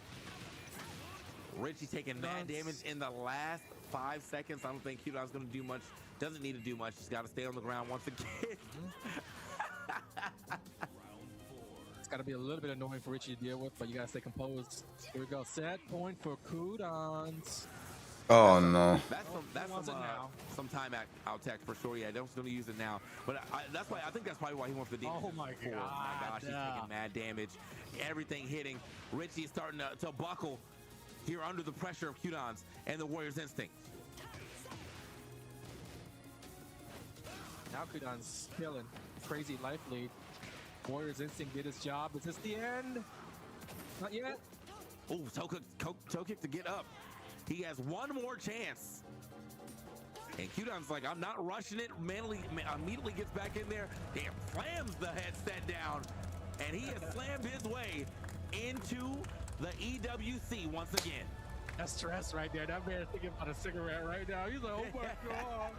Richie taking mad damage in the last 5 seconds. I don't think Q-Dot's going to do much. Doesn't need to do much. He's got to stay on the ground once again. It's got to be a little bit annoying for Richie to deal with, but you got to stay composed. Here we go. Set point for Kudans. Oh no. That's some time out tech for sure. Yeah, Devil's going to use it now. But I think that's probably why he wants the damage. Oh my god. Oh my gosh, he's taking mad damage. Everything hitting. Richie is starting to buckle here under the pressure of Kudans and the Warriors Instinct. Now Kudans killing. Crazy life lead. Warriors Instinct did his job. Is this the end? Not yet. Oh, toe kick to get up. He has one more chance. And Kudon's like, I'm not rushing it. Manly immediately gets back in there. Damn, slams the headset down. And he has slammed his way into the EWC once again. That's stress right there. That man is thinking about a cigarette right now. He's like, oh my god.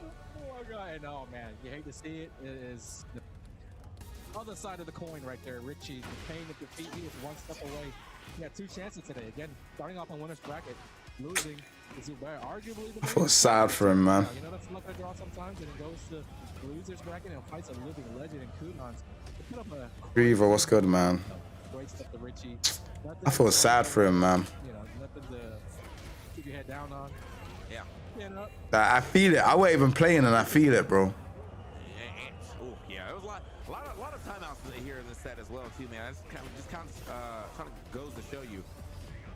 Oh my god. And oh man, you hate to see it. It is the other side of the coin right there. Richie, the pain of defeat. He is one step away. He had 2 chances today. Again, starting off on winner's bracket, losing is arguably the I feel sad for him, man. You know, that's luck of the draw sometimes, and it goes to the loser's bracket and fights a living legend in Kudans. Put up a Reaver, what's good, man? great stuff to Richie. I feel sad for him, man. You know, nothing to keep your head down on. Yeah. You know? I feel it. I wasn't even playing and I feel it, bro. Oh yeah, there was a lot of timeouts here in this set as well too, man. It's kind of goes to show you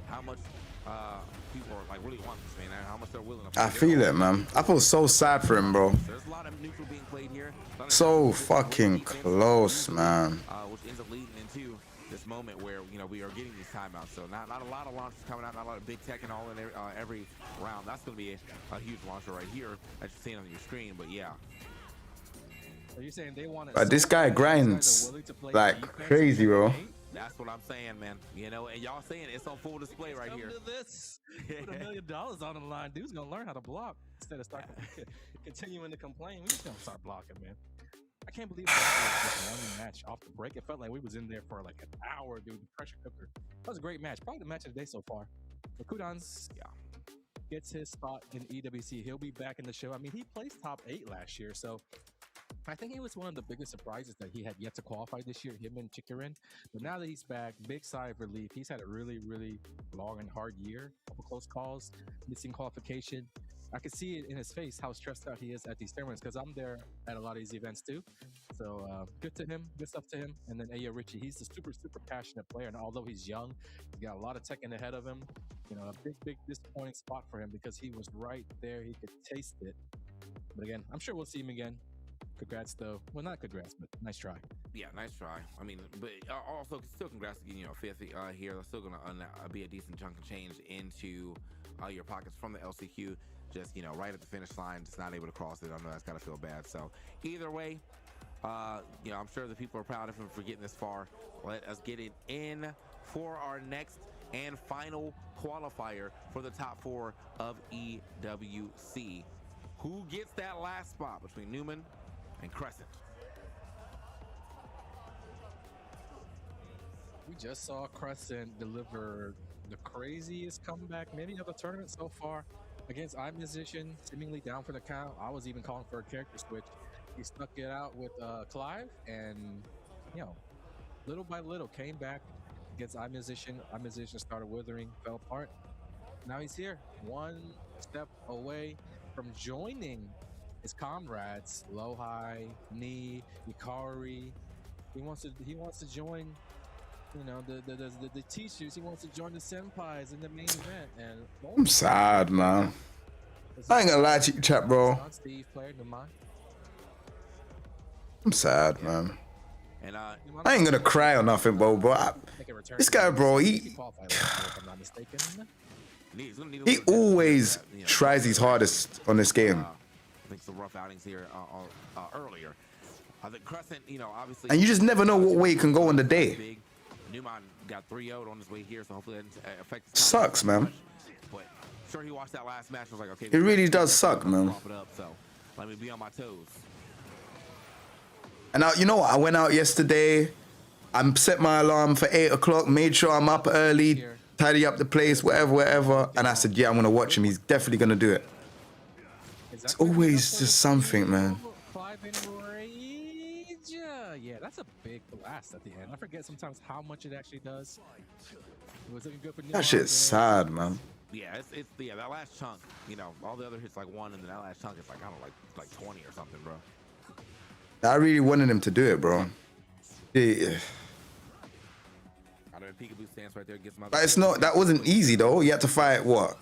how much people are like really want this, man, and how much they're willing to play. I feel it, man. I feel so sad for him, bro. There's a lot of neutral being played here. So fucking close, man. Which ends up leading into this moment where, you know, we are getting these timeouts. So not a lot of launches coming out, not a lot of big tech and all in every round. That's going to be a huge launcher right here that you're seeing on your screen. But yeah. So you're saying they want But this guy grinds like crazy, bro. That's what I'm saying, man. You know, and y'all saying it's on full display right here. To this. Put $1 million on the line. Dude's gonna learn how to block instead of start continuing to complain. We just gonna start blocking, man. I can't believe that was just one match off the break. It felt like we was in there for like an hour, dude. The pressure cooker. That was a great match. Probably the match of the day so far. But Kudans, gets his spot in EWC. He'll be back in the show. I mean, he placed top 8 last year, so I think it was one of the biggest surprises that he had yet to qualify this year, him and Chikarin. But now that he's back, big sigh of relief. He's had a really, really long and hard year. Couple close calls, missing qualification. I can see it in his face how stressed out he is at these tournaments because I'm there at a lot of these events too. So good to him, good stuff to him. And then Ayo Richie, he's a super, super passionate player. And although he's young, he's got a lot of tech in ahead of him. You know, a big, big disappointing spot for him because he was right there. He could taste it. But again, I'm sure we'll see him again. Congrats, though. Well, not congrats, but nice try. Yeah, nice try. I mean, but also still congrats to getting, you know, 5th here. That's still going to be a decent chunk of change into your pockets from the LCQ. Just, you know, right at the finish line, just not able to cross it. I know that's got to feel bad. So either way, you know, I'm sure the people are proud of him for getting this far. Let us get it in for our next and final qualifier for the top 4 of EWC. Who gets that last spot between Newman and Crescent? We just saw Crescent deliver the craziest comeback maybe of the tournament so far against iMusician, seemingly down for the count. I was even calling for a character switch. He stuck it out with Clive and, you know, little by little came back against iMusician. iMusician started withering, fell apart. Now he's here, one step away from joining his comrades, low high, knee, Ikari. He wants to join, you know, the teachers. He wants to join the senpais in the main event. And I'm sad, man. I ain't gonna lie to you, chat, bro. Steve played the mind. I'm sad, man. And I ain't gonna cry or nothing, bro. But this guy, bro, he always tries his hardest on this game. I think some rough outings here earlier. I think Crescent, you know, obviously, And you just never know what way it can go on the day. Newman got 3-0'd on his way here, so hopefully that affects. Sucks, man. But sure, he watched that last match. Was like, okay, It really does suck, man. So let me be on my toes. And you know what? I went out yesterday. I set my alarm for 8 o'clock. Made sure I'm up early, tidy up the place, whatever. And I said, yeah, I'm gonna watch him. He's definitely gonna do it. It's always just something, man. Yeah, that's a big blast at the end. I forget sometimes how much it actually does. It was looking good for That shit's sad, man. Yeah, it's that last chunk. You know, all the other hits like 1, and then that last chunk is like, I don't know, like 20 or something, bro. I really wanted him to do it, bro. Yeah. But it's not. That wasn't easy though. You had to fight what?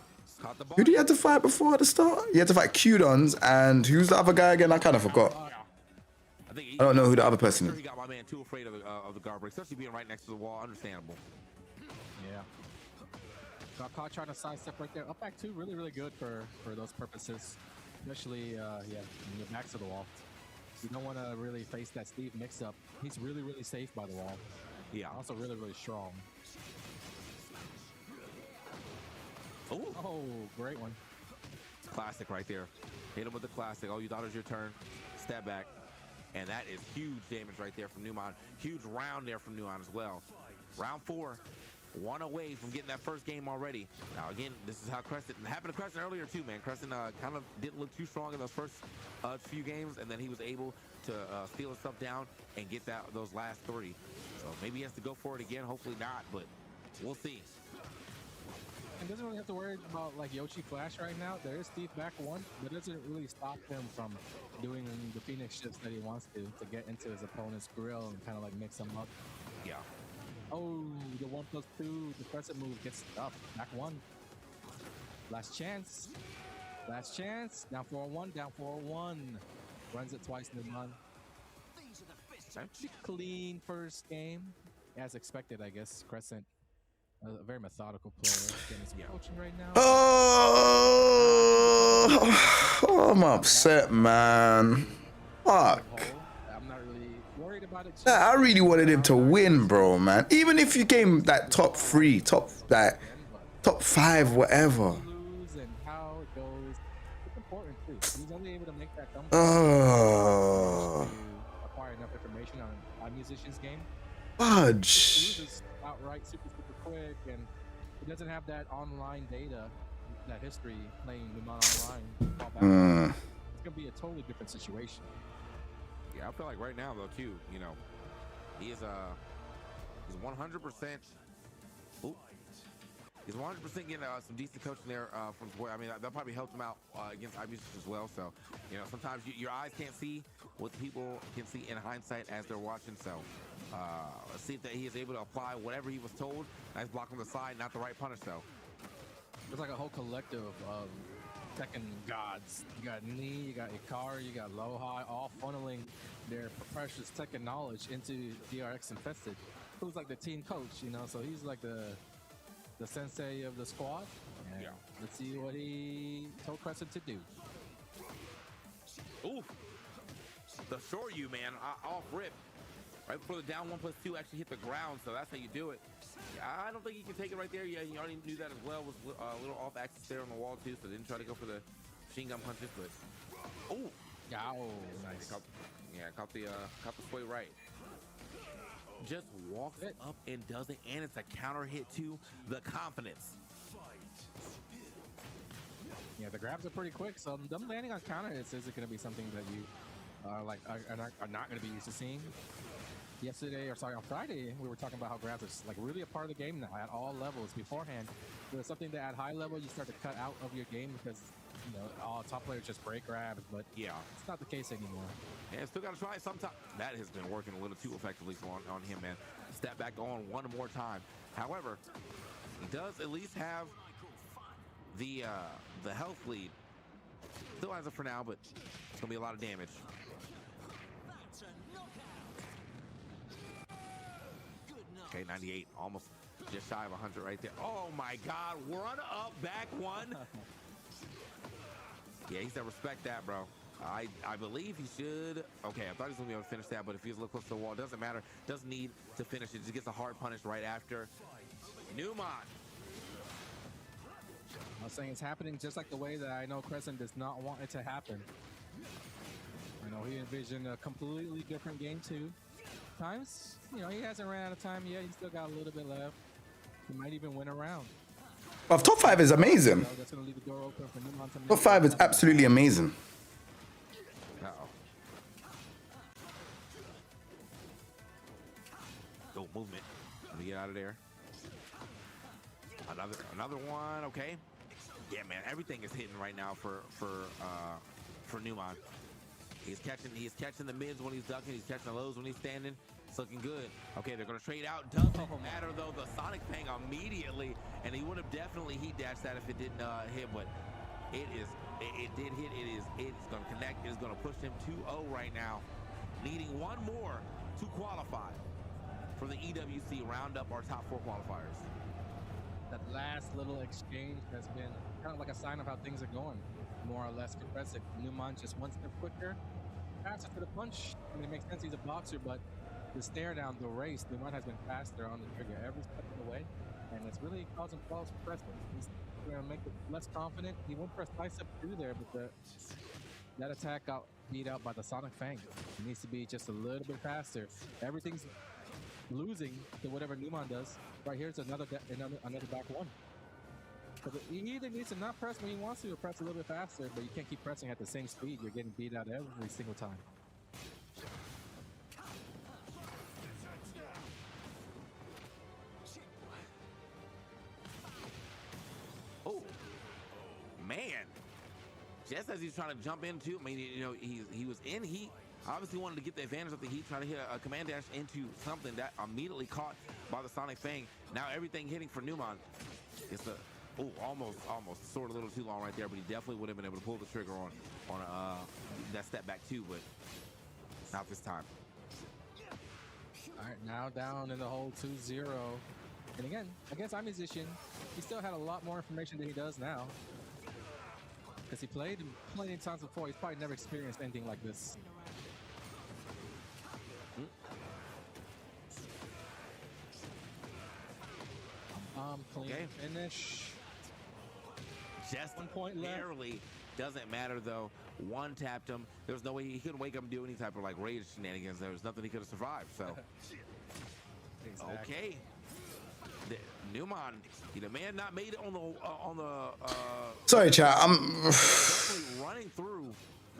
Who did you have to fight before at the start? You had to fight Q-Dons, and who's the other guy again? I kind of forgot. I don't know who the other person is. He got my man too afraid of the guard break, especially being right next to the wall. Understandable. Yeah. Got caught trying to sidestep right there. Up back 2, really, really good for those purposes. Especially, yeah, when you're back to the wall. You don't want to really face that Steve mix-up. He's really, really safe by the wall. Yeah. Also really, really strong. Oh, great one. Classic right there. Hit him with the classic. Oh, you thought it was your turn. Step back. And that is huge damage right there from Newman. Huge round there from Newman as well. Round 4. 1 away from getting that first game already. Now, again, this is how Crescent happened to Crescent earlier, too, man. Crescent kind of didn't look too strong in those first few games, and then he was able to steal himself down and get those last 3. So maybe he has to go for it again. Hopefully not, but we'll see. And doesn't really have to worry about like Yoshi Flash right now. There is Steve back 1, but it doesn't really stop him from doing the Phoenix shifts that he wants to get into his opponent's grill and kind of like mix them up. Yeah. Oh, the 1+2, the Crescent move gets stuffed. Back 1. Last chance. Last chance. Down 4-1, down 4-1. Runs it twice in the run. Clean first game. As expected, I guess. Crescent, a very methodical player. Getting some coaching right now. Oh, I'm upset, man. Fuck. I'm not really worried about it. I really wanted him to win, bro, man. Even if you came that top 3, top 5, whatever. Lose and how it goes. It's important too. He's only able to make that comeback. Acquire enough information on musician's game. Fudge. He loses outright super quick, and he doesn't have that online data, that history playing Newman online. It's gonna be a totally different situation. Yeah, I feel like right now though too, you know, he is he's 100%. He's 100% getting some decent coaching there from his boy. I mean, that probably helped him out against IBC as well. So, you know, sometimes your eyes can't see what people can see in hindsight as they're watching. So, let's see if he is able to apply whatever he was told. Nice block on the side, not the right punish though. There's like a whole collective of Tekken gods. You got Knee, you got Ikari, you got Low High, all funneling their precious Tekken knowledge into DRX Infested, who's like the team coach, you know, so he's like the sensei of the squad. And yeah. Let's see what he told Crescent to do. Ooh. The Shoryu, man, off rip. Right before the down 1+2 actually hit the ground, so that's how you do it. I don't think he can take it right there. Yeah, he already knew that as well. Was a little off axis there on the wall too, so didn't try to go for the machine gun punches, but oh, nice. Caught the sway right. Just walks it up and does it, and it's a counter hit to the confidence. Yeah, the grabs are pretty quick, so them landing on counter hits isn't going to be something that you are not going to be used to seeing. On Friday, we were talking about how grabs are like really a part of the game now at all levels. Beforehand, it was something that at high level you start to cut out of your game because you know, all top players just break grabs, but Yeah. it's not the case anymore. And still got to try sometime. That has been working a little too effectively on him, man. Step back on one more time. However, he does at least have the health lead. Still has it for now, but it's gonna be a lot of damage. Okay, 98, almost just shy of 100 right there. Oh my God, run up, back one. Yeah, he said respect that, bro. I believe he should. Okay, I thought he was gonna be able to finish that, but if he's a little close to the wall, doesn't matter. Doesn't need to finish it. Just gets a hard punish right after. Newman. I was saying it's happening just like the way that I know Crescent does not want it to happen. I know he envisioned a completely different game too. Times, you know, he hasn't ran out of time yet. He's still got a little bit left. He might even win a round. Well, top 5 is amazing. So that's gonna leave the door open for Newman to Top 5 is absolutely amazing. Uh-oh. Go movement. Let me get out of there. Another one. Okay. Yeah, man. Everything is hitting right now for Newman. He's catching the mids when he's ducking. He's catching the lows when he's standing. It's looking good. Okay, they're gonna trade out. Doesn't matter though. The Sonic Fang immediately, and he would have definitely heat dashed that if it didn't hit, but it did hit. It's gonna connect. It's gonna push him 2-0 right now, needing one more to qualify for the EWC round up our top 4 qualifiers. That last little exchange has been kind of like a sign of how things are going, more or less. Impressive. Newman just one step quicker, faster to the punch. I mean, it makes sense he's a boxer, but the stare down the race, Newman has been faster on the trigger every step of the way, and it's really causing false pressure. He's going to make it less confident. He went for a slice up through there, but that attack got beat out by the Sonic Fang. He needs to be just a little bit faster. Everything's losing to whatever Newman does. Right here's another back one. So he either needs to not press when he wants to or press a little bit faster, but you can't keep pressing at the same speed. You're getting beat out every single time. Oh, man. Just as he's trying to jump into, I mean, you know, he was in heat. Obviously wanted to get the advantage of the heat, trying to hit a command dash into something that immediately caught by the Sonic Fang. Now everything hitting for Newman. It's almost sort of a little too long right there, but he definitely would have been able to pull the trigger on that step back too, but not this time. All right, now down in the hole 2-0. And again, against our musician, he still had a lot more information than he does now. Because he played plenty of times before. He's probably never experienced anything like this. Clean finish. Just 1 point left. barely. Doesn't matter though. One tapped him. There was no way he couldn't wake up and do any type of like rage shenanigans. There was nothing he could have survived. So, Exactly. okay. Newman, the man not made it on the. Sorry, chat. Definitely running through.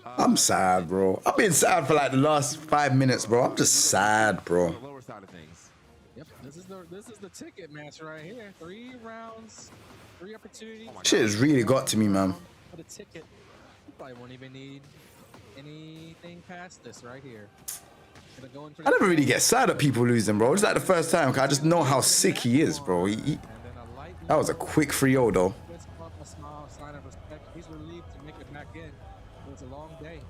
I'm sad, bro. I've been sad for like the last 5 minutes, bro. I'm just sad, bro. The lower side of things. Yep, this is the ticket match right here. 3 rounds, 3 opportunities. Shit has really got to me, man. For the ticket, you probably won't even need anything past this right here. Gonna go in for I never really get sad at people losing, bro. It's like the first time, 'cause I just know how sick he is, bro. That was a quick 3-0, though. A small sign of respect. He's relieved to make it back in. It was a long day.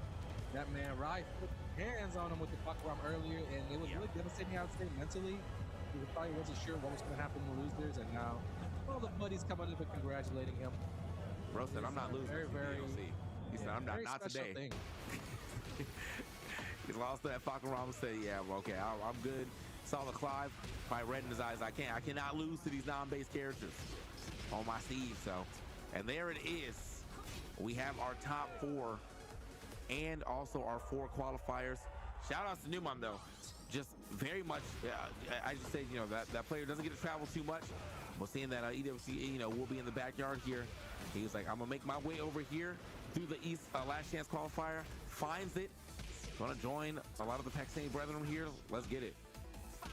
That man, Rai, put hands on him with the puck bomb earlier, and it was really devastating, I would say, mentally. He probably wasn't sure what was going to happen to losers, and now all the buddies coming up and congratulating him. Bro said, I'm not losing. Very, He said, I'm not today. Thing. He lost that fucking Rama, said, yeah, well, okay, I'm good. Saw the Clive, probably red in his eyes. I cannot lose to these non-base characters on my Steve. So, and there it is. We have our top 4 and also our 4 qualifiers. Shout outs to Newman though. Just very much, I just say, you know, that player doesn't get to travel too much. But seeing that EWC, you know, will be in the backyard here. He was like, I'm gonna make my way over here through the East Last Chance qualifier. Finds it. Gonna join a lot of the Pakistani brethren here. Let's get it.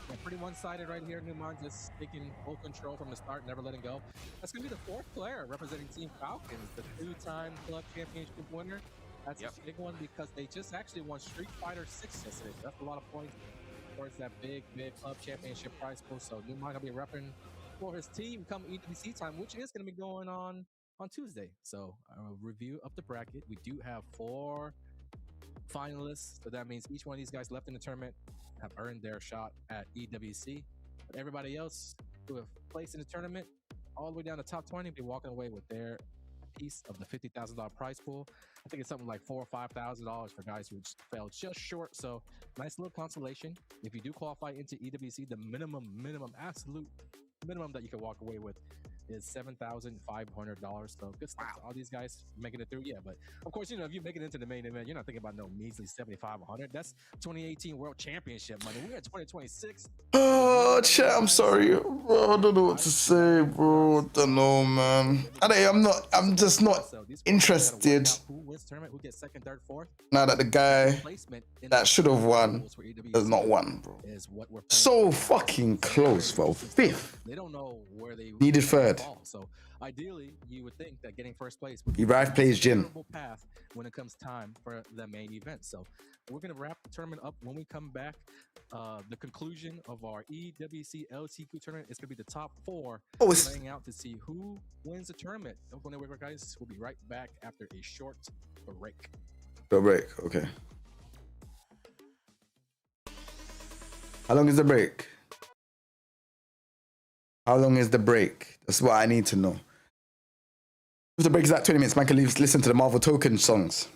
Yeah, pretty one-sided right here. Newman just taking full control from the start, never letting go. That's going to be the fourth player representing Team Falcons, the two-time club championship winner. That's a big one because they just actually won Street Fighter 6 yesterday. So that's a lot of points towards that big club championship prize pool. So Newman going to be repping for his team come EWC time, which is going to be going on Tuesday. So a review of the bracket. We do have 4 finalists. So that means each one of these guys left in the tournament have earned their shot at EWC. But everybody else who have placed in the tournament, all the way down to top 20, be walking away with their piece of the $50,000 prize pool. I think it's something like $4,000 or $5,000 for guys who fell just short. So nice little consolation. If you do qualify into EWC, the absolute minimum that you can walk away with is $7,500. So good stuff to all these guys making it through. Yeah, but of course, you know, if you make it into the main event, you're not thinking about no measly $7,500. That's 2018 World Championship money. We're at 2026. Oh, chat, I'm sorry. Bro, I don't know what to say, bro. I don't know, man. I'm just not interested. Who wins tournament? Who gets second, third, fourth? Now that the guy that should have won has not won, bro. So fucking close, bro. 5th. They don't know where they needed 3rd. So ideally, you would think that getting 1st place would be Rife plays Jin path when it comes time for the main event. So we're gonna wrap the tournament up when we come back. The conclusion of our EWC LCQ tournament is gonna be the top 4 playing out to see who wins the tournament. Don't go anywhere, guys. We'll be right back after a short break. Okay. How long is the break? How long is the break? That's what I need to know. If the break is at 20 minutes, man can listen to the Marvel Token songs.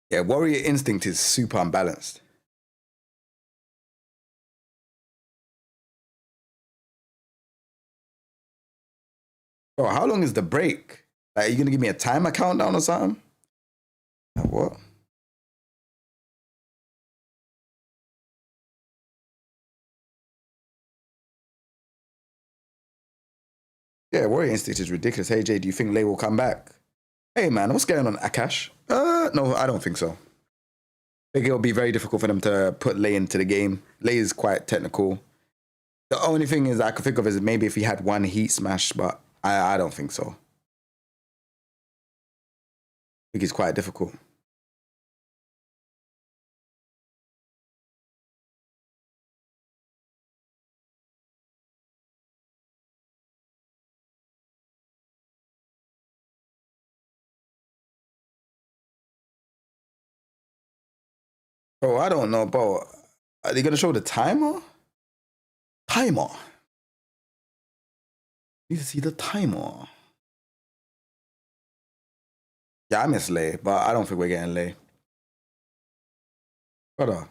Yeah, Warrior Instinct is super unbalanced. Bro, how long is the break? Like, are you gonna give me a timer countdown or something? What? Yeah, Warrior Instinct is ridiculous. Hey Jay, do you think Lay will come back? Hey man, what's going on, Akash? No, I don't think so. I think it'll be very difficult for them to put Lay into the game. Lay is quite technical. The only thing is I could think of is maybe if he had one heat smash, but I don't think so. I think it's quite difficult. Bro, I don't know, bro. Are they gonna show the timer? Timer. Need to see the timer. Yeah, I miss Lay, but I don't think we're getting Lay. Brother,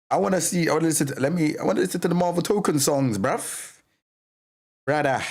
I want to listen to the Marvel Token songs, bruv. Brother.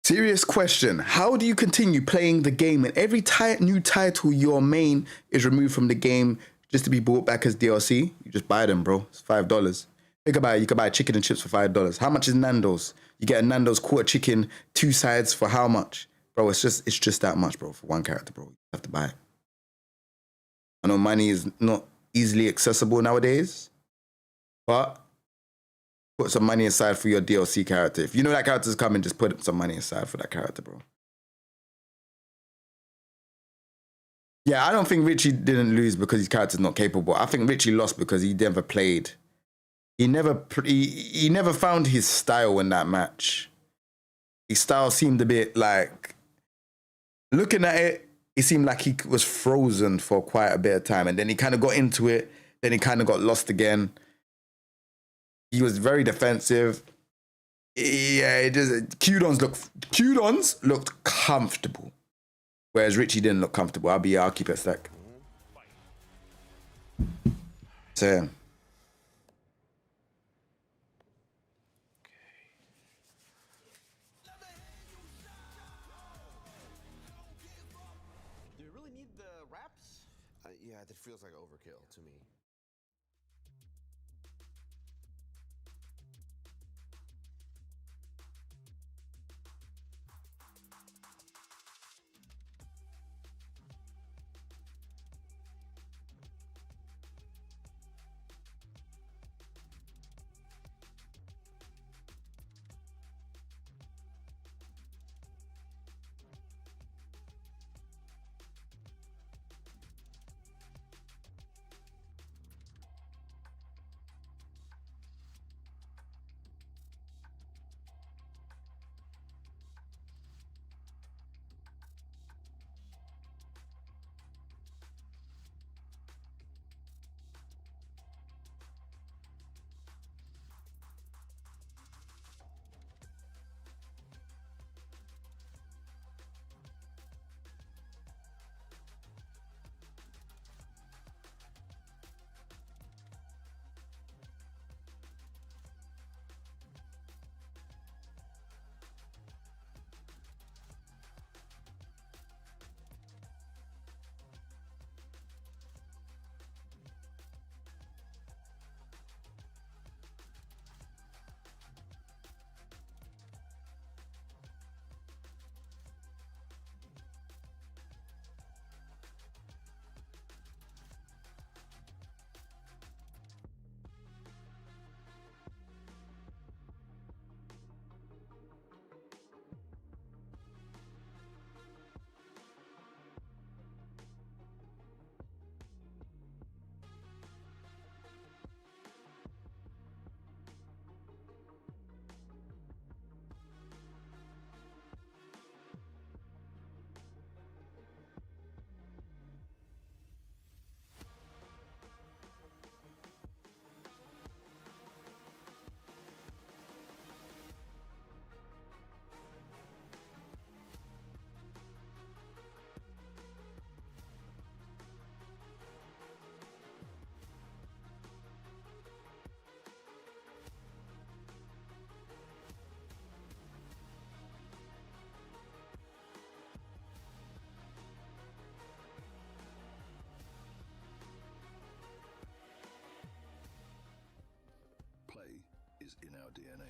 Serious question. How do you continue playing the game when every new title your main is removed from the game just to be brought back as DLC? You just buy them, bro. It's $5. Think about it. You could buy chicken and chips for $5. How much is Nando's? You get a Nando's quarter chicken, 2 sides for how much? Bro, it's just that much, bro, for one character, bro. You have to buy it. I know money is not easily accessible nowadays, but put some money aside for your DLC character. If you know that character's coming, just put some money aside for that character, bro. Yeah, I don't think Richie didn't lose because his character's not capable. I think Richie lost because he never played. He never found his style in that match. His style seemed a bit like, looking at it, it seemed like he was frozen for quite a bit of time. And then he kind of got into it. Then he kind of got lost again. He was very defensive. Yeah, it just, Q-Dons looked comfortable. Whereas Richie didn't look comfortable. I'll keep it stack. So yeah. Do you really need the wraps? Yeah, that feels like overkill to me. Play is in our DNA.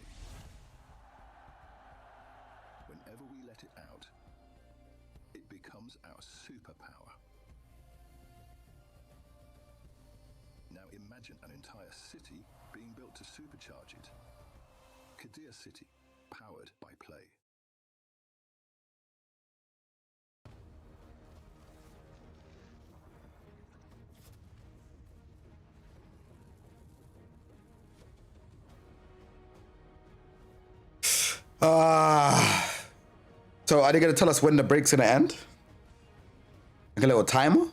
Whenever we let it out, it becomes our superpower. Now imagine an entire city being built to supercharge it. Kadir City, powered by Play. So are they gonna tell us when the break's gonna end? Like a little timer?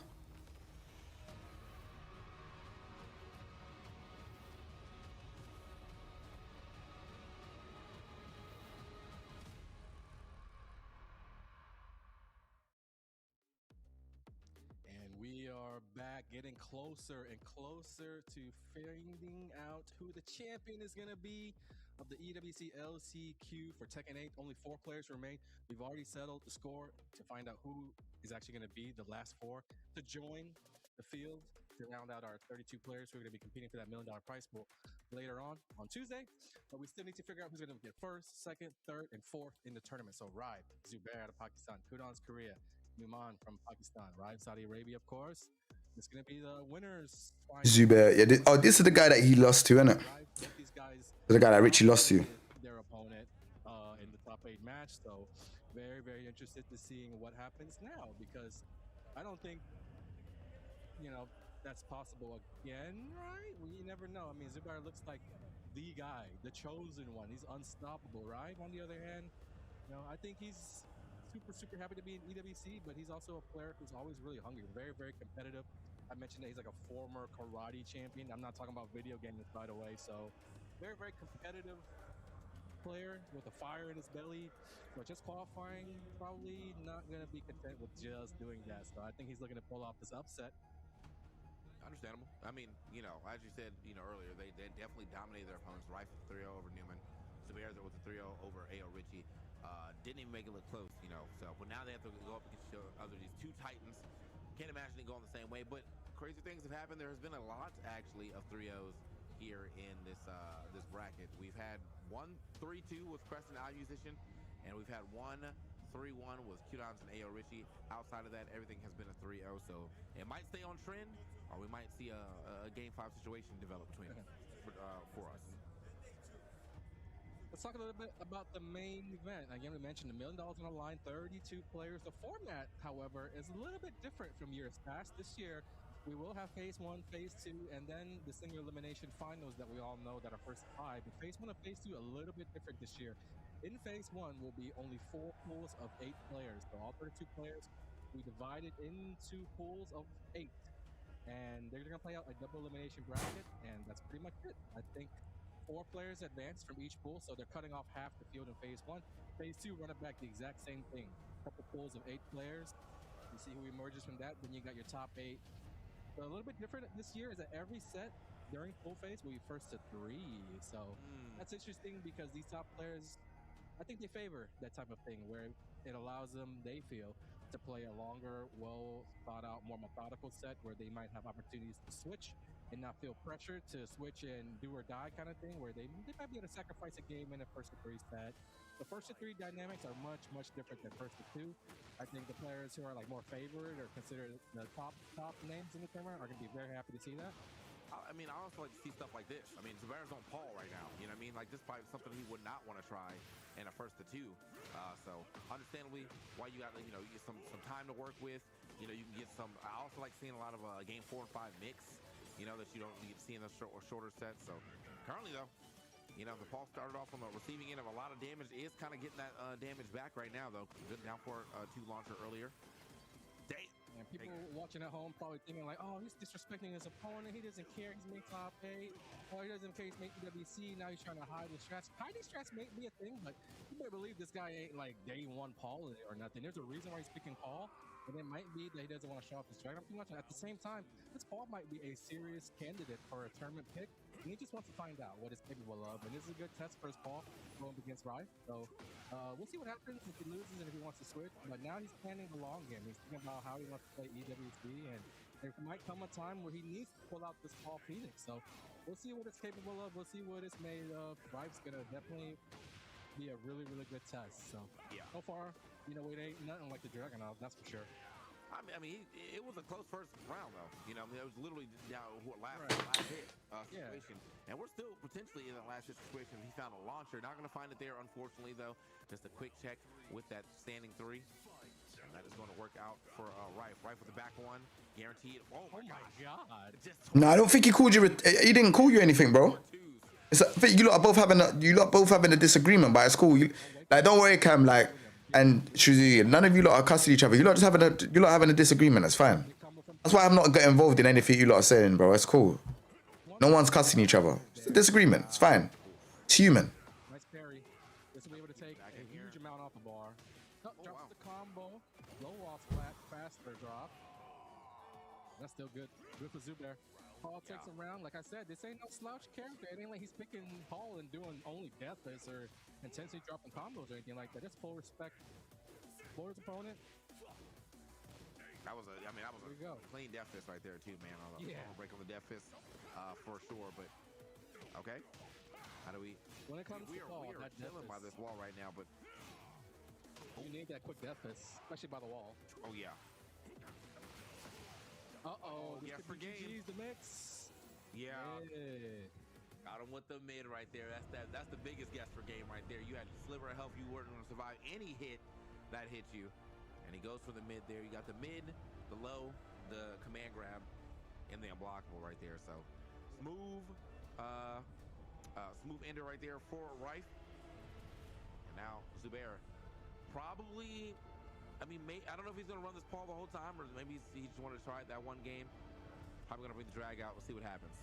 And we are back, getting closer and closer to finding out who the champion is going to be of the EWC LCQ for Tekken 8. Only 4 players remain. We've already settled the score to find out who is actually going to be the last 4 to join the field to round out our 32 players who are going to be competing for that $1 million prize pool later on Tuesday. But we still need to figure out who's going to get first, second, third, and fourth in the tournament. So Rai, Zubair out of Pakistan, Kudans Korea, Numan from Pakistan, Rai Saudi Arabia, of course. It's going to be the winners. Zubair. Yeah, this is the guy that he lost to, isn't it? These guys, The guy that Richie lost to. Their opponent in the top 8 match. So very, very interested to seeing what happens now, because I don't think, you know, that's possible again, right? Well, you never know. I mean, Zubair looks like the guy, the chosen one. He's unstoppable, right? On the other hand, you know, I think he's super, super happy to be in EWC, but he's also a player who's always really hungry, very, very competitive. I mentioned that he's like a former karate champion. I'm not talking about video games, by the way. So very, very competitive player with a fire in his belly, but just qualifying, probably not going to be content with just doing that. So I think he's looking to pull off this upset. Understandable. I mean, you know, as you said, you know, earlier, they definitely dominated their opponents. Rife with 3-0 over Newman. Zubair with a 3-0 over A.O. Richie. Didn't even make it look close, you know. So, but now they have to go up against these two titans. Can't imagine it going the same way. But crazy things have happened. There has been a lot, actually, of 3-0s here in this this bracket. We've had 1-3-2 with Preston Eye Musician, and we've had 1-3-1 with Qdons and A.O. Richie. Outside of that, everything has been a 3-0. So it might stay on trend, or we might see a Game 5 situation develop between for us. Let's talk a little bit about the main event. Again, we mentioned $1 million on the line, 32 players. The format, however, is a little bit different from years past. This year, we will have phase 1, phase 2, and then the single elimination finals that we all know that are first 5. But phase 1 and phase 2 a little bit different this year. In phase 1 will be only 4 pools of 8 players. So all 32 players will be divided into pools of 8. And they're going to play out a double elimination bracket, and that's pretty much it. I think 4 players advance from each pool, so they're cutting off half the field in phase 1. Phase 2, run it back, the exact same thing. Couple pools of 8 players. You see who emerges from that. Then you got your top 8. So a little bit different this year is that every set during pool phase will be first to 3. So that's interesting because these top players, I think they favor that type of thing where it allows them, they feel, to play a longer, well thought out, more methodical set where they might have opportunities to switch and not feel pressure to switch and do or die kind of thing, where they might be able to sacrifice a game in a first to 3 set. The first to 3 dynamics are much, much different than first to 2. I think the players who are like more favored or considered the top names in the tournament are going to be very happy to see that. I mean, I also like to see stuff like this. I mean, Zubair's on Paul right now. You know what I mean? Like, this probably something he would not want to try in a first to 2. So, understandably, why you got, you know, you get some time to work with. You know, you can get some. I also like seeing a lot of game 4 and 5 mix. You know, that you don't see in the shorter sets. So, currently though, you know, the Paul started off on the receiving end of a lot of damage. Is kind of getting that damage back right now though. Good down for 2 launcher earlier. And people watching at home probably thinking like, oh, he's disrespecting his opponent. He doesn't care. He's made top 8. Or he doesn't care. He's made EWC. Now he's trying to hide his strats. Hiding strats may be a thing, but you better believe this guy ain't like day 1 Paul or nothing. There's a reason why he's picking Paul. And it might be that he doesn't want to show off his dragon too much. And at the same time, this Paul might be a serious candidate for a tournament pick. And he just wants to find out what he's capable of. And this is a good test for his Paul going against Rife. So we'll see what happens if he loses and if he wants to switch. But now he's planning the long game. He's thinking about how he wants to play EWC. And there might come a time where he needs to pull out this Paul Phoenix. So we'll see what it's capable of. We'll see what it's made of. Rife's going to definitely be a really, really good test. So, so far, you know, it ain't nothing like the Dragunov, that's for sure. I mean, it was a close first round, though. You know, I mean, it was literally down last hit situation. And we're still potentially in that last hit situation. He found a launcher. Not going to find it there, unfortunately, though. Just a quick check with that standing 3. And that is going to work out for Rife. Rife with the back 1. Guaranteed. Oh my God. No, I don't think he called you. He didn't call you anything, bro. It's I think you lot are both having a disagreement, but it's cool. Like, don't worry, Cam. Like, and Shuzi, none of you lot are cussing each other. You lot just having a disagreement. That's fine. That's why I'm not getting involved in anything you lot are saying, bro. It's cool. No one's cussing each other. It's a disagreement. It's fine. It's human. Nice parry. This will be able to take a huge amount off the bar. Drops the combo. Low off flat. Faster drop. That's still good. Good for Zubair. Paul takes him around. Like I said, this ain't no slouch character. It ain't like he's picking Paul and doing only deathless or intensely dropping combos or anything like that. That's full respect for his opponent. That was a, I mean, that was There you go. a clean death fist right there too, man. Yeah. Break on the death fist, for sure. But okay, how do we? When it comes we to are, ball, we are that death chilling by fist, this wall right now, but you need that quick death fist, especially by the wall. oh yeah. Uh-oh, this yes, could for be game. GG's the mix. Yeah. Yeah. Got him with the mid right there. That's the biggest guess for game right there. You had a sliver of health. You weren't going to survive any hit that hit you. And he goes for the mid there. You got the mid, the low, the command grab, and the unblockable right there. So smooth, smooth ender right there for Rife. And now Zubair probably, I mean, I don't know if he's going to run this Paul the whole time, or maybe he just wanted to try it that one game. Probably going to bring the drag out. We'll see what happens.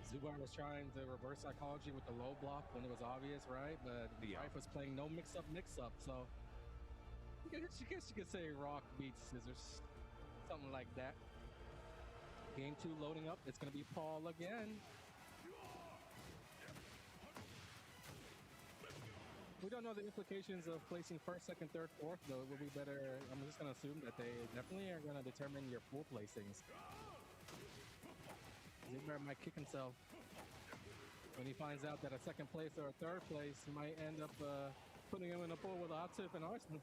Zubair was trying to reverse psychology with the low block when it was obvious, right? But Rife was playing no mix-up, so I guess you could say rock beats scissors, something like that. Game 2 loading up. It's going to be Paul again. We don't know the implications of placing first, second, third, fourth, though. It would be better. I'm just going to assume that they definitely are going to determine your pool placings. Zubair might kick himself when he finds out that a second place or a third place might end up putting him in a pool with a hot tip and Arsenal.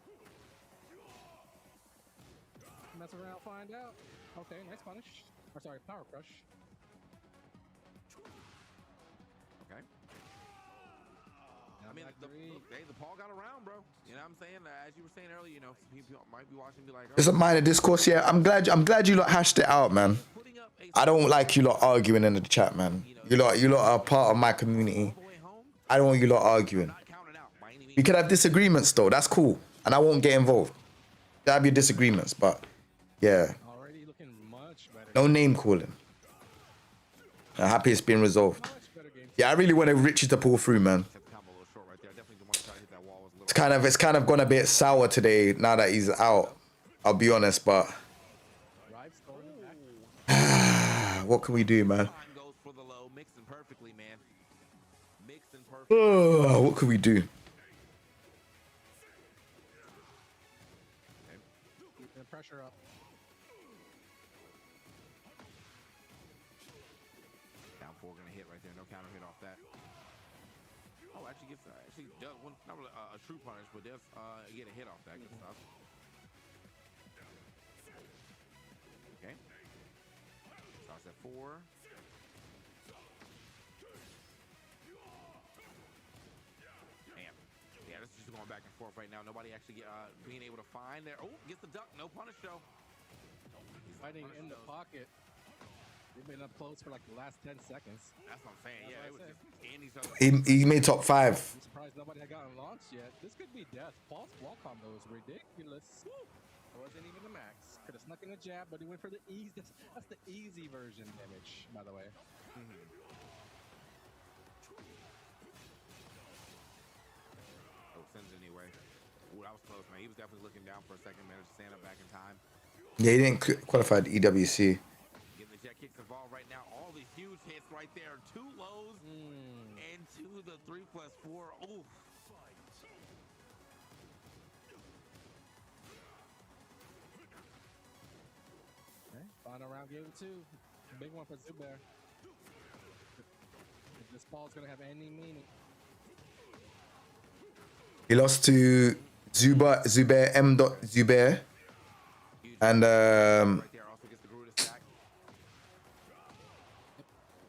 Mess around, find out. Okay, nice punish. Or sorry, power crush. Okay. I mean, the Paul got around, bro. You know what I'm saying? As you were saying earlier, you know, some people might be watching and be like, oh. It's a minor discourse, yeah. I'm glad you lot hashed it out, man. I don't like you lot arguing in the chat, man. You lot are part of my community. I don't want you lot arguing. We could have disagreements though. That's cool, and I won't get involved. Have your disagreements, but yeah. Already looking much better. No name calling. I'm happy it's been resolved. Yeah, I really wanted Richie to pull through, man. It's kind of gone a bit sour today now that he's out. I'll be honest, but what can we do, man? What can we do? Keeping the pressure up. Down 4 gonna hit right there. No counter hit off that. Oh, actually does one, not really a true punish, but does get a hit off that. Good stuff. Okay. Starts at 4. Damn. Yeah, this is just going back and forth right now. Nobody actually being able to find there. Oh, gets the duck. No punish though. He's fighting in the pocket. They've been up close for like the last 10 seconds. That's what I'm saying. Yeah, it was just in each other. He made top 5. I'm surprised nobody had gotten launched yet. This could be death. Paul's wall combo is ridiculous. It wasn't even the max. Could have snuck in a jab, but he went for the easy. That's the easy version damage, by the way. Oh, sends anyway. Ooh, that was close, man. He was definitely looking down for a second, managed to stand up back in time. Yeah, he didn't qualify the EWC. Getting the jet kicks involved right now. All these huge hits right there. 2 lows and to the 3+4. Oof. Okay, final round game 2. Big one for Zubair. If this ball's gonna have any meaning. He lost to Zubair M. Zubair, and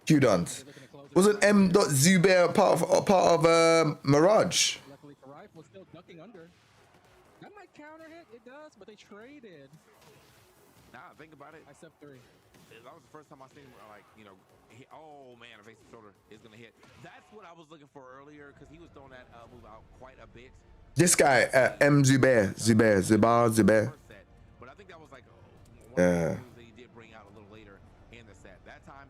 Q-Dons. Wasn't M. Zubair part of Mirage? Luckily for Rife was still ducking under. That might counter hit. It does, but they traded. Nah, think about it. I step 3. That was the first time I seen him, like, you know, hit. Oh man, a face and shoulder is gonna hit. That's what I was looking for earlier, because he was throwing that move out quite a bit. This guy, M. Zubair. But I think that was like one of the moves that he did bring out a little later in the set. That time,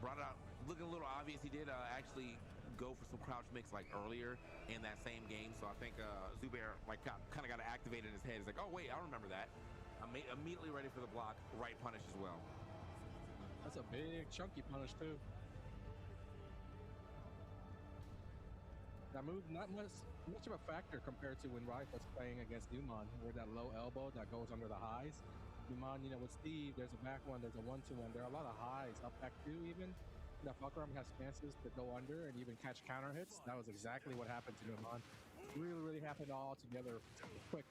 brought it out looking a little obvious. He did actually go for some crouch mix like earlier in that same game. So I think Zubair like kind of got activated in his head. He's like, oh wait, I remember that. I'm immediately ready for the block. Right punish as well. That's a big chunky punish too. That move not much of a factor compared to when Rife was playing against Newman, where that low elbow that goes under the highs. Iman, you know, with Steve, there's a back one, there's a 1-2-1. There are a lot of highs, up back two even. That Falcon has chances to go under and even catch counter hits. That was exactly what happened to Iman. Really happened all together quick.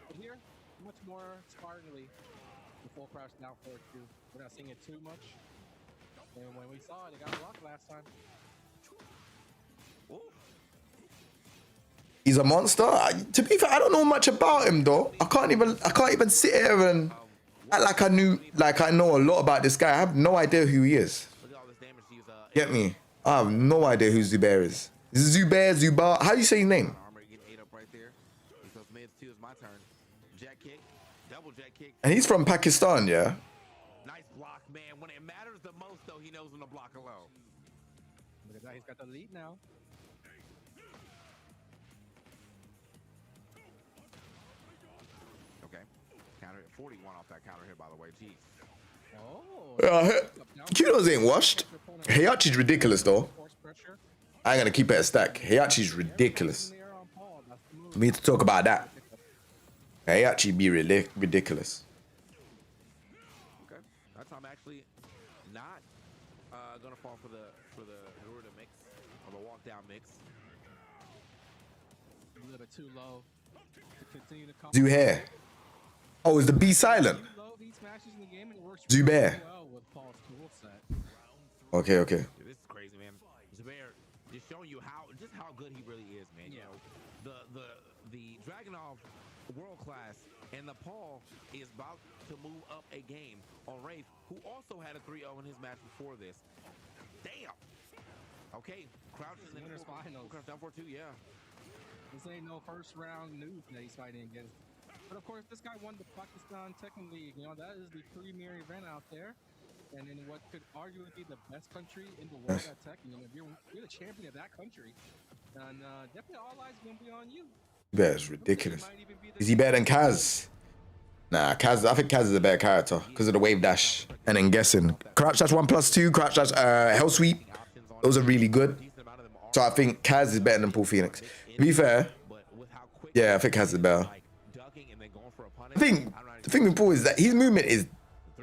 But here, much more spartanly. The full crouch down forward two. We're not seeing it too much. And when we saw it, it got blocked last time. Ooh. He's a monster. To be fair, I don't know much about him though. I can't even sit here and act like I know a lot about this guy. I have no idea who he is. Get me? I have no idea who Zubair is. Zubair? How do you say his name? And he's from Pakistan, yeah? Nice block, man. When it matters the most, though, he knows when to block alone. Look at that. He's got the lead now. Okay. Counter hit 41 off that counter hit, by the way. Jeez. Oh. Kudos ain't washed. Heihachi's ridiculous, though. I ain't gonna keep it a stack. Heihachi's ridiculous. We need to talk about that. Heihachi be ridiculous. Okay. That's I'm actually not gonna fall for the Hirota mix or the walk down mix. A little bit too low to continue to come. Zuhair. Oh, is the B silent? Zubair. Okay. Dude, this is crazy, man. Zubair just showing you just how good he really is, man. You know, the Dragunov world class and the Paul is about to move up a game on Wraith, who also had a 3-0 in his match before this. Damn. Okay, Crouch is in the finals. Crouch down 4-2, yeah. This ain't no first round news that he's fighting against. But of course, this guy won the Pakistan Tekken League. You know, that is the premier event out there. And in what could arguably be the best country in the world at Tekken. You know, if you're the champion of that country, then definitely all eyes are going to be on you. That's ridiculous. Is he better than Kaz? Nah, Kaz. I think Kaz is a better character because of the wave dash and then guessing. Crouch dash 1+2, crouch dash hell sweep. Those are really good. So I think Kaz is better than Paul Phoenix. To be fair, yeah, I think Kaz is better. I think the thing with Paul is that his movement is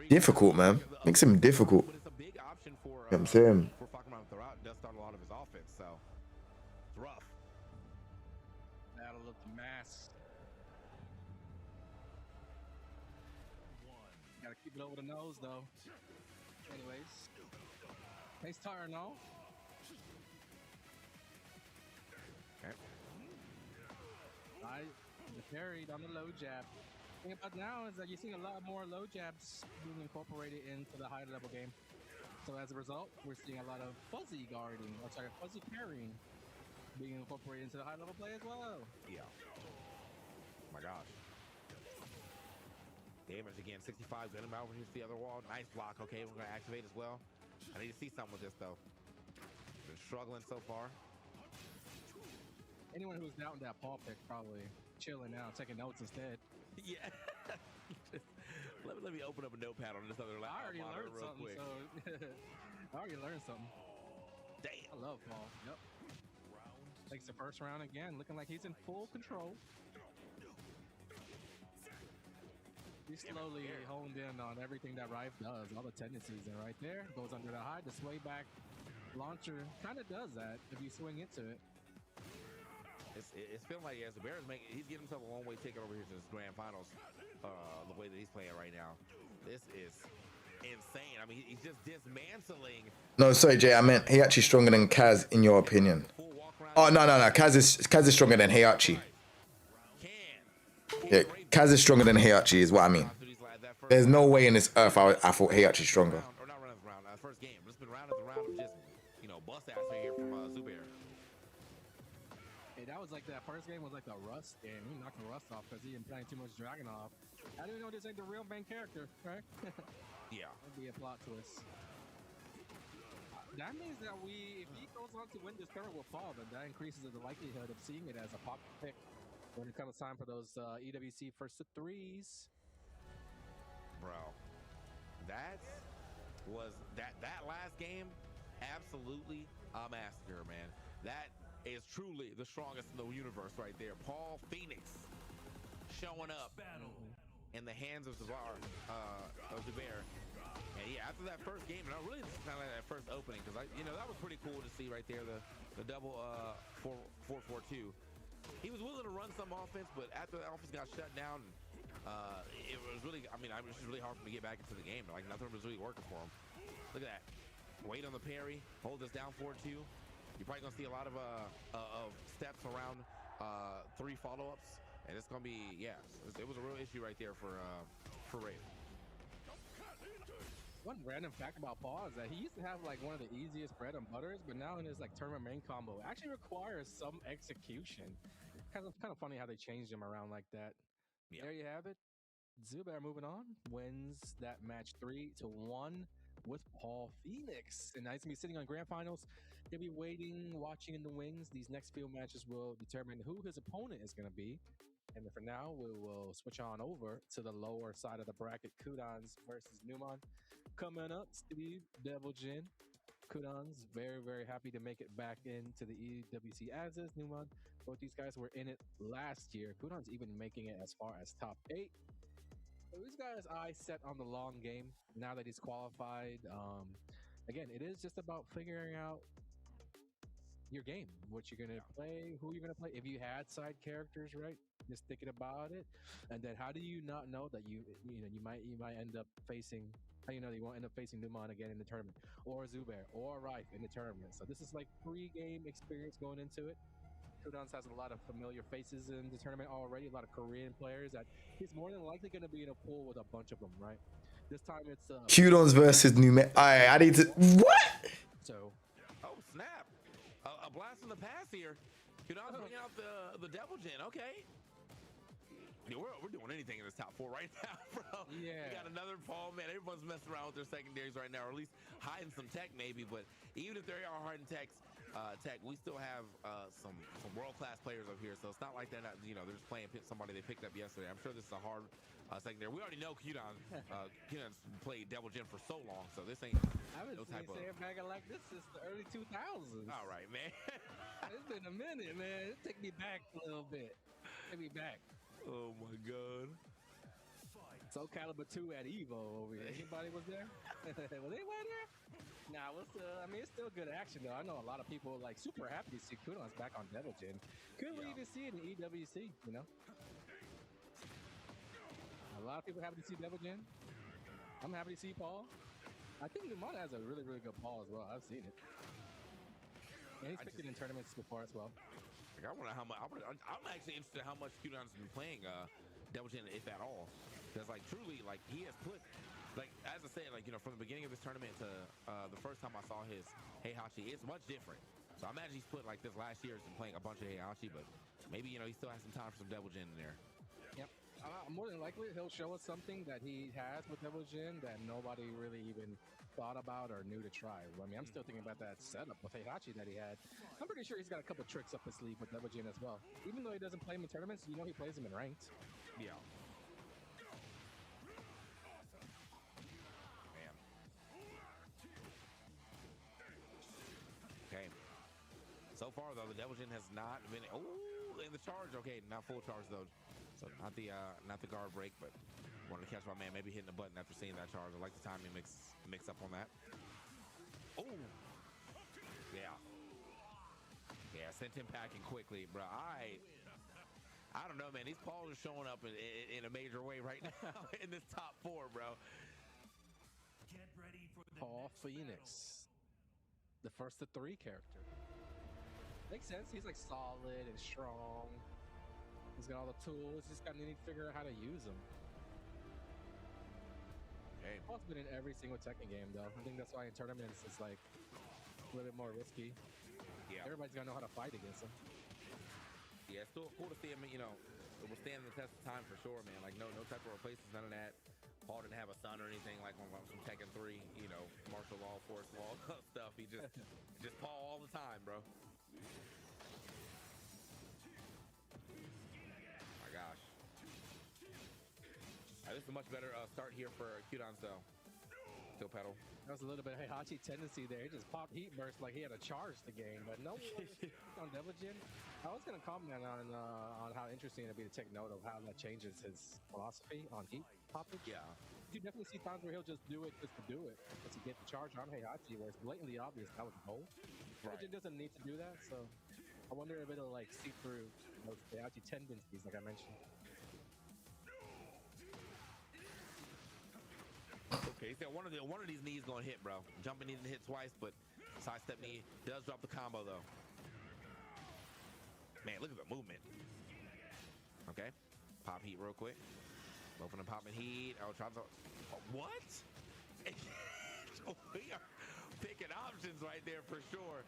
difficult, man. Makes him difficult. You know what I'm saying? Battle of the mass. Gotta keep it over the nose, though. Anyways, face tire, no. Okay. Right, parried on the low jab. The thing about now is that you're seeing a lot more low jabs being incorporated into the high level game. So as a result, we're seeing a lot of fuzzy guarding, fuzzy parrying being incorporated into the high level play as well. Yeah. Oh my gosh. Damage again, 65. Good amount over here to the other wall. Nice block. Okay, we're gonna activate as well. I need to see something with this though. Been struggling so far. Anyone who's down that Paul pick probably chilling now, taking notes instead. Yeah. let me open up a notepad on this other laptop. I already learned something. Quick. So I already learned something. Damn. I love Paul. Yep. Takes the first round again, looking like he's in full control. He's slowly honed in on everything that Rife does, all the tendencies, and right there goes under the high. The sway back launcher kind of does that if you swing into it. It's feeling like he's getting himself a long-way ticket over here to this grand finals. The way that he's playing right now, this is insane. I mean, he's just dismantling. No, sorry, Jay. I meant Heihachi stronger than Kaz, in your opinion. Oh no. Kaz is stronger than Heihachi. Yeah, Kaz is stronger than Heihachi, is what I mean. There's no way in this earth I thought Heihachi's stronger. Or not round, first game. It's been round after round of just, bust ass right here from Zubair. Hey, that was like that first game was like the Rust game. He knocked the Rust off because he been playing too much Dragunov. I didn't know this ain't the real main character, right? Yeah. That'd be a plot twist. That means that if he goes on to win this tournament with Paul, then that increases the likelihood of seeing it as a pop pick when it comes time for those EWC first to threes. Bro, that last game, absolutely a massacre, man. That is truly the strongest in the universe right there. Paul Phoenix showing up in the hands of Zubair. And yeah, after that first game, and I really kind of like that first opening because that was pretty cool to see right there, the double 4-4-2. He was willing to run some offense, but after the offense got shut down, it was really, it was just really hard for him to get back into the game. Like nothing was really working for him. Look at that. Wait on the parry, hold this down 4-2. You're probably gonna see a lot of steps around 3 follow-ups, and it's gonna be it was a real issue right there for Rafe. One random fact about Paul is that he used to have like one of the easiest bread and butters, but now in his like tournament main combo, it actually requires some execution. Kind of funny how they changed him around like that. Yep. There you have it. Zubair moving on, wins that match 3-1 with Paul Phoenix. And now he's gonna be sitting on grand finals. He'll be waiting, watching in the wings. These next few matches will determine who his opponent is gonna be. And for now, we will switch on over to the lower side of the bracket. Kudans versus Numan. Coming up, Steve, Devil Jin. Kudans very, very happy to make it back into the EWC as is. Numan, both these guys were in it last year. Kudans even making it as far as top 8. So these guys' eyes set on the long game now that he's qualified. Again, it is just about figuring out your game, what you're going to play, who you're going to play. If you had side characters, right? Just thinking about it. And then how do you not know that you might end up facing, how you know that you won't end up facing Numan again in the tournament, or Zubair or Rife in the tournament. So this is like pre-game experience going into it. Kudans has a lot of familiar faces in the tournament already, a lot of Korean players that he's more than likely going to be in a pool with a bunch of them, right? This time it's Kudans versus Numan. I need to what? So oh snap. A blast from the past here. Kudans bringing out the Devil Jin. Okay. Yeah, we're doing anything in this top 4 right now, bro. Yeah. We got another Paul, man. Everyone's messing around with their secondaries right now, or at least hiding some tech maybe. But even if they are hiding tech, we still have some world-class players up here. So it's not like they're not, they're just playing somebody they picked up yesterday. I'm sure this is a hard secondary. We already know Kudans played Devil Jin for so long, so this ain't no type of sandbagger like this since the early 2000s. All right, man. It's been a minute, man. Take me back a little bit. Take me back. Oh my God. Soul Calibur 2 at Evo over here. Anybody was there? Was anybody there? Nah, it's still good action though. I know a lot of people like super happy to see Kudans back on Devil Jin. Couldn't wait to see it in EWC, A lot of people happy to see Devil Jin. I'm happy to see Paul. I think Numan has a really, really good Paul as well. I've seen it. And he's picked it in tournaments before as well. I wonder how much. I'm actually interested in how much Kudans has been playing Devil Jin, if at all. Because truly, he has put, as I said, from the beginning of this tournament to the first time I saw his Heihachi, it's much different. So I imagine he's put this last year has been playing a bunch of Heihachi, but maybe he still has some time for some Devil Jin in there. Yep. More than likely, he'll show us something that he has with Devil Jin that nobody really even thought about or knew to try. I'm still thinking about that setup with Heihachi that he had. I'm pretty sure he's got a couple tricks up his sleeve with Devil Jin as well. Even though he doesn't play him in tournaments, he plays him in ranked. Yeah. Man. Okay. So far though, the Devil Jin has not been. Oh, in the charge. Okay, not full charge though. So not the guard break, but wanted to catch my man maybe hitting the button after seeing that charge. I like the timing mix up on that. Oh, yeah, sent him packing quickly, bro. I don't know, man. These Pauls are showing up in a major way right now in this top 4, bro. Get ready for the Paul Phoenix, the first of 3 character. Makes sense. He's solid and strong. He's got all the tools. He's got to need to figure out how to use them. Okay. Paul's been in every single Tekken game, though. I think that's why in tournaments it's a little bit more risky. Yeah. Everybody's got to know how to fight against him. Yeah, it's still cool to see him, it will stand the test of time for sure, man. No type of replacements, none of that. Paul didn't have a son or anything on some Tekken 3, martial law, force law stuff. He just Paul all the time, bro. Gosh. This is a much better start here for Kudans though. Still pedal. That was a little bit of Heihachi tendency there. He just popped heat burst like he had to charge the game, but no one on Devil Jin. I was going to comment on how interesting it'd be to take note of how that changes his philosophy on heat poppage. Yeah. You definitely see times where he'll just do it just to do it, just to get the charge on Heihachi, where it's blatantly obvious that was the goal. Devil Jin doesn't need to do that, so I wonder if it'll like seep through those Heihachi tendencies, like I mentioned. Okay, so one of these knees gonna hit, bro. Jumping knee didn't hit twice, but sidestep knee does drop the combo though. Man, look at the movement. Okay, pop heat real quick. Both of them popping heat. Oh, try to. What? We are picking options right there for sure.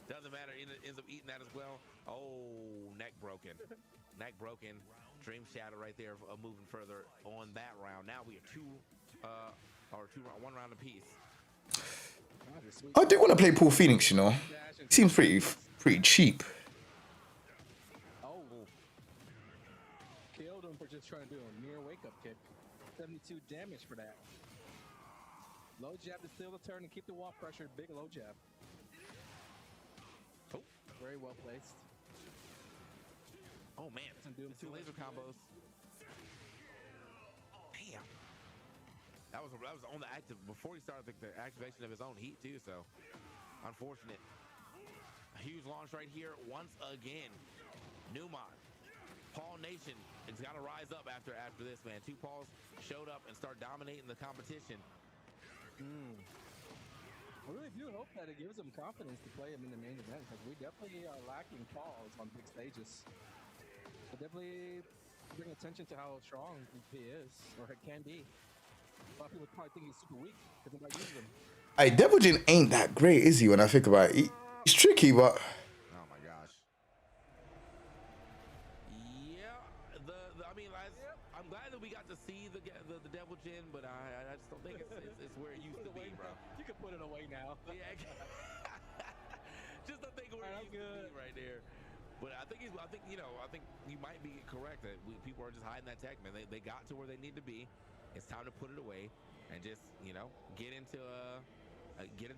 Doesn't matter. Ends up eating that as well. Oh, neck broken. Neck broken. Dream shatter right there. Moving further on that round. Now we are one round apiece. I do want to play Paul Phoenix, you know. He seems pretty cheap. Oh, killed him for just trying to do a near wake up kick. 72 damage for that. Low jab to steal the turn and keep the wall pressure. Big low jab. Oh, very well placed. Oh man, it's two laser combos. Damn. That was on the active before he started the activation of his own heat too. So unfortunate. A huge launch right here once again. Newmont, Paul Nation has got to rise up after this, man. Two Pauls showed up and start dominating the competition. I really do hope that it gives him confidence to play him in the main event, because we definitely are lacking Pauls on big stages. So definitely bring attention to how strong he is, or it can be. A lot of people probably think he's super weak because they're not using him. Hey, Devil Jin ain't that great, is he? When I think about it, he's tricky, but oh my gosh. Yeah, I mean, I'm glad that we got to see the Devil Jin, but I just don't think it's where it used to be, bro. You can put it away now. Yeah, just don't think where it used to be right there. But I think you might be correct that people are just hiding that tech, man. They got to where they need to be. It's time to put it away and just get into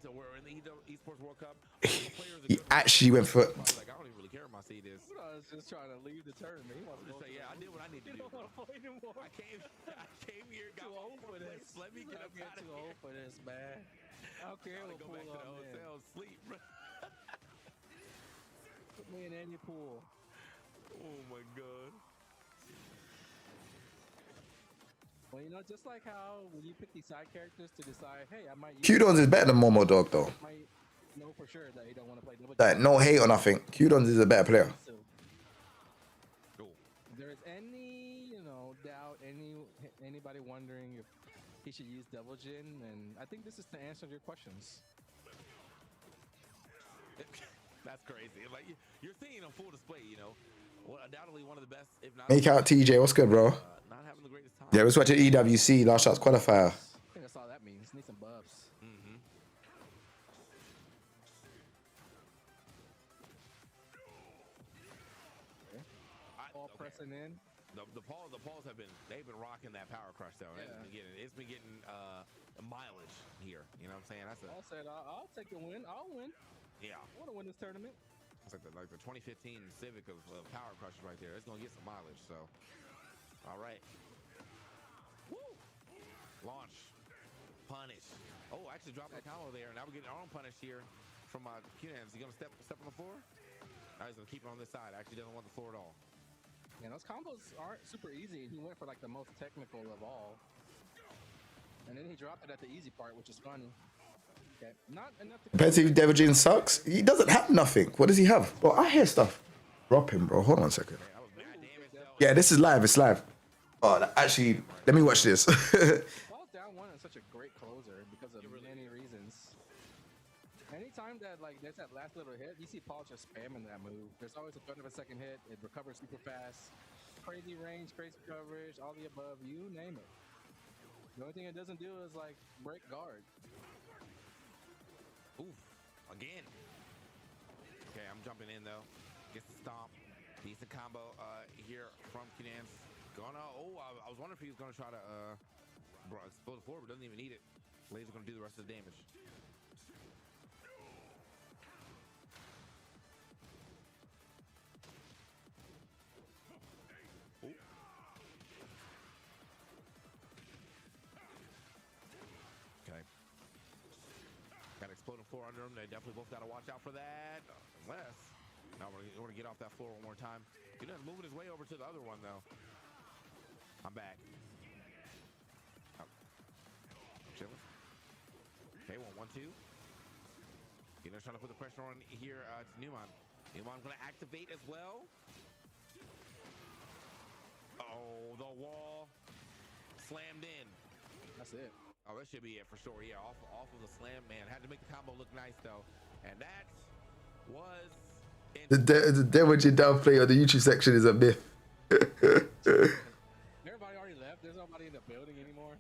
we're in the Esports World Cup. he actually went for. Like, I don't even really care if my seed is. I was just trying to leave the tournament. He wants to say, yeah, I did what I need to do. Don't want to play anymore. I came here, got too old for this. Let me get up out of too here. old for this, man. I don't care. Go back to the hotel, sleep, bro. Put me in any pool. Oh my god. Well, just like how when you pick these side characters to decide, hey, I might use Q-Dons is better than Momo Dog, though. might know for sure that you don't want to play double. Like, no hate or nothing. Q-Dons is a better player. Cool. If there is any, doubt, anybody wondering if he should use Devil Jin, and I think this is the answer to your questions. That's crazy. Like you're seeing on full display, Well, undoubtedly one of the best, if not. Make out TJ. What's good, bro? Not having the greatest time. Yeah, let's watch an EWC last shots qualifier. I think that's all that means. Need some buffs. Mm-hmm. Okay. All pressing in. The Pauls they've been rocking that power crush though. Yeah. It's been getting mileage here. You know what I'm saying? Paul said, I'll take a win. I'll win. Yeah. I want to win this tournament. It's like the 2015 Civic of power crushes right there. It's gonna get some mileage. So, all right. Woo! Launch, punish. Oh, actually dropped the combo there. Now we're getting our own punish here from Q-Dons. Is he gonna step on the floor? No, he's gonna keep it on this side. Actually, doesn't want the floor at all. Yeah, those combos aren't super easy. He went for like the most technical of all, and then he dropped it at the easy part, which is funny. Okay, not enough to. Depends if Devil Jin sucks. He doesn't have nothing. What does he have? Bro, I hear stuff. Drop him, bro. Hold on a second. Yeah, this is live. It's live. Oh, actually, let me watch this. Paul's down one and such a great closer because of many reasons. Anytime that there's that last little hit, you see Paul just spamming that move. There's always a threat of a second hit. It recovers super fast. Crazy range, crazy coverage, all the above. You name it. The only thing it doesn't do is break guard. Oof, again. Okay, I'm jumping in though. Gets the stomp. Decent combo here from Q-Dons. I was wondering if he was gonna try to explode the floor, but doesn't even need it. Laser gonna do the rest of the damage. Ooh. Okay. Got exploding floor under them. They definitely both got to watch out for that. Unless, now we're going to get off that floor one more time. He doesn't moving his way over to the other one though. I'm back. Oh. Chilling. Okay, 1-1-2. You know, trying to put the pressure on here to Newman. Newman going to activate as well. Oh, the wall slammed in. That's it. Oh, that should be it for sure. Yeah, off of the slam, man. Had to make the combo look nice though, and that was the Devil Jin downplay on the YouTube section is a myth. Everybody already left. There's nobody in the building anymore.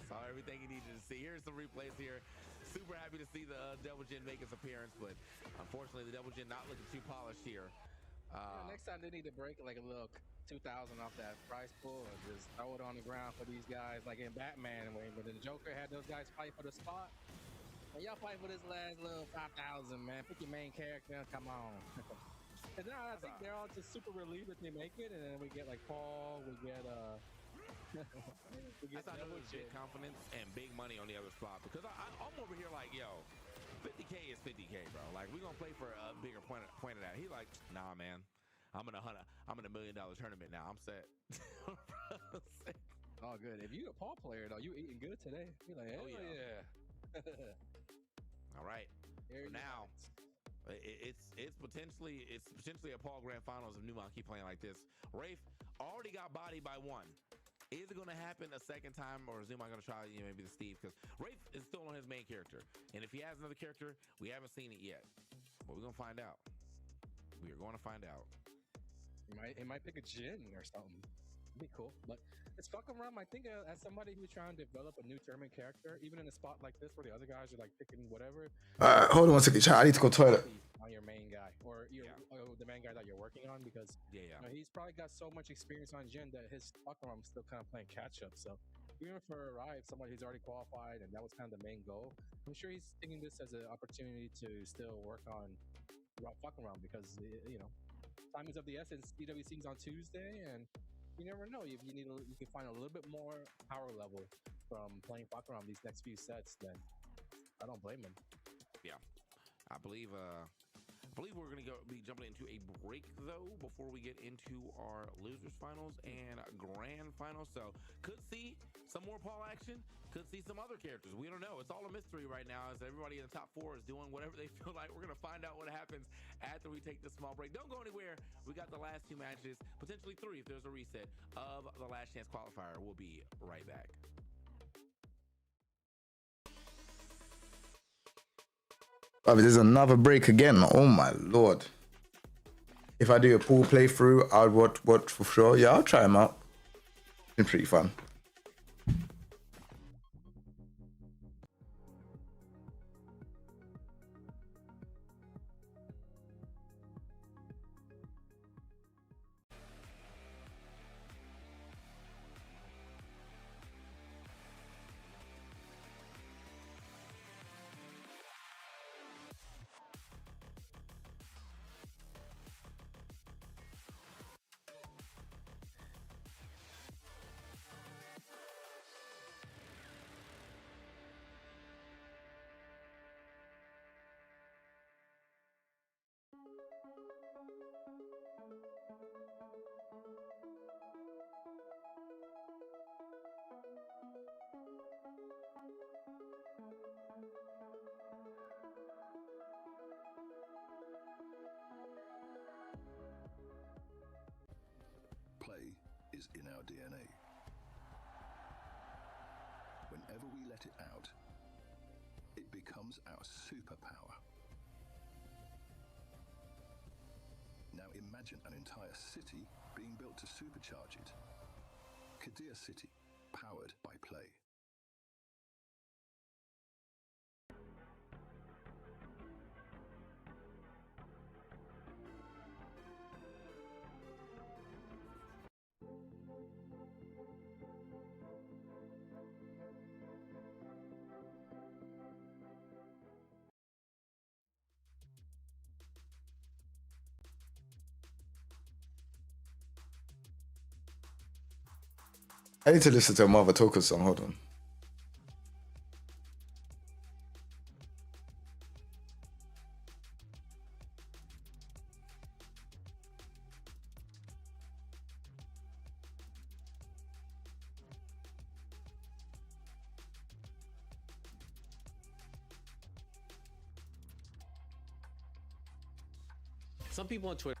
Saw everything you needed to see. Here's some replays here. Super happy to see the Devil Jin make his appearance, but unfortunately the Devil Jin not looking too polished here. Next time they need to break like a little 2,000 off that price pool and just throw it on the ground for these guys, like in Batman when the Joker had those guys fight for the spot. And y'all fight for this last little 5,000, man. Pick your main character, come on. And now I think they're all just super relieved that they make it, and then we get like Paul, we get I thought it was legit confidence and big money on the other spot, because I'm over here like, yo, 50K is 50K, bro. Like, we're gonna play for a bigger point of that. He like, nah, man. I'm in a $1 million tournament now. I'm set. Oh, good. If you a Paul player though, you eating good today. You're like, hell yeah. All right. Here now, it's potentially a Paul Grand Finals if Newman keep playing like this. Rafe already got bodied by one. Is it going to happen a second time, or is Newman going to try, maybe the Steve? Because Rafe is still on his main character, and if he has another character, we haven't seen it yet. But we're going to find out. We are going to find out. He might pick a Jin or something. It'd be cool. But it's fucking around. I think as somebody who's trying to develop a new tournament character, even in a spot like this where the other guys are like picking whatever. Hold on 1 second, chat. I need to go toilet. On your main guy, or the main guy that you're working on, because he's probably got so much experience on Jin that his fucking around still kind of playing catch up. So even for Arrive, somebody who's already qualified and that was kind of the main goal, I'm sure he's thinking this as an opportunity to still work on fucking around, because time is of the essence. EWC is on Tuesday, and you never know. If you can find a little bit more power level from playing fuck around these next few sets, then I don't blame him. Yeah, I believe we're gonna be jumping into a break though before we get into our losers finals and grand finals. So could see some more Paul action, could see some other characters. We don't know. It's all a mystery right now, as everybody in the top 4 is doing whatever they feel like. We're gonna find out what happens after we take this small break. Don't go anywhere. We got the last 2 matches, potentially 3 if there's a reset of the last chance qualifier. We'll be right back. Oh, there's another break again. Oh my lord. If I do a pool playthrough, I'll watch for sure. Yeah, I'll try them out. Been pretty fun. Play is in our DNA. Whenever we let it out, it becomes our superpower. Now imagine an entire city being built to supercharge it. Kadir City, powered by play. I need to listen to a Mother Talker song. Hold on. Some people on Twitter.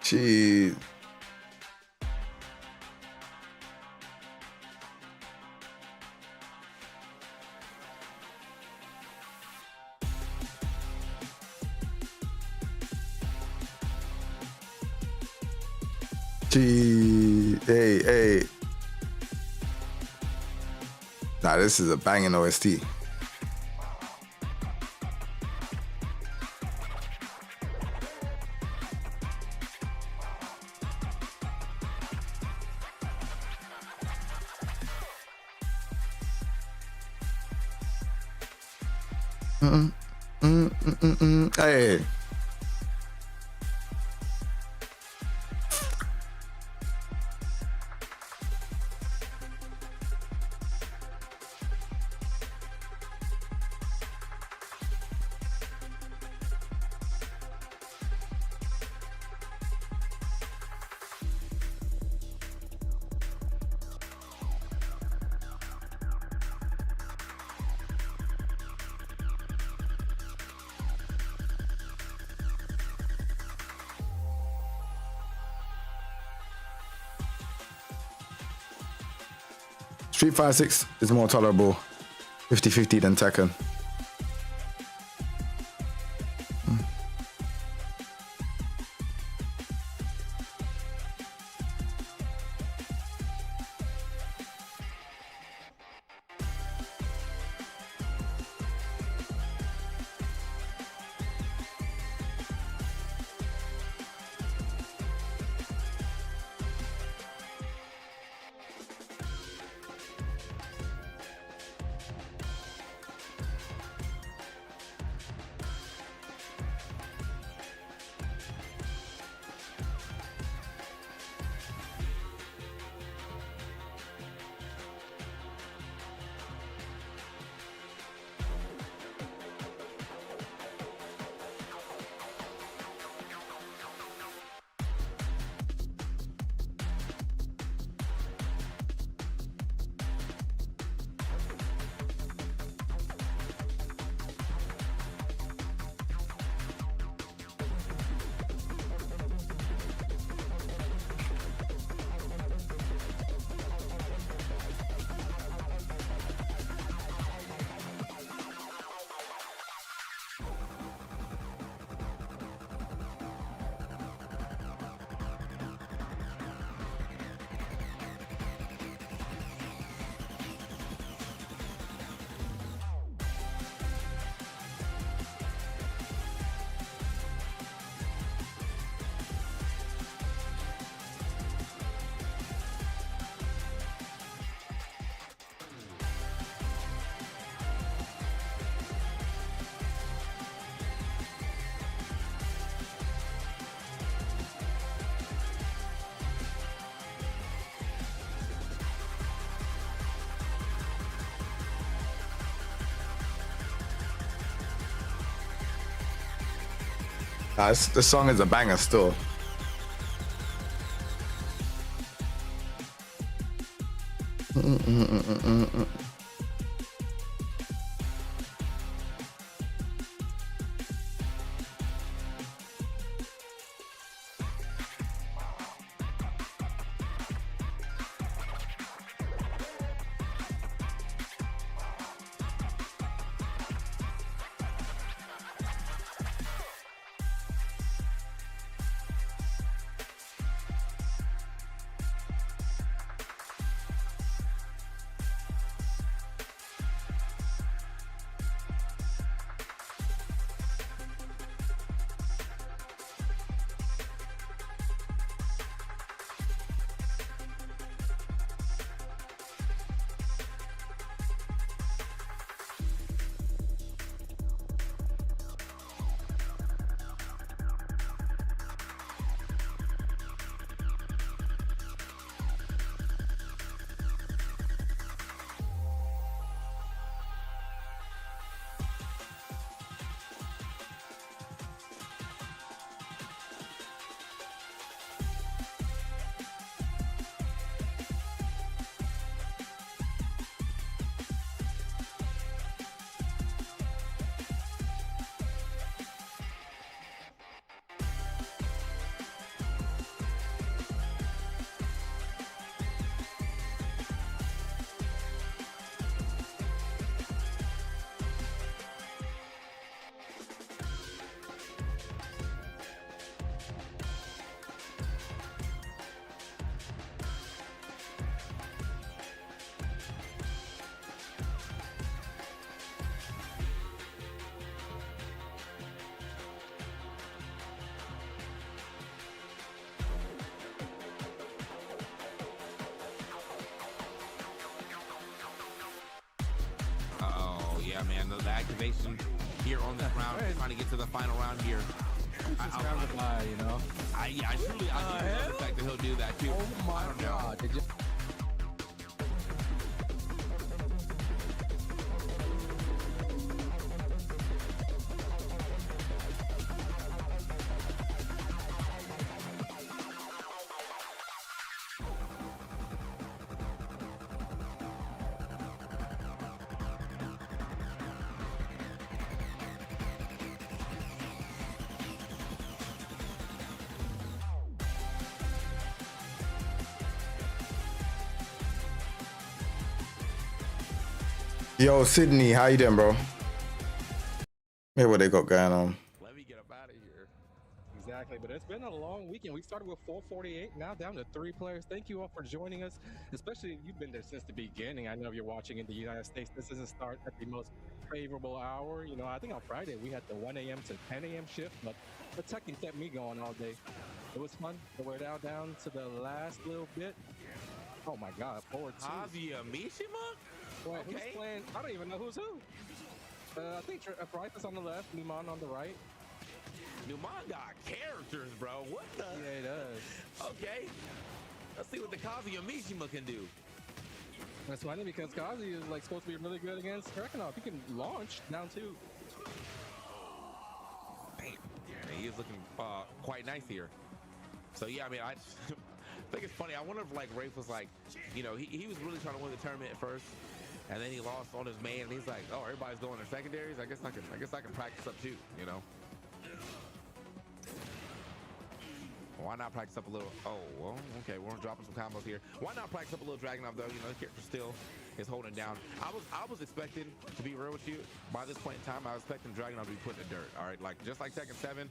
Jeez. Gee, hey. Nah, this is a banging OST. Hey. Street Fighter 6 is more tolerable 50-50 than Tekken. Nah, the song is a banger still. activation here on this round, trying to get to the final round here. Surrounded by, you know. I truly love the fact that he'll do that too. Oh my God! Did you? Yo, Sydney, how you doing, bro? Hey, what they got going on? Let me get up out of here. Exactly, but it's been a long weekend. We started with 448, now down to 3 players. Thank you all for joining us, especially if you've been there since the beginning. I know if you're watching in the United States, this doesn't start at the most favorable hour. You know, I think on Friday we had the 1 a.m. to 10 a.m. shift, but the Tekken kept me going all day. It was fun. We're now down to the last little bit. Oh my God, forward 2. Kazuya Mishima? Wait, who's playing? I don't even know who's who. I think Rife is on the left, Numan on the right. Numan got characters, bro. What the? Yeah, he does. Okay. Let's see what the Kazuya Mishima can do. That's funny because Kazi is like supposed to be really good against Krakenov. He can launch down 2. Damn. He is looking quite nice here. So yeah, I mean, I think it's funny. I wonder if like Rafe was like, you know, he was really trying to win the tournament at first. And then he lost on his main, and he's like, "Oh, everybody's going to secondaries. I guess I can practice up too, you know." Why not practice up a little? Oh, well, okay, we're dropping some combos here. Why not practice up a little Dragunov though? You know, the character still is holding down. I was expecting, to be real with you, by this point in time, I was expecting Dragunov to be put in the dirt. All right, like just like Tekken 7,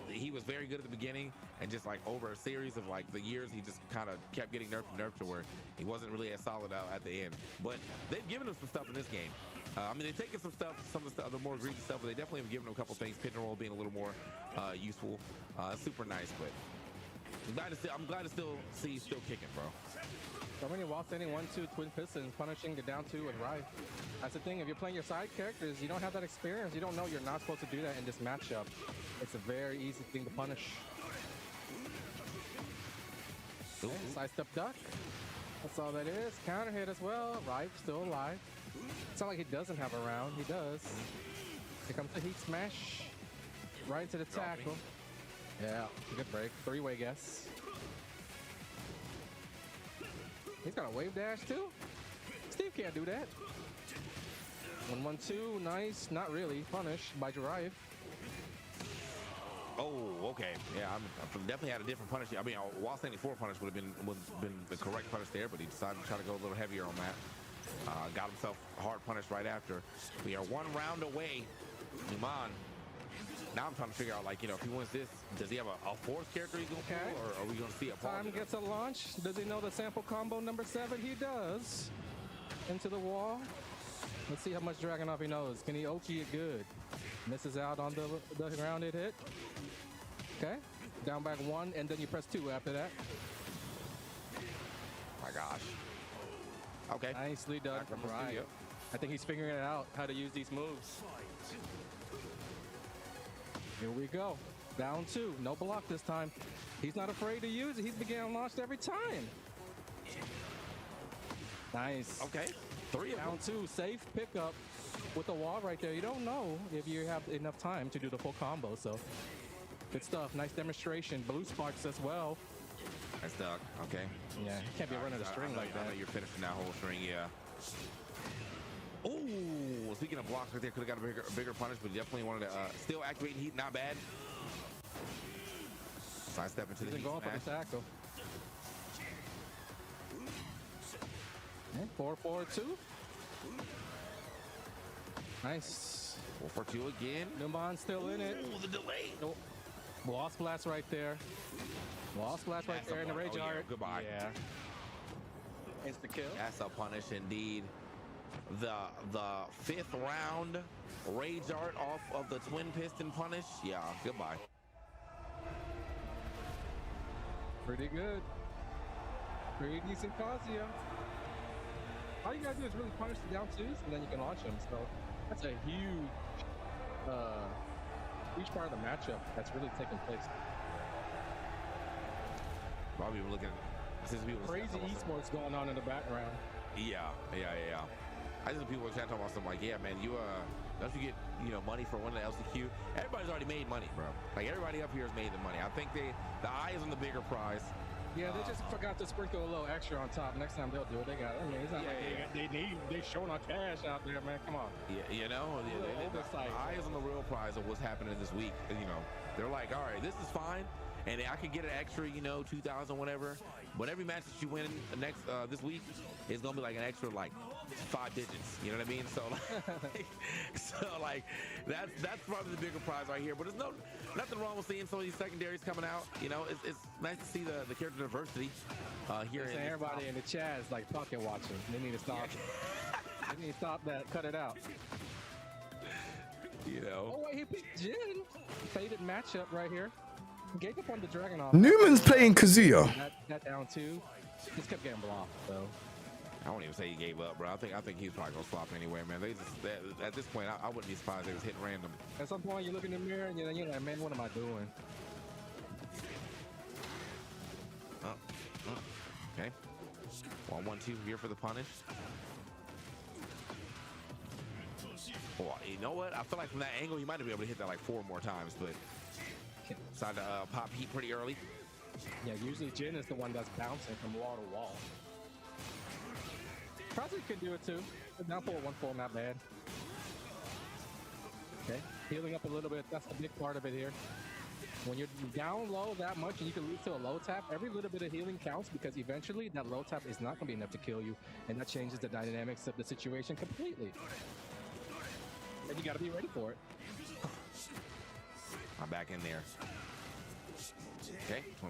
he was very good at the beginning, and just like over a series of like the years, he just kind of kept getting nerfed to where he wasn't really as solid out at the end. But they've given him some stuff in this game. I mean, they've taken some stuff, some of the stuff, the more egregious stuff, but they definitely have given him a couple things. Pick and roll being a little more useful, super nice. But I'm glad to still see still kicking, bro. So many while standing 1-2 twin pistons, punishing the down 2 with Rife. That's the thing. If you're playing your side characters, you don't have that experience. You don't know you're not supposed to do that in this matchup. It's a very easy thing to punish. Okay, side step duck. That's all that is. Counter hit as well. Rife still alive. It's not like he doesn't have a round. He does. Here comes the heat smash. Right into the tackle. Yeah, good break. 3-way guess. He's got a wave dash too. Steve can't do that. 1-1-2, nice. Not really. Punished by Rife. Oh, okay. Yeah, I definitely had a different punish. I mean, while standing 4 punish would have been the correct punish there, but he decided to try to go a little heavier on that. Got himself hard punished right after. We are 1 round away. Numan. Now I'm trying to figure out, like, you know, if he wins this, does he have a 4th character he's going to pull, or are we going to see a pause? Time gets a launch. Does he know the sample combo number 7? He does. Into the wall. Let's see how much Dragunov he knows. Can he Oki it good? Misses out on the grounded hit. Okay. Down back 1, and then you press 2 after that. My gosh. Okay. Nicely done from Ryan. I think he's figuring it out, how to use these moves. Here we go. Down 2. No block this time. He's not afraid to use it. He's been getting launched every time. Nice. Okay. 3 down 2. Safe pickup with the wall right there. You don't know if you have enough time to do the full combo. So good stuff. Nice demonstration. Blue sparks as well. That's Doug. Okay. Yeah, you can't be running a string like that. I know you're finishing that whole string, yeah. Oh, speaking of blocks right there, could have got a bigger punish, but definitely wanted to still activating heat, not bad. Side step into the heat going smash. for the tackle. Okay, 4-4-2. Nice. 4-4-2 again. Numan still in it. Oh, the delay. Oh, wall splash right there. Wall splash right there in the rage art. Yeah, goodbye. Yeah. Insta kill. That's a punish indeed. The 5th round rage art off of the twin piston punish. Yeah, goodbye. Pretty good. Pretty decent Kazuya. All you gotta do is really punish the down 2s, and then you can launch them. So That's a huge part of the matchup that's really taking place. Probably looking since people Crazy esports going on in the background. Yeah. I just people in chat talking about something like, yeah, man, don't you get money for winning the LCQ? Everybody's already made money, bro. Like everybody up here has made the money. I think the eye is on the bigger prize. Yeah, they just forgot to sprinkle a little extra on top. Next time they'll do it. They got. I mean, it's not they showing our cash out there, man. Come on. Yeah, the eye is on the real prize of what's happening this week. They're like, all right, this is fine, and I could get an extra, 2,000, whatever. But every match that you win this week is gonna be like an extra 5 digits. You know what I mean? So that's probably the bigger prize right here. But there's nothing wrong with seeing some of these secondaries coming out. It's nice to see the character diversity here. Everybody in the chat is like pocket watching. They need to stop. They need to stop that. Cut it out. Oh wait, he picked Jin. Faded matchup right here. Gave up on the Dragon off. Newman's playing Kazuya. That down 2. Just kept getting blocked though. I won't even say he gave up, bro. I think he's probably gonna swap anyway, man. At this point, I wouldn't be surprised if they was hitting random. At some point, you look in the mirror and you're like, man, what am I doing? Okay. 1-1-2 here for the punish. Well, you know what? I feel like from that angle, you might be able to hit that 4 more times, but decided to pop heat pretty early. Yeah, usually Jin is the one that's bouncing from wall to wall. Probably could do it too. Down 4-1-4, not bad. Okay, healing up a little bit. That's the big part of it here. When you're down low that much and you can lose to a low tap, every little bit of healing counts because eventually that low tap is not going to be enough to kill you, and that changes the dynamics of the situation completely. And you got to be ready for it. I'm back in there. Okay. Oh,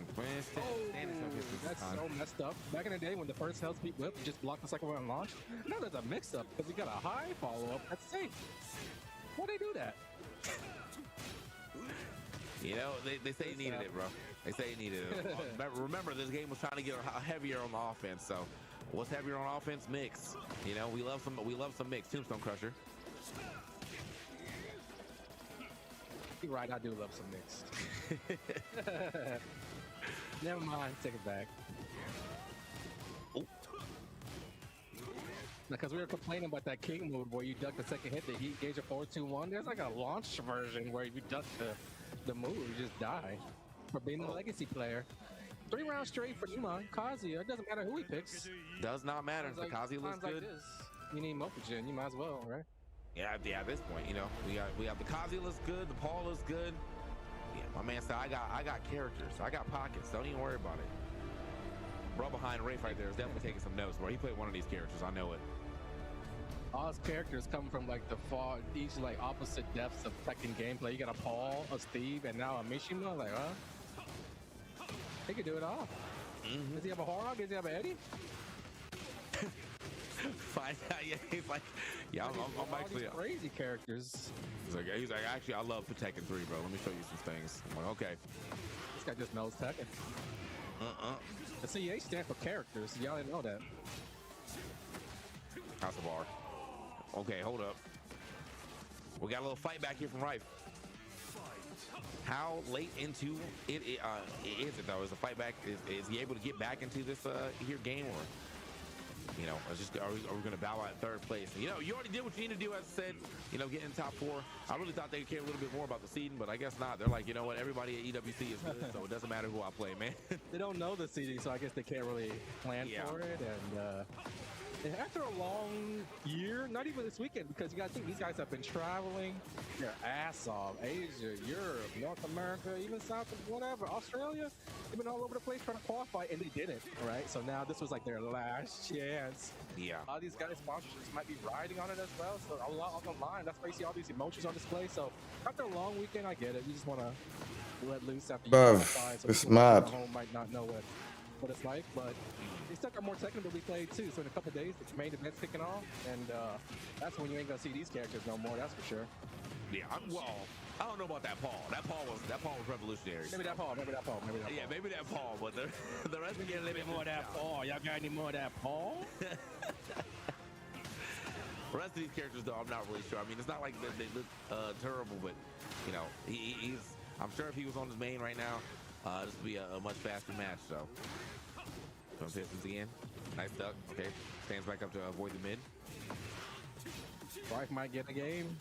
that's so messed up. Back in the day when the first hell speed whip, you just blocked the second one and launched. Now there's a mix-up because you got a high follow-up. That's safe. Why'd they do that? They say you needed it, bro. They say you needed it. Remember, this game was trying to get heavier on the offense. So, what's heavier on offense? Mix. We love some mix. Tombstone Crusher. You're right, I do love some mixed. Never mind, take it back. Because we were complaining about that King move where you duck the second hit, the heat gauge of 4-2-1. There's like a launch version where if you duck the move, you just die. For being a legacy player. 3 rounds straight for Iman. Kazuya, it doesn't matter who he picks. Does not matter. The Kazuya looks good. You need Mokujin, you might as well, right? Yeah, at this point, we have the Kazuya looks good, the Paul looks good. Yeah, my man said I got characters, I got pockets. Don't even worry about it. Bro behind Rafe right there is definitely taking some notes, bro. He played one of these characters, I know it. All his characters come from each opposite depths of Tekken gameplay. You got a Paul, a Steve, and now a Mishima. Like, huh? He could do it all. Does he have a Horog? Does he have an Eddie? Find out, yeah. He's like, yeah, I'm actually crazy characters. He's like, actually, I love Tekken 3, bro. Let me show you some things. I'm like, okay. This guy just knows Tekken. The CH stand for characters. Y'all didn't know that. House of Bar. Okay, hold up. We got a little fight back here from Rife. How late into it is it though? Is the fight back? Is he able to get back into this here game, or? Are we going to bow out in 3rd place? You already did what you need to do, as I said, get in top 4. I really thought they'd care a little bit more about the seeding, but I guess not. They're like, you know what, everybody at EWC is good, so it doesn't matter who I play, man. They don't know the seeding, so I guess they can't really plan for it. And after a long year, not even this weekend, because you got to think these guys have been traveling their ass off. Asia, Europe, North America, even South of whatever, Australia. They've been all over the place trying to qualify, and they didn't, right? So now this was like their last chance. Yeah. A lot of these guys' sponsorships might be riding on it as well, so a lot on the line. That's why you see all these emotions on display. So after a long weekend, I get it. You just want to let loose after you qualify. So it's mad. At home might not know what it's like, but they still got more Tekken to be played too. So in a couple of days, the main event's kicking off, and that's when you ain't gonna see these characters no more. That's for sure. Yeah, I don't know about that Paul. That Paul was revolutionary. Maybe that Paul. Yeah, maybe that Paul, but the rest of get a little bit more of that Paul. Y'all got any more of that Paul? The rest of these characters, though, I'm not really sure. I mean, it's not like they look terrible, but you know, he's. I'm sure if he was on his main right now, this would be a much faster match. So, from Pistons again, nice duck. Okay, stands back up to avoid the mid. Rife might get a game.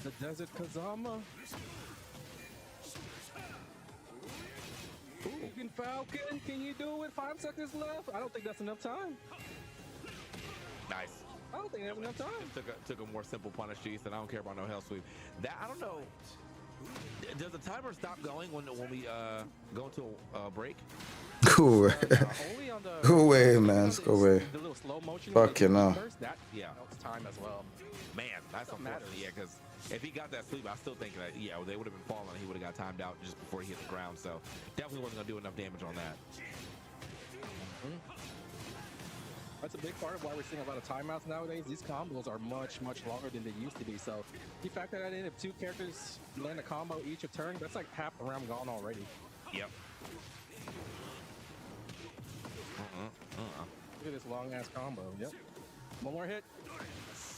The Desert Kazama. Ooh, Falcon, can you do it? 5 seconds left. I don't think that's enough time. Nice. I don't think they have enough time. Took a more simple punish, Cheese, and I don't care about no hell sweep. That I don't know. Does the timer stop going when we go into a break? Go away. Go away, man. Go away. The little slow motion. Fucking no. That helps time as well. Man, that's unfortunate. Yeah, because if he got that sweep, I still think that they would have been falling. He would have got timed out just before he hit the ground. So definitely wasn't gonna do enough damage on that. That's a big part of why we're seeing a lot of timeouts nowadays. These combos are much longer than they used to be. So you factor that in, if 2 characters land a combo each a turn, that's like half the round gone already. Yep. Look at this long ass combo. Yep. One more hit.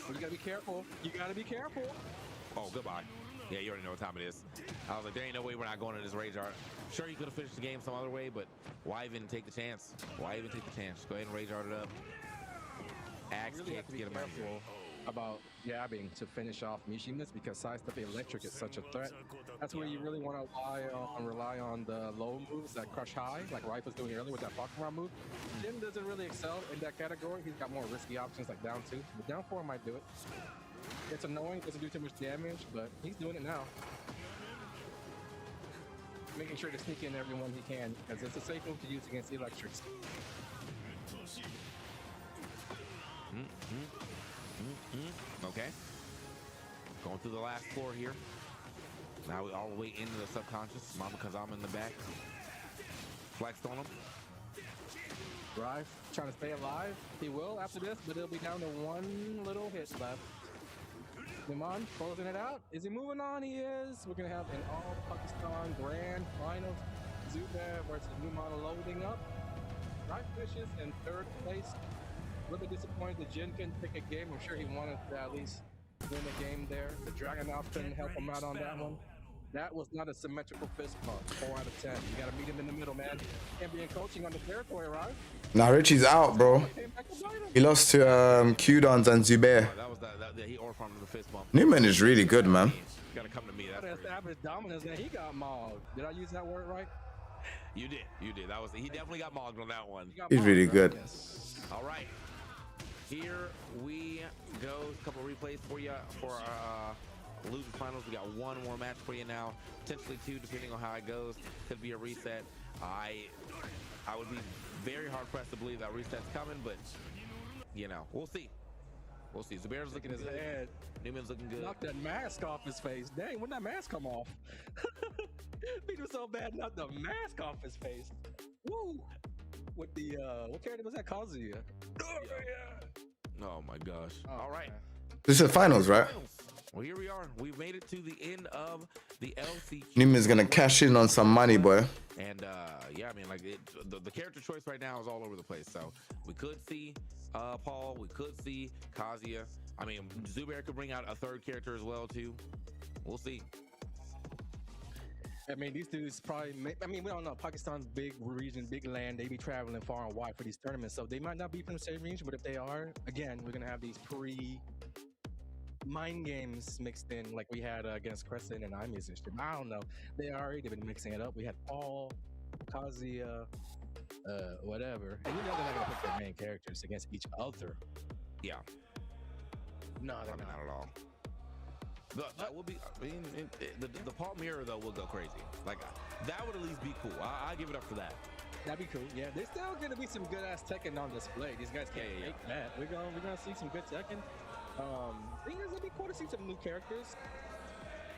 You gotta be careful. You gotta be careful. Oh, goodbye. Yeah, you already know what time it is. I was like, there ain't no way we're not going to this Rage Art. Sure, you could have finished the game some other way, but why even take the chance? Why even take the chance? Just go ahead and Rage Art it up. Axe You really have to be careful about jabbing to finish off Mishimas because side step electric is such a threat. That's where you really want to rely on the low moves that crush high, like Rife was doing earlier with that Pokemon move. Jin doesn't really excel in that category. He's got more risky options like down 2. But down 4 might do it. It's annoying, doesn't do too much damage, but he's doing it now. Making sure to sneak in everyone he can, because it's a safe move to use against electrics. Okay. Going through the last floor here. Now we all the way into the subconscious. Mama Kazama in the back. Flexed on him. Rife trying to stay alive. He will after this, but it'll be down to 1 little hit left. Numan closing it out. Is he moving on? He is. We're going to have an all-Pakistan grand finals. Zubair versus Numan loading up. Rife finishes in 3rd place. A little bit disappointed that Jin couldn't pick a game. I'm sure he wanted to at least win a game there. The Dragunov couldn't help him out on that one. That was not a symmetrical fist bump. 4 out of 10. You got to meet him in the middle, man. Can't be in coaching on the territory, right? Nah, Richie's out, bro. He lost to Q-Dons and Zubair. He orphaned the fist bump. Newman is really good, man. You gotta come to me. That's established dominance, and he got mauled. Did I use that word right? You did. He definitely got mauled on that one. He's really good. Yes. All right. Here we go. A couple replays for you for losers finals. We got 1 more match for you now. Potentially 2, depending on how it goes. Could be a reset. I would be very hard pressed to believe that reset's coming, but you know, we'll see. We'll see. Zubair's looking his head. Newman's looking good. Knock that mask off his face. Dang, when that mask come off? Beat him so bad, knocked the mask off his face. Woo! With the what character was that? Kazuya. Oh my gosh. Oh, all right. Man. This is the finals, right? Well, here we are. We've made it to the end of the LCQ. Newman's gonna cash in on some money, boy. And yeah, I mean, like the character choice right now is all over the place. So we could see Paul, we could see Kazuya. I mean, Zubair could bring out a 3rd character as well too. We'll see. I mean, these dudes probably, I mean, we don't know. Pakistan's big region, big land. They be traveling far and wide for these tournaments. So they might not be from the same region, but if they are, again, we're going to have these mind games mixed in like we had against Crescent and iMusician. I don't know. They've been mixing it up. We had Paul, Kazuya, whatever. And you know they're not going to pick their main characters against each other. Yeah. No, they're not at all. That would be, I mean, the Paul Mirror, though, will go crazy. Like, that would at least be cool. I'll give it up for that. That'd be cool. Yeah, there's still going to be some good-ass Tekken on display. These guys can't fake that. We're gonna see some good Tekken. Thing is, it'd be cool to see some new characters.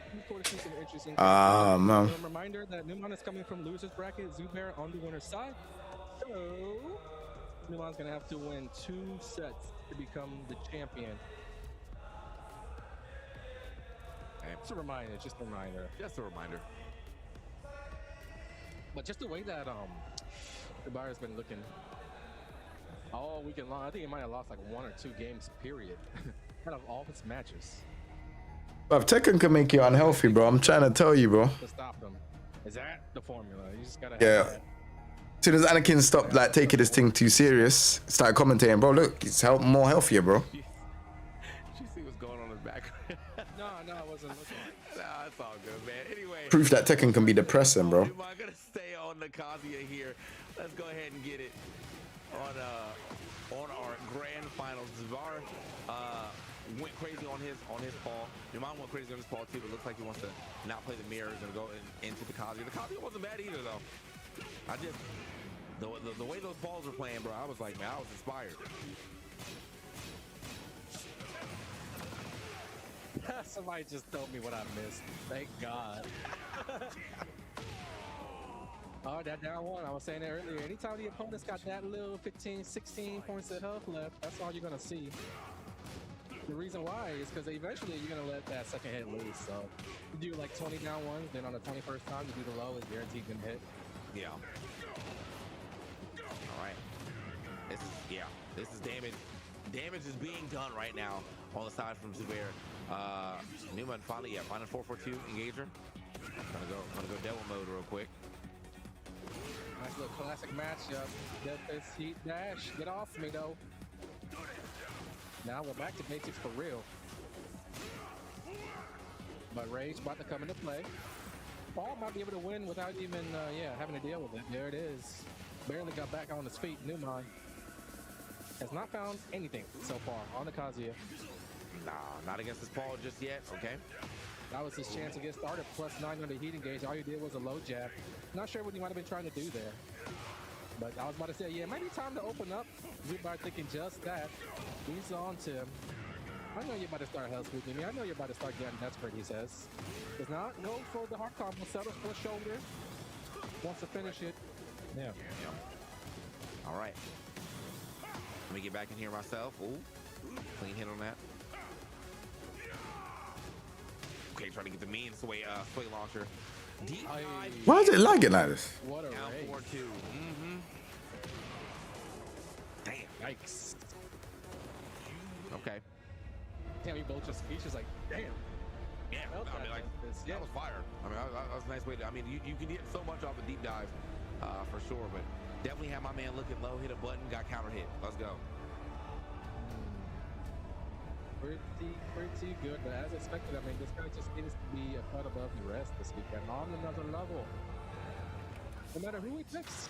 It'd be cool to see some interesting characters. Man. A reminder that Numan is coming from loser's bracket. Zubair on the winner's side. So, Numan's going to have to win 2 sets to become the champion. Just a reminder, just a reminder. But just the way that Zubair's been looking, all weekend long. I think he might have lost like 1 or 2 games, period, out of all his matches. Bro, Tekken can make you unhealthy, bro. I'm trying to tell you, bro. To stop him. Is that the formula? You just gotta have Yeah. that. As soon as Anakin stopped like taking this thing too serious, started commentating, bro. Look, he's more healthier, bro. Did you see what's going on in the background? No, I wasn't looking. Nah, it's all good, man. Anyway. Proof that Tekken can be depressing, bro. Am I gonna stay on the Kazuya here? Let's go ahead and get it on our grand finals. Zavar went crazy on his Paul. Your mom went crazy on his Paul too, but looks like he wants to not play the mirrors and go into the Kazuya. The Kazuya wasn't bad either though. I just the way those balls were playing, bro, I was like, man, I was inspired. Somebody just told me what I missed. Thank God. Oh, that down one. I was saying it earlier. Anytime the opponent's got that little 15, 16 points of health left, that's all you're going to see. The reason why is because eventually you're going to let that second hit loose. So you do like 20 down ones, then on the 21st time, you do the low, it's guaranteed going to hit. Yeah. All right. This is damage. Damage is being done right now on the side from Zubair. Newman finally, finding 442 engager. Gonna go devil mode real quick. Nice little classic matchup. Get this heat dash. Get off me though. Now we're back to basics for real. But Rage about to come into play. Paul might be able to win without even having to deal with it. There it is. Barely got back on his feet. Newman has not found anything so far on the Kazuya. Nah, not against this Paul just yet. Okay. That was his chance to get started. Plus 900 heat engage. All you did was a low jab. Not sure what he might have been trying to do there. But I was about to say, yeah, maybe time to open up. Zubar thinking just that. He's on to him. I know you're about to start hell sweeping me. I know you're about to start getting desperate, he says. Does not go for the hard combo. Settles for the shoulder. Wants to finish it. Yeah. All right. Let me get back in here myself. Ooh. Clean hit on that. Okay, trying to get the mean sway launcher. Deep dive. Why is it lagging like this? What a down race. 4-2. Mm-hmm. Damn. Yikes. Okay. Damn, you both just speeches like, damn. Yeah, I mean, like, that was fire. I mean, that was a nice way to, I mean, you can get so much off a deep dive, for sure, but definitely had my man looking low, hit a button, got counter hit. Let's go. Pretty good, but as expected, I mean, this guy just needs to be a cut above the rest this weekend on another level. No matter who he picks,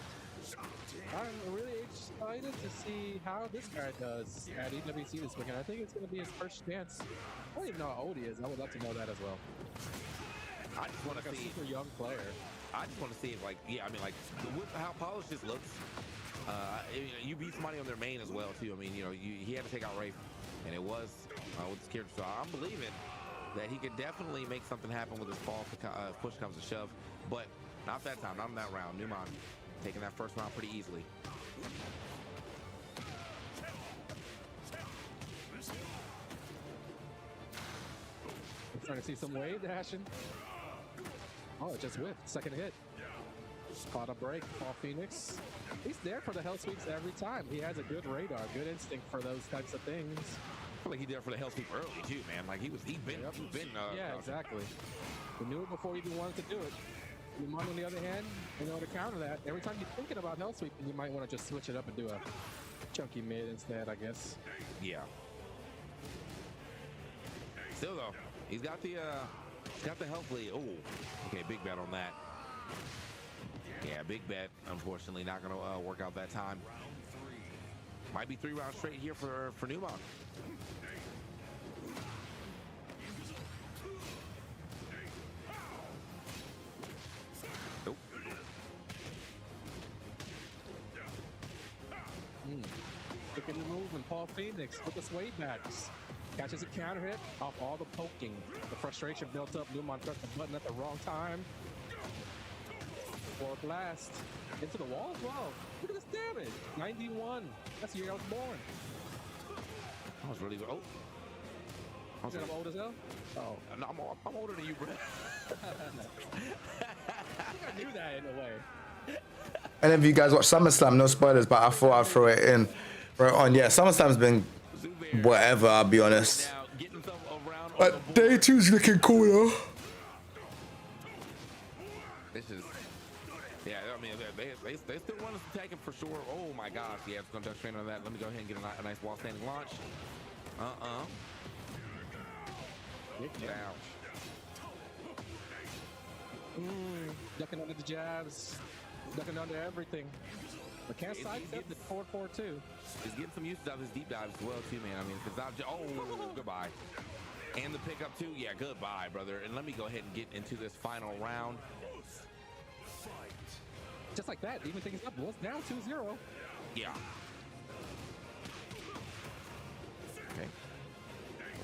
I'm really excited to see how this guy does at EWC this weekend. I think it's going to be his first chance. I don't even know how old he is. I would love to know that as well. I just want to see a super young player. I just want to see if, like, I mean, like, how polished this looks. You beat somebody on their main as well, too. I mean, he had to take out Rafe, and it was with his character. So I'm believing that he could definitely make something happen with his fall if push comes to shove. But not that time, not in that round. Newman taking that first round pretty easily. I'm trying to see some wave dashing. Oh, it just whiffed. Second hit. Caught a break. Paul Phoenix. He's there for the hell sweeps every time. He has a good radar, good instinct for those types of things. I feel like he's there for the hell sweep early too, man. Like he's been. Yeah, exactly. He knew it before he even wanted to do it. You might, on the other hand, in order to counter that, every time you're thinking about hell sweeping, you might want to just switch it up and do a chunky mid instead, I guess. Yeah. Still though, he's got the health lead. Oh, okay, big bet on that. Yeah, big bet. Unfortunately, not gonna work out that time. Might be 3 rounds straight here for Newman. Nope. Looking to move, and Paul Phoenix with the sway backs. Catches a counter hit off all the poking. The frustration built up. Newman pressed the button at the wrong time. For a blast. Into the wall as well. Look at this damage. 91. That's the year I was born. I was really good. Oh. You said I'm old as hell? Oh. No, I'm older than you, bro. I think I knew that in a way. And if you guys watch SummerSlam, no spoilers, but I thought I'd throw it in. Bro, on yeah, summertime's been whatever. I'll be honest. But day two's looking cool though. This is, yeah. I mean, they still want us to take him for sure. Oh my gosh, yeah, it's gonna touch train on that. Let me go ahead and get a nice wall standing launch. Down. Ducking under the jabs, ducking under everything. But can't sidestep the 4-4-2. He's getting some use out of his deep dives as well too, man. I mean, because goodbye. And the pickup too, yeah, goodbye, brother. And let me go ahead and get into this final round. Just like that, even things up. Was down 2-0. Yeah. Okay.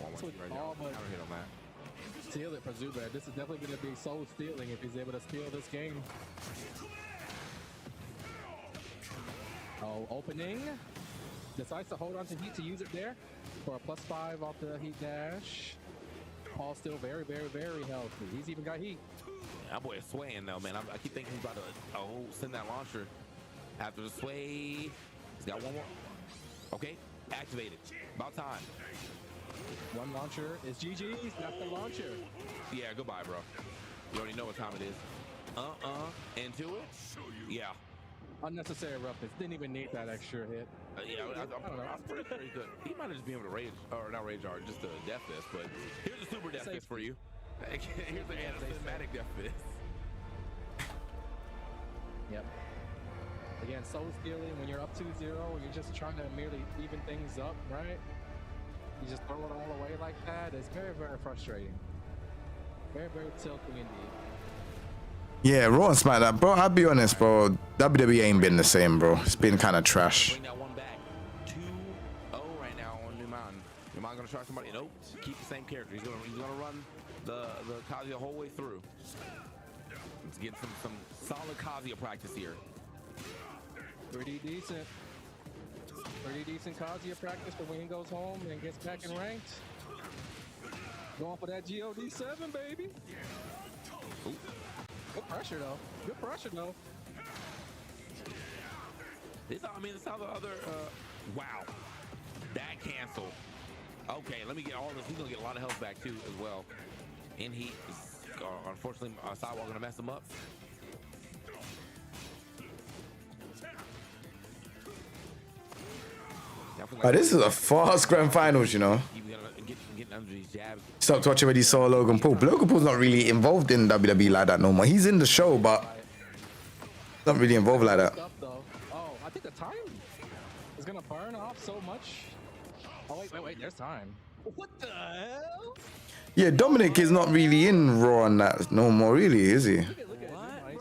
Never hit on that. Steal it for Zubair. This is definitely going to be soul stealing if he's able to steal this game. Oh, opening. Decides to hold on to heat to use it there for a +5 off the heat dash. Paul still very, very, very healthy. He's even got heat. That boy is swaying though, man. I keep thinking he's about to send that launcher after the sway. He's got one more. Okay, activated. About time. One launcher is GG's. That's the launcher. Yeah, goodbye, bro. You already know what time it is. Into it. Yeah. Unnecessary roughness. Didn't even need that extra hit. Yeah, I'm pretty sure he could. He might have just been able to rage, or not rage art, just a death fist. But here's a super death fist for you. Here's the cinematic death fist. Yep. Again, soul stealing when you're up 2-0, you're just trying to merely even things up, right? You just throw it all away like that. It's very, very frustrating. Very, very tilting indeed. Yeah, Raw and SmackDown, bro. I'll be honest, bro. WWE ain't been the same, bro. It's been kind of trash. Bring that one back. 2-0 right now on Newman. Newman gonna try somebody. Nope. Keep the same character. He's gonna run the Kazuya the whole way through. Let's get some solid Kazuya practice here. Pretty decent. Pretty decent Kazuya practice for when he goes home and gets back in ranked. Going for that GOD7, baby. Ooh. Good pressure though. Good pressure though. This how the other. Wow. That canceled. Okay, let me get all this. He's gonna get a lot of health back too as well. And he, unfortunately, Sidewalk gonna mess him up. This is a fast grand finals, you know. Stopped watching when he saw Logan Paul. Logan Paul's not really involved in WWE like that no more. He's in the show, but not really involved like that. Oh, I think the time is gonna burn off so much. Oh wait, there's time. What the hell? Yeah, Dominic is not really in Raw and that no more, really, is he?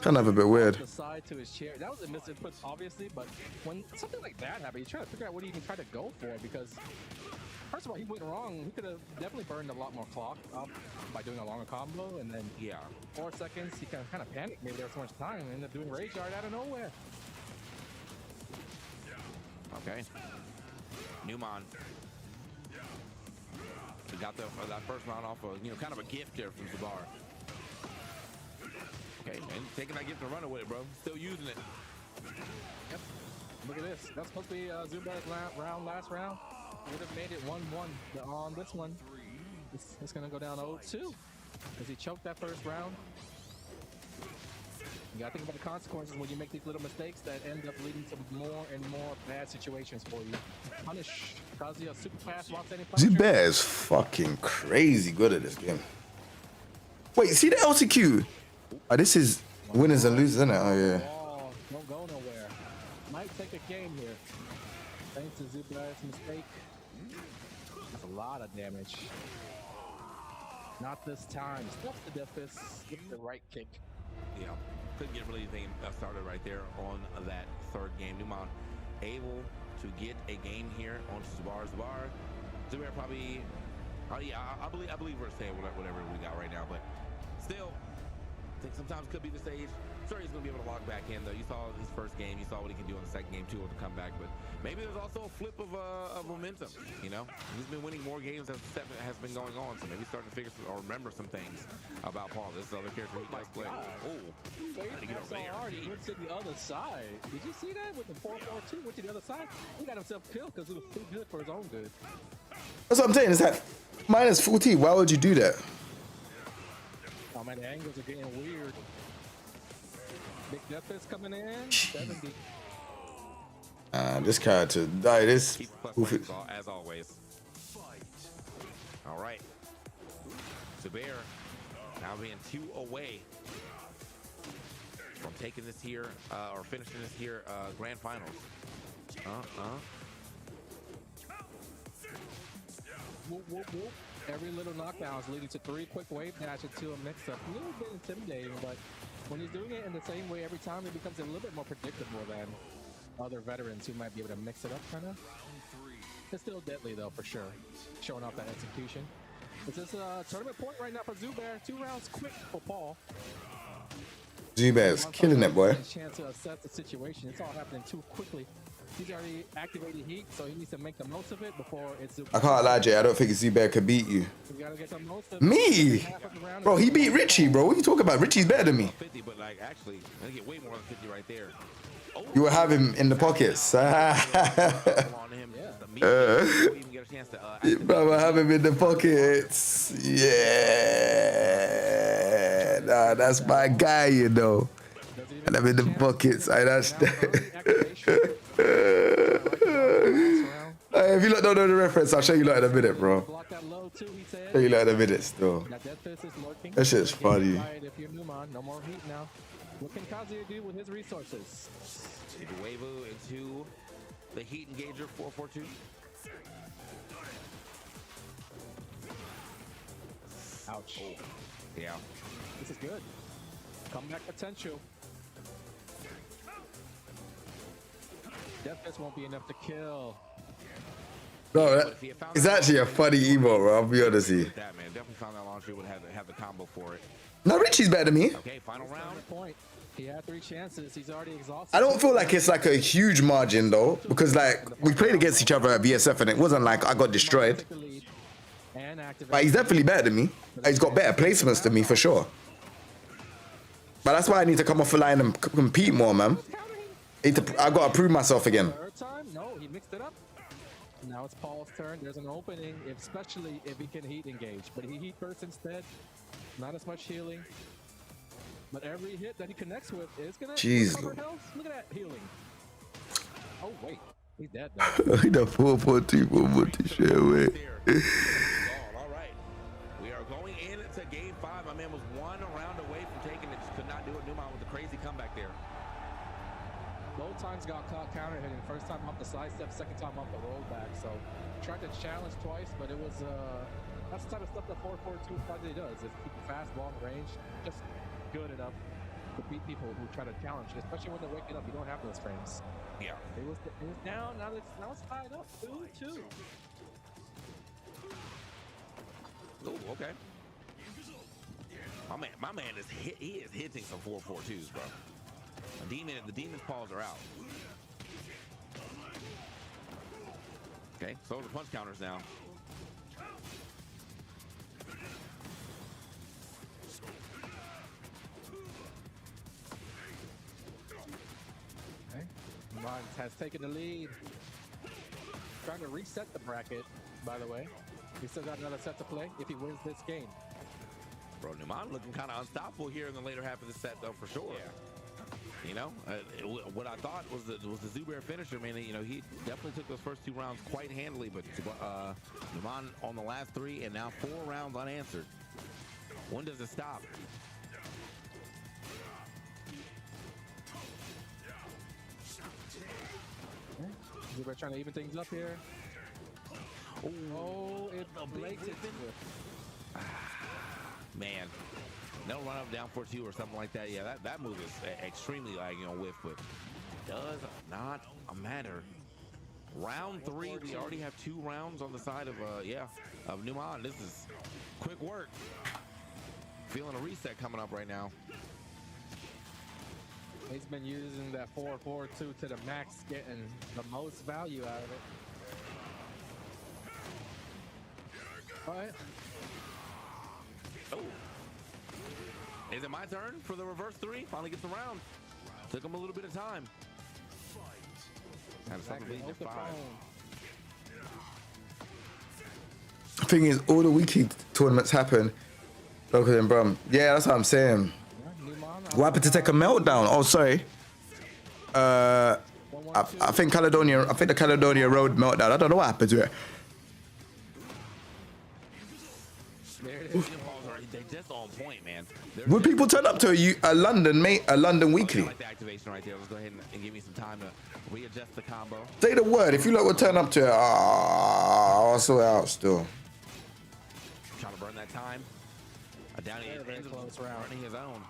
Kind of a bit weird. The side to his chair. That was a misinput, obviously, but when something like that happened, you try to figure out what he even tried to go for, because first of all, he went wrong. He could have definitely burned a lot more clock up by doing a longer combo, and then 4 seconds, he kind of panicked. Maybe there was so much time, and ended up doing rage art out of nowhere. Okay. Newman. He got that first round off of, kind of a gift there from Zabar. Okay, man, taking that gift and running with it, bro. Still using it. Yep. Look at this. That's supposed to be Zubair's last round. Would have made it 1-1 on this one. It's going to go down 0-2 as he choked that first round. You got to think about the consequences when you make these little mistakes that end up leading to more and more bad situations for you. Punish Kazuya super fast while standing. Zubair is fucking crazy good at this game. Wait, see the LCQ? Oh, this is winners and losers, isn't it? Oh, yeah. Oh, don't go nowhere. Might take a game here. Thanks to Zubair's mistake. That's a lot of damage. Not this time. Stuff the death fist. Get the right kick. Yeah. Couldn't get really anything started right there on that third game. Newman able to get a game here on Zabar. Zubair probably. Oh yeah, I believe we're saying whatever we got right now, but still, think sometimes could be the stage. Sure, he's going to be able to log back in, though. You saw his first game. You saw what he can do in the second game, too, with the comeback. But maybe there's also a flip of momentum, you know? He's been winning more games as the set has been going on, so maybe he's starting to figure some, or remember some things about Paul. This is the other character he does play. Oh, he got so hard, he went to the other side. Did you see that with the 4-4-2? Went to the other side. He got himself killed because it was too good for his own good. That's what I'm saying. Is that minus 40? Why would you do that? Oh man, the angles are getting weird. Big death fist coming in. 70. This character, this. As always. All right. Zubair now being 2 away from taking this here, or finishing this here grand finals. Whoop, whoop, whoop. Every little knockdown is leading to 3 quick wave dashes to a mix-up. A little bit intimidating, but when he's doing it in the same way every time, it becomes a little bit more predictable than other veterans who might be able to mix it up, kind of. It's still deadly, though, for sure. Showing off that execution. It's just a tournament point right now for Zubair. 2 rounds quick for Paul. Zubair's killing it, boy. A chance to assess the situation. It's all happening too quickly. He's already activated heat, so he needs to make the most of it before it's Zubair. I can't lie, Jay. I don't think Zubair could beat you. You gotta get the most of Me? Bro, he beat Richie, bro. What are you talking about? Richie's better than me. 50, but like actually, I get way more than 50 right there. Oh. You will have him in the pockets. Brother, have him in the pockets. Yeah. Nah, that's my guy, you know. And I'm in the pockets. That's if you lot don't know the reference, I'll show you lot in a minute, bro. Show you lot in a minute still. That shit's funny. If you're Numan, no more heat now. What can Kazuya do with his resources? Wavu into the heat engager 442. Ouch. Oh. Yeah. This is good. Comeback potential. Death Fist won't be enough to kill. Bro, it's actually a funny emo, bro. I'll be honest with you. That man definitely found that launcher would have the combo for it. No, Richie's better than me. Okay, final round. Point. He had 3 chances. He's already exhausted. I don't feel like it's like a huge margin though, because like we played against each other at VSF and it wasn't like I got destroyed. But he's definitely better than me. He's got better placements than me for sure. But that's why I need to come off the line and compete more, man. I got to prove myself again. Third time? No, he mixed it up. Now it's Paul's turn. There's an opening, especially if he can heat engage. But he heat first instead. Not as much healing. But every hit that he connects with is going to recover health. Look at that healing. Oh, wait. He's dead now. The 442 share away. All right. We are going into game 5. My man was 1 round away from taking it. Just could not do it. Numan with a crazy comeback there. Both times got caught counter hitting. First time off the side step, second time off the rollback. So tried to challenge twice, but it was that's the type of stuff that 442 probably does. Is keep it fast, long range, just good enough to beat people who try to challenge, especially when they're waking up. You don't have those frames. Yeah. It was down. Now it's tied up 2-2. Oh, okay. My man is he is hitting some 442s, bro. The demon's paws are out. Okay, so the punch counters now. Okay. Numan has taken the lead. Trying to reset the bracket, by the way. He's still got another set to play if he wins this game. Bro, Numan looking kind of unstoppable here in the later half of the set, though, for sure. Yeah. You know, what I thought was the Zubair finisher, man. You know, he definitely took those first 2 rounds quite handily, but Numan on the last 3 and now 4 rounds unanswered. When does it stop? Okay. Zubair trying to even things up here. Oh, it's a blatant whip. Man. No run up down 4-2 or something like that. Yeah, that move is extremely whiff, but does not matter. Round 3, we already have 2 rounds on the side of Numan. This is quick work. Feeling a reset coming up right now. He's been using that 4-4-2 to the max, getting the most value out of it. All right. Oh. Is it my turn for the reverse 3? Finally gets around. Took him a little bit of time. Had something leading at 5. Thing is, all the weekly tournaments happen local in Brum. Yeah, that's what I'm saying. What happened to take a meltdown? Oh, sorry. I think Caledonia. I think the Caledonia Road meltdown. I don't know what happened to it. They're just on point, man. Would people turn up to a London weekly? I like the activation right there. Let's go ahead and give me some time to readjust the combo. Say the word. If you lot would turn up to it, I'll sort it out still. Trying to burn that time. Down here, very close round. Running his own.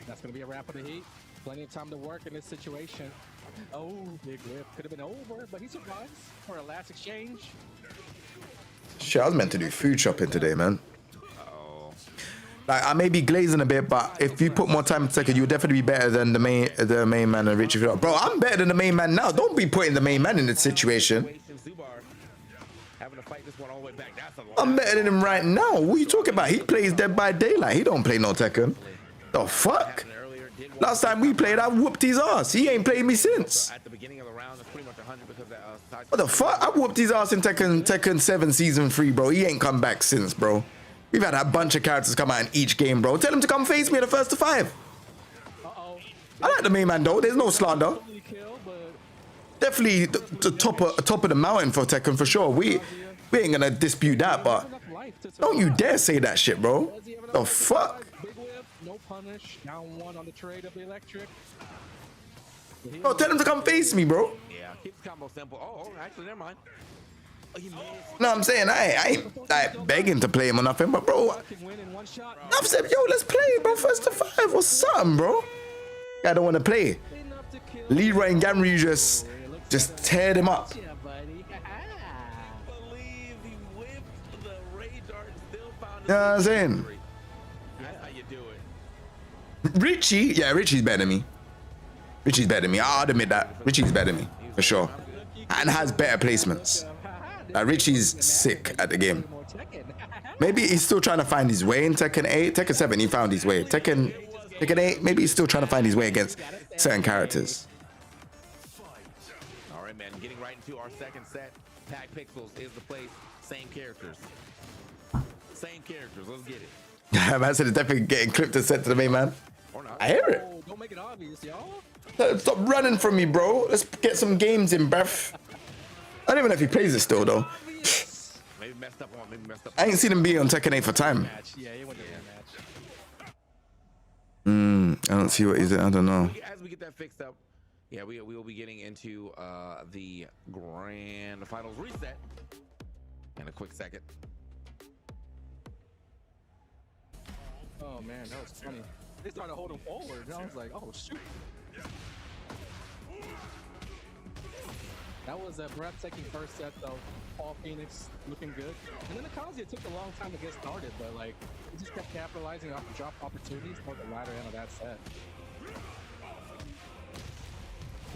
That's going to be a wrap of the heat. Plenty of time to work in this situation. Oh, big whip. Could have been over, but he survives for a last exchange. Shit, I was meant to do food shopping today, man. Like, I may be glazing a bit, but if you put more time to take it, you'll definitely be better than the main man and Richie. Bro, I'm better than the main man now. Don't be putting the main man in this situation. I'm better than him right now. What are you talking about? He plays Dead by Daylight. He don't play no Tekken. The fuck? Last time we played, I whooped his ass. He ain't played me since. What the fuck? I whooped his ass in Tekken 7 Season 3, bro. He ain't come back since, bro. We've had a bunch of characters come out in each game, bro. Tell him to come face me in the first to 5. I like the main man, though. There's no slander. Definitely the top of the mountain for Tekken, for sure. We ain't gonna dispute that, but don't you dare say that shit, bro. The fuck? No punish. Down 1 on the trade of the electric. Bro, tell him to come face me, bro. Yeah, keep the combo simple. Oh, actually, never mind. No, I'm saying I ain't like begging to play him or nothing, but bro, I've said, yo, let's play, bro, first to 5 or something, bro. I don't want to play. Leroy and Gamryu just teared him up. You know what I'm saying? That's how you do it. Richie, yeah, Richie's better than me. Richie's better than me. I'll admit that. Richie's better than me, for sure. And has better placements. Richie's sick at the game. Maybe he's still trying to find his way in Tekken 8. Tekken 7, he found his way. Tekken 8, maybe he's still trying to find his way against certain characters. All right, man. Getting right into our second set. Pack Pixels is the place. Same characters. Same characters. Let's get it. Man said it's definitely getting clipped and sent to the main man. I hear it. Don't make it obvious, y'all. Stop running from me, bro. Let's get some games in, bruv. I don't even know if he plays it still, though. Maybe messed up on. Maybe messed up. I ain't seen him be on Tekken 8 for time. Yeah, he went to the match. I don't see what he's. I don't know. As we get that fixed up, yeah, we will be getting into the grand finals reset in a quick second. Oh man, that was funny. They started holding forward, and I was like, oh shoot. That was a breathtaking first set, though. Paul Phoenix looking good. And then the Kazuya took a long time to get started, but like, he just kept capitalizing off the drop opportunities toward the latter end of that set.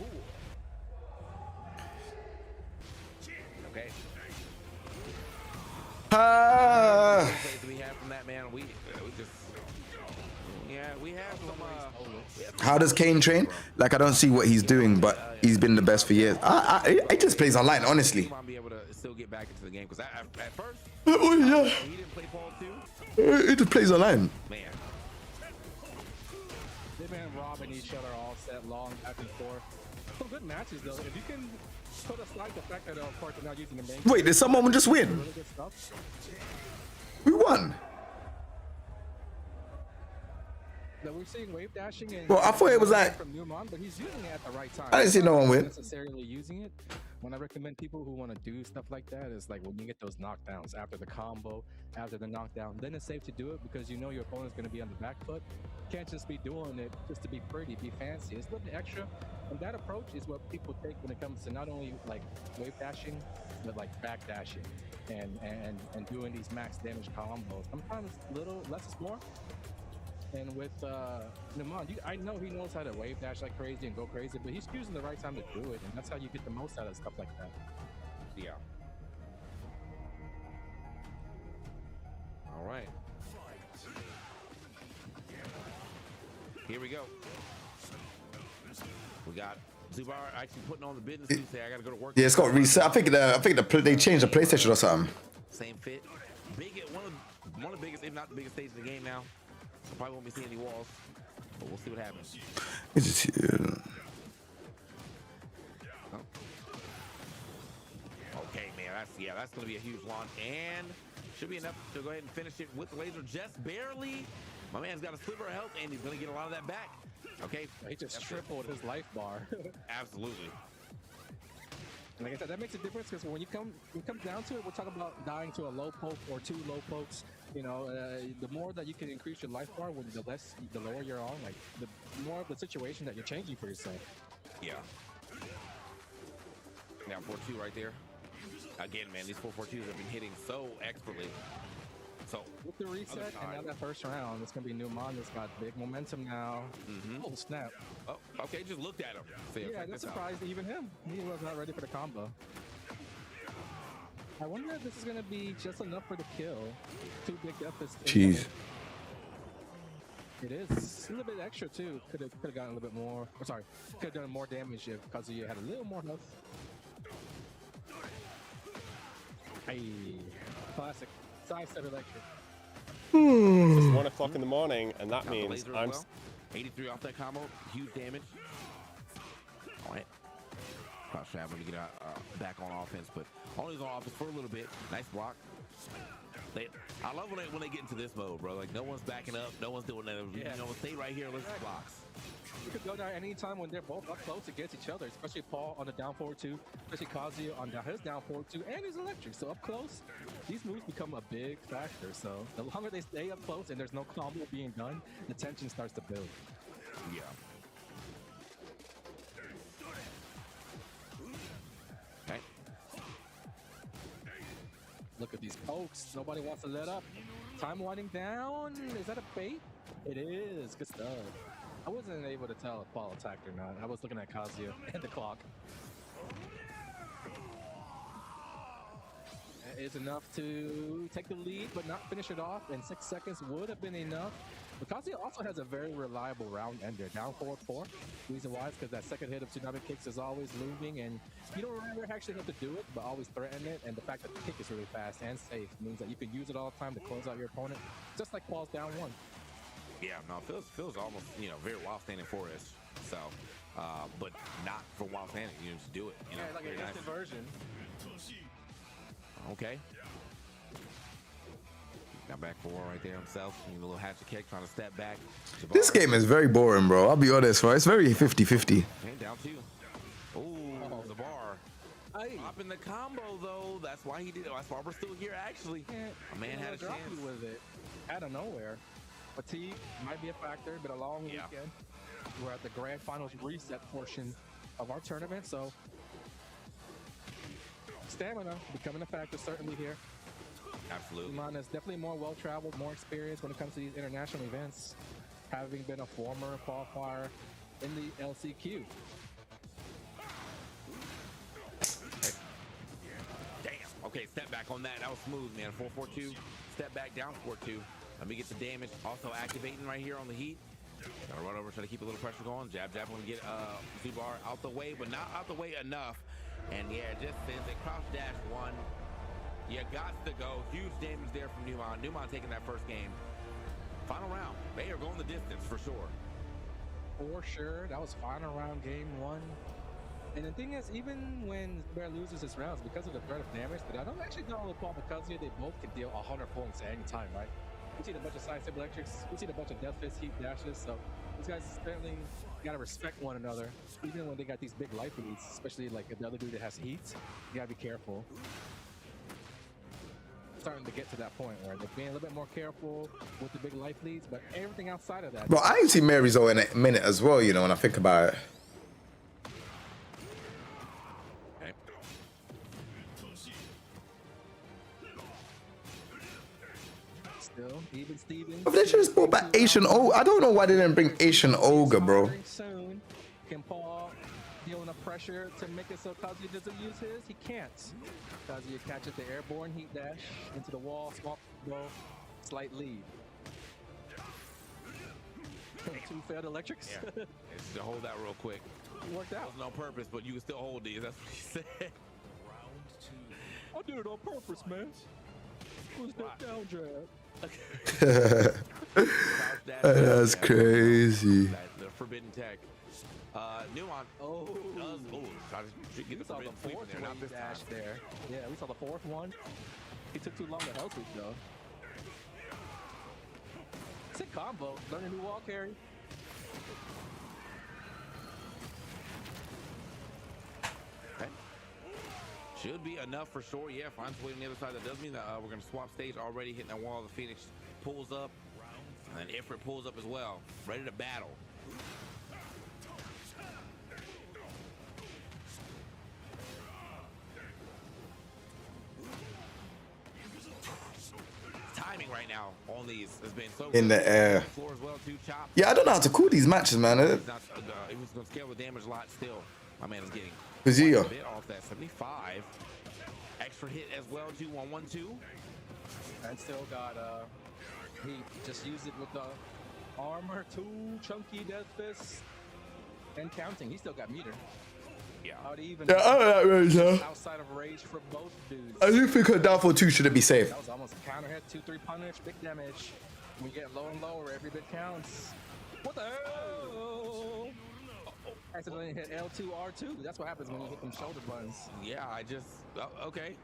Ooh. Okay. We have from that man. We just. Yeah, we have some. How does Kane train? Like, I don't see what he's doing, but he's been the best for years. He just plays online, honestly. Be able to still get back into the game because at first, oh yeah, he didn't play Paul too. He just plays online. Man, they've been robbing each other all set long, back and forth. Some good matches though. If you can put aside the fact that of course they're not using the main. Wait, did someone just win? Really good stuff. Who won? That we're seeing wave dashing and well, I thought it was like from Newman, but he's using it at the right time. I didn't see no one win. Necessarily using it. When I recommend people who want to do stuff like that is like when you get those knockdowns after the combo, after the knockdown, then it's safe to do it because you know your opponent's going to be on the back foot. You can't just be doing it just to be pretty, be fancy. It's a little bit extra, and that approach is what people take when it comes to not only like wave dashing, but like back dashing and doing these max damage combos. Sometimes little less is more. And with Numan, I know he knows how to wave dash like crazy and go crazy, but he's choosing the right time to do it, and that's how you get the most out of stuff like that. Yeah. All right. Here we go. We got Zubar actually putting on the business. He say, I gotta go to work. Yeah, it's got reset. I think they changed the PlayStation or something. Same fit. Big, one of the biggest, if not the biggest stage in the game now. So probably won't be seeing any walls, but we'll see what happens. It's just, Okay, man, that's gonna be a huge launch, and should be enough to go ahead and finish it with the laser, just barely. My man's got a sliver of health, and he's gonna get a lot of that back. Okay, he just tripled his life bar. Absolutely. And like I said, that makes a difference because when it comes down to it, we're talking about dying to a low poke or 2 low pokes. You know, the more that you can increase your life bar, the lower you're on, like the more of the situation that you're changing for yourself. Yeah. Now 4-2 right there. Again, man, these 4-4-2s have been hitting so expertly. So with the reset and now that first round, it's gonna be Numan that's got big momentum now. Oh snap! Oh, okay, just looked at him. Yeah, that surprised even him. He was not ready for the combo. I wonder if this is gonna be just enough for the kill. 2 big deaths. Jeez. It is a little bit extra too. Could have gotten a little bit more. Oh, sorry, could have done more damage if Kazuya had a little more health. Hey, classic. Sidestep electric. It's 1 o'clock in the morning, and that means I'm... 83 off that combo, huge damage. All right. Cross traveling to get back on offense, but only on offense for a little bit. Nice block. I love when they get into this mode, bro. Like, no one's backing up, no one's doing that. Yeah. You know, stay right here, let's blocks. You could go down anytime when they're both up close against each other, especially Paul on the down forward 2, especially Kazuya on his down forward 2, and his electric. So up close, these moves become a big factor. So the longer they stay up close and there's no combo being done, the tension starts to build. Yeah. Okay. Look at these pokes. Nobody wants to let up. Time winding down. Is that a bait? It is. Good stuff. I wasn't able to tell if Paul attacked or not. I was looking at Kazuya and the clock. That is enough to take the lead, but not finish it off. And 6 seconds would have been enough. But Kazuya also has a very reliable round ender. Down 4-4. Reason why is because that second hit of tsunami kicks is always looming, and you don't ever actually have to do it, but always threaten it. And the fact that the kick is really fast and safe means that you can use it all the time to close out your opponent, just like Paul's down 1. Yeah, no, feels almost, you know, very wild standing for us. So, but not for wild standing. You just do it. You know, yeah, like an instant version. Okay. Now back 4 right there himself. A little hatchet kick, trying to step back. This game is very boring, bro. I'll be honest, bro. It's very 50-50. And down 2. Oh, the bar. Popping the combo though. That's why he did it. That's why we're still here. Actually, a man had a chance with it out of nowhere. Fatigue might be a factor, but a long weekend. We're at the grand finals reset portion of our tournament, so stamina becoming a factor certainly here. Absolutely. Numan is definitely more well-traveled, more experienced when it comes to these international events, having been a former qualifier in the LCQ. Damn. Okay, step back on that. That was smooth, man. 4-4-2. Step back, down 4-2. Let me get the damage. Also activating right here on the heat. Gotta run over, try to keep a little pressure going. Jab, want to get Zubar out the way, but not out the way enough. And yeah, just sends it. Crouch dash 1. You got to go. Huge damage there from Numan. Numan taking that first game. Final round. They are going the distance for sure. For sure. That was final round, game 1. And the thing is, even when Bear loses his rounds, because of the threat of damage, but I don't actually know with Paul because they both can deal 100 points at any time, right? We've seen a bunch of sidestep electrics. We've seen a bunch of death fist heat dashes. So these guys certainly gotta respect one another, even when they got these big life leads, especially like the other dude that has heat. You gotta be careful. Starting to get to that point where they're being a little bit more careful with the big life leads, but everything outside of that. Bro, I ain't seen Maryzo in a minute as well, you know, when I think about it. Still, even Stevens. But they should have brought back Asian Ogre. I don't know why they didn't bring Asian Ogre, bro. Soon. Can Paul deal enough pressure to make it so Kazuya doesn't use his? He can't. Kazuya catches the airborne heat dash into the wall, small blow, slight lead. Two failed electrics. Yeah. It's to hold that real quick. It worked out. It wasn't on purpose, but you can still hold these. That's what he said. I did it on purpose, man. It was that down jab. That's crazy. The forbidden tech. Nuon. Oh. Try to get the saw the forbidden sweep fourth in there. Not this dash time. there. Yeah, we saw the fourth one. He took too long to hell sweep though. Sick combo. Learn a new wall carry. Okay. Should be enough for sure. Yeah, finds a way on the other side. That does mean that we're going to swap stage already. Hitting that wall. The Phoenix pulls up. And then Ifrit pulls up as well. Ready to battle. Timing right now on these has been so In the air. Floor as well, too. Chop. Yeah, I don't know how to call these matches, man. He was going to scale the damage a lot still. My man is getting Kazuya. a bit off that 75. Extra hit as well, too. 1-1-2. And still got he just used it with the armor, 2 chunky death fists, and counting. He still got meter. Yeah. Out even Yeah, outside of rage for both dudes. I do think her downfall 2 shouldn't be safe. That was almost a counter hit, 2-3 punish, big damage. We get low and lower, every bit counts. What the hell? Accidentally hit L2, R2. That's what happens when you hit them shoulder buttons. Yeah, I just okay.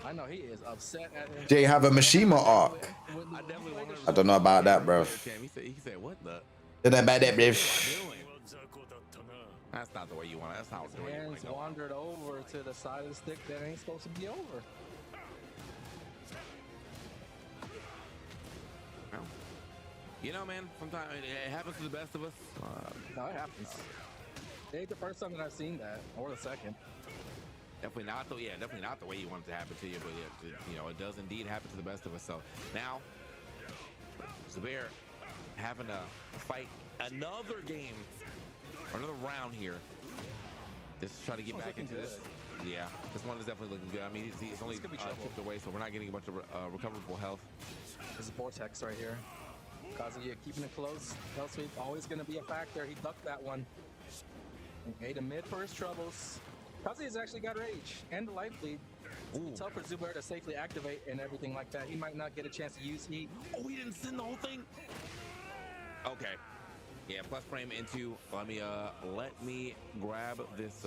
I know he is upset at him. Jay have a Mishima arc. I definitely want to. I don't know about that, bro. He said, what the? Don't know about that, bro. That's not the way you want it. That's not the way you want Hands to go. wandered over to the side of the stick that ain't supposed to be over. Well, you know, man, sometimes it happens to the best of us. No, it happens. It ain't the first time that I've seen that, or the second. Definitely not, though. Yeah, definitely not the way you want it to happen to you, but yeah, it does indeed happen to the best of us. So now, Zubair having to fight another game, another round here. Just try to get back into this. Yeah, this one is definitely looking good. I mean, he's only chipped away, so we're not getting a bunch of recoverable health. This is Vortex right here. Kazuya keeping it close. Hell sweep always going to be a factor. He ducked that one. Okay, to mid for his troubles. Kazuya's actually got rage and the life lead. It's tough for Zubair to safely activate and everything like that. He might not get a chance to use heat. Oh, he didn't send the whole thing. Okay. Yeah, plus frame into. Let me grab this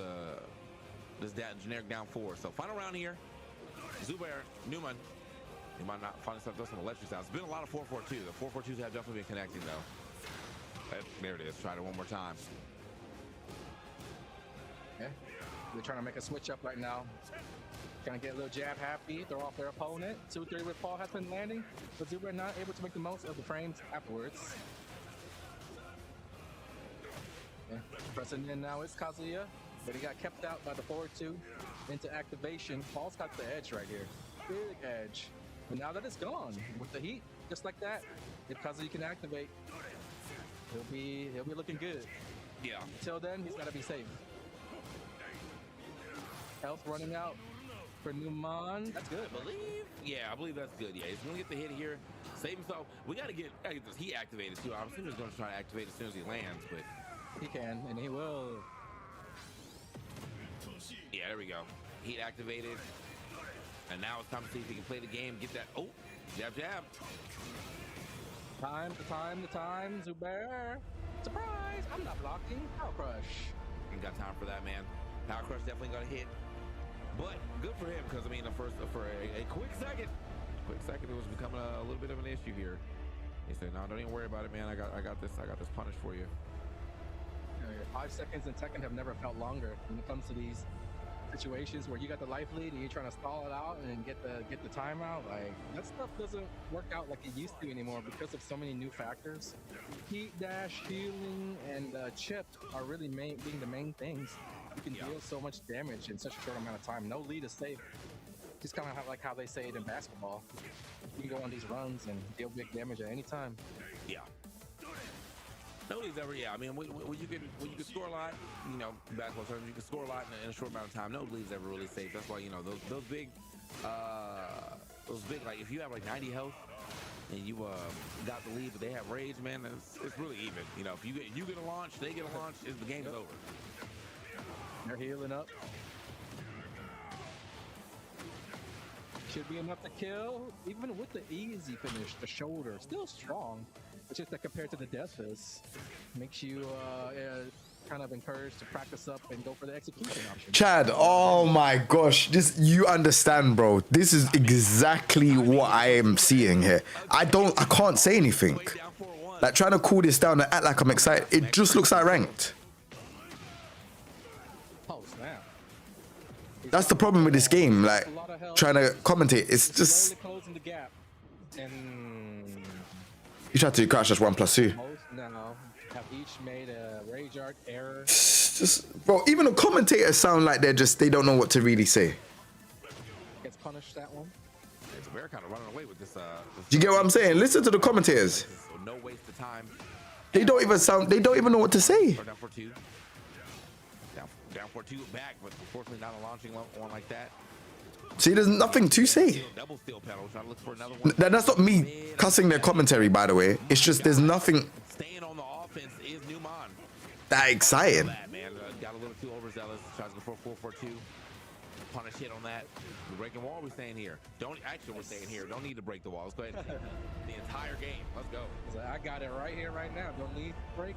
generic down 4. So final round here. Zubair, Newman. He might not find himself some electric sounds. It's been a lot of 4-4-2. The 4-4-2s have definitely been connecting though. There it is. Try it one more time. Okay. They're trying to make a switch up right now. Trying to get a little jab happy, throw off their opponent. 2-3 with Paul has been landing, but Zubair not able to make the most of the frames afterwards. Okay. Pressing in now is Kazuya, but he got kept out by the forward 2 into activation. Paul's got the edge right here. Big edge. But now that it's gone, with the heat, just like that, if Kazuya can activate, he'll be looking good. Yeah. Until then, he's got to be safe. Health running out for Numan. That's good. I believe that's good. Yeah, he's gonna get the hit here. Save himself. We gotta get this heat activated too. I'm assuming he's gonna try to activate as soon as he lands, but he can, and he will. Yeah, there we go. Heat activated. And now it's time to see if he can play the game, get that. Oh, jab. Time. Zubair. Surprise! I'm not blocking. Power crush. Ain't got time for that, man. Power crush definitely got a hit. But good for him, because I mean, for a quick second, it was becoming a little bit of an issue here. He said, "No, don't even worry about it, man. I got this punish for you." 5 seconds in Tekken have never felt longer when it comes to these situations where you got the life lead and you're trying to stall it out and get the timeout. Like, that stuff doesn't work out like it used to anymore because of so many new factors. Heat dash, healing, and chip are really being the main things. You can deal so much damage in such a short amount of time. No lead is safe. Just kind of like how they say it in basketball. You can go on these runs and deal big damage at any time. Yeah. Nobody's ever, yeah. I mean, when you can score a lot, you know, basketball terms, you can score a lot in a short amount of time. No league's ever really safe. That's why, you know, those big, like if you have like 90 health and you got the lead, but they have rage, man, it's really even. You know, if you get a launch, they get a launch, the game's over. They're healing up. Should be enough to kill, even with the easy finish. The shoulder still strong. It's just that compared to the death fist, makes you kind of encouraged to practice up and go for the execution option. Chad, oh my gosh, you understand, bro. This is exactly what I am seeing here. I can't say anything. Like trying to cool this down and act like I'm excited. It just looks like ranked. Oh snap! That's the problem with this game. Like trying to commentate, it's just. Closing the gap. And you tried to crash just 1+2. no, have each made a rage art error. Just, bro, even the commentators sound like they don't know what to really say. Gets punished that one. It's a bear kind of running away with this. Do you get what I'm saying? Listen to the commentators. So no waste of time. They don't even know what to say. Down 4-2. Down 4-2 back, but unfortunately not a launching one like that. See, there's nothing to say. Double steel pedal, trying to look for another one. That's not me cussing their commentary, by the way. It's just there's nothing Staying on the offense is Newman. that exciting. Man, got a little too overzealous. Tries to go for 4-4-2. Punish hit on that. We're breaking wall. We're staying here. We're staying here. Don't need to break the wall. Let's go ahead and take the entire game. Let's go. I got it right here, right now. Don't need break.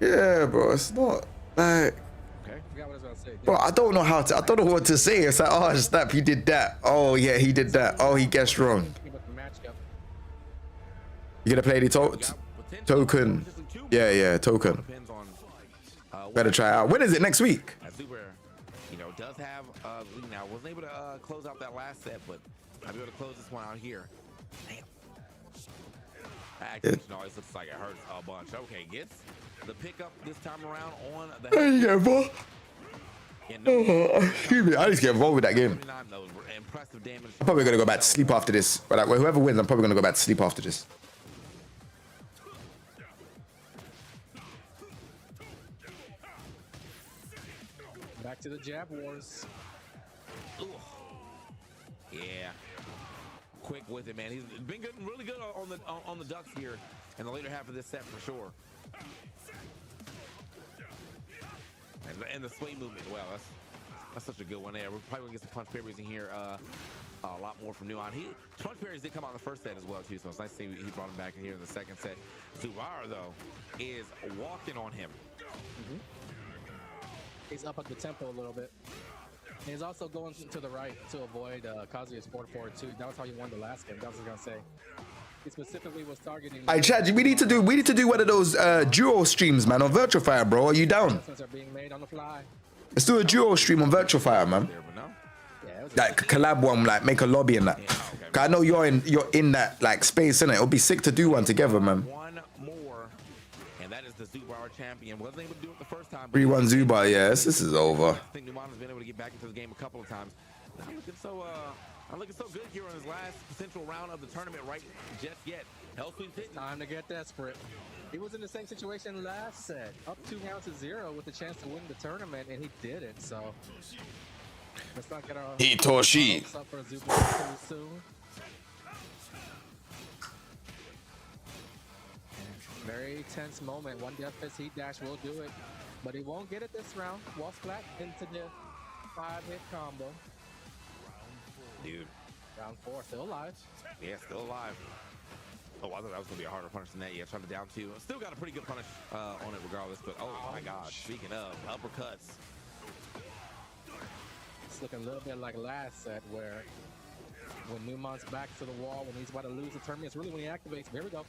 Yeah, bro. It's not like. Okay. I forgot what I was about to say. Bro, I don't know what to say. It's like, oh snap, he did that. Oh yeah, he did that. Oh, he guessed wrong. You gonna play the token? Yeah, token. Better try it out. When is it? Next week? Zuber, you know, does have now wasn't able to close out that last set, but I'll be able to close this one out here. Damn. Actually, it always looks like it hurts a bunch. Okay, gets the pickup this time around on the. Excuse me, I just get involved with that game. I'm probably gonna go back to sleep after this. But whoever wins, I'm probably gonna go back to sleep after this. Back to the jab wars. Ooh. Yeah. Quick with it, man. He's been good, really good on the ducks here in the later half of this set for sure. And the sway movement, well, that's such a good one there. We're probably gonna get some punch parries in here a lot more from Nuon. Punch parries did come out in the first set as well too, so it's nice to see he brought him back in here in the second set. Zubar though is walking on him. He's up at the tempo a little bit. And he's also going to the right to avoid Kazuya's 4-4-2. That was how he won the last game. That was what I was gonna say. He specifically was targeting. Alright, Chad, we need to do one of those duo streams, man, on Virtual Fire, bro. Are you down? Are being made on the fly. Let's do a duo stream on Virtual Fire, man. Like collab one, like make a lobby and that. Cause I know you're in that like space, innit? It'll be sick to do one together, man. One more, and that is the Zubar champion. Wasn't able to do it the first time. 3-1 Zubar, yes, this is over. I think Numan has been able to get back into the game a couple of times. Not looking so good here on his last potential round of the tournament right just yet. Time to get desperate. He was in the same situation last set, up 2-0 with a chance to win the tournament, and he didn't. So let's not get our Hitoshi hopes up for Zubar too soon. Very tense moment. One death fist heat dash will do it, but he won't get it this round. Wall splat into the 5-hit combo. Dude. Round 4, still alive. Yeah, still alive. Oh, I thought that was going to be a harder punish than that. Yeah, trying to down 2. Still got a pretty good punish on it regardless, but oh my God. Speaking of uppercuts. It's looking a little bit like last set where when Numan's back to the wall, when he's about to lose the tournament, it's really when he activates. There we go.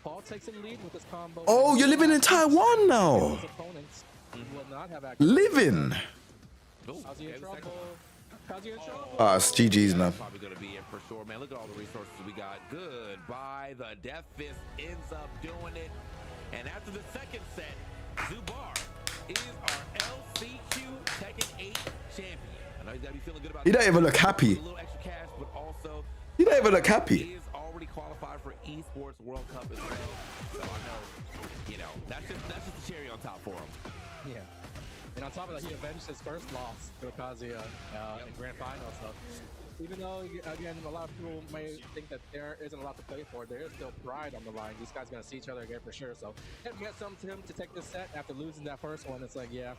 Paul takes a lead with this combo. Oh, you're living in Taiwan now. His opponents will not have living. Kazuya in trouble. Kazuya in trouble. Ah, it's GG's now. Probably going to be it for sure, man. Look at all the resources we got. Goodbye. The Death Fist ends up doing it. And after the second set, Zubar is our LCQ Tekken 8 champion. feeling good about He don't even look happy. A little extra cash, but also He don't even look happy. He is already qualified for Esports World Cup as well. So I know, you know, that's just the cherry on top for him. Yeah. And on top of that, he avenged his first loss to Kazuya in Grand Final. So even though, again, a lot of people may think that there isn't a lot to play for, there is still pride on the line. These guys are going to see each other again for sure. So it meant something to him to take this set after losing that first one. It's like, yeah,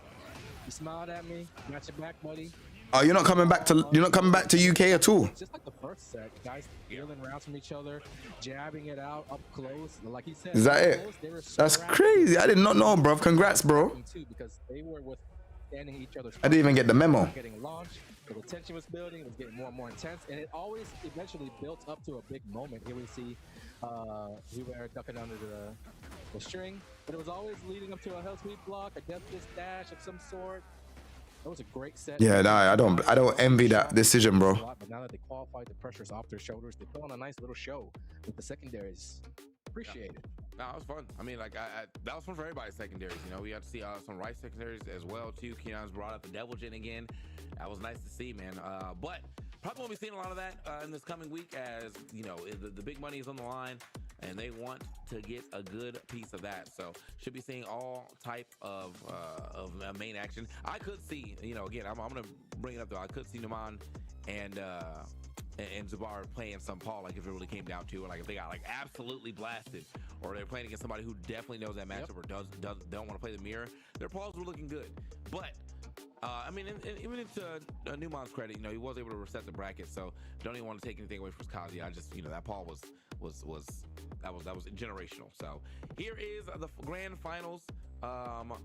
you smiled at me, got your back, buddy. Oh, you're not coming back to UK at all. Just like the first set, guys stealing rounds from each other, jabbing it out up close. Like he said, Is that it? That's crazy. I did not know, bro. Congrats, bro. Because they were withstanding each other's. I didn't even get the memo. Getting launched, the tension was building, it was getting more and more intense, and it always eventually built up to a big moment. Here we see Zubair ducking under the string, but it was always leading up to a hell sweep block, a death dish dash of some sort. That was a great set. Yeah, nah, I don't envy that decision, bro. But now that they qualified, the pressure's off their shoulders. They put on a nice little show with the secondaries. Appreciate it. No, it was fun. I mean, like, that was fun for everybody's secondaries. You know, we got to see some Rice secondaries as well, too. Keon's brought up the Devil Jin again. That was nice to see, man. But probably won't be seeing a lot of that in this coming week as, you know, the big money is on the line and they want to get a good piece of that. So should be seeing all type of main action. I could see, you know, again, I'm going to bring it up, though. I could see Numan and Zubar playing some Paul, like if it really came down to it, like if they got like absolutely blasted, or they're playing against somebody who definitely knows that matchup or don't want to play the mirror. Their Pauls were looking good, but I mean, even into Numan's credit, you know, he was able to reset the bracket, so don't even want to take anything away from Kazi. I just, you know, that Paul was generational. So here is the grand finals.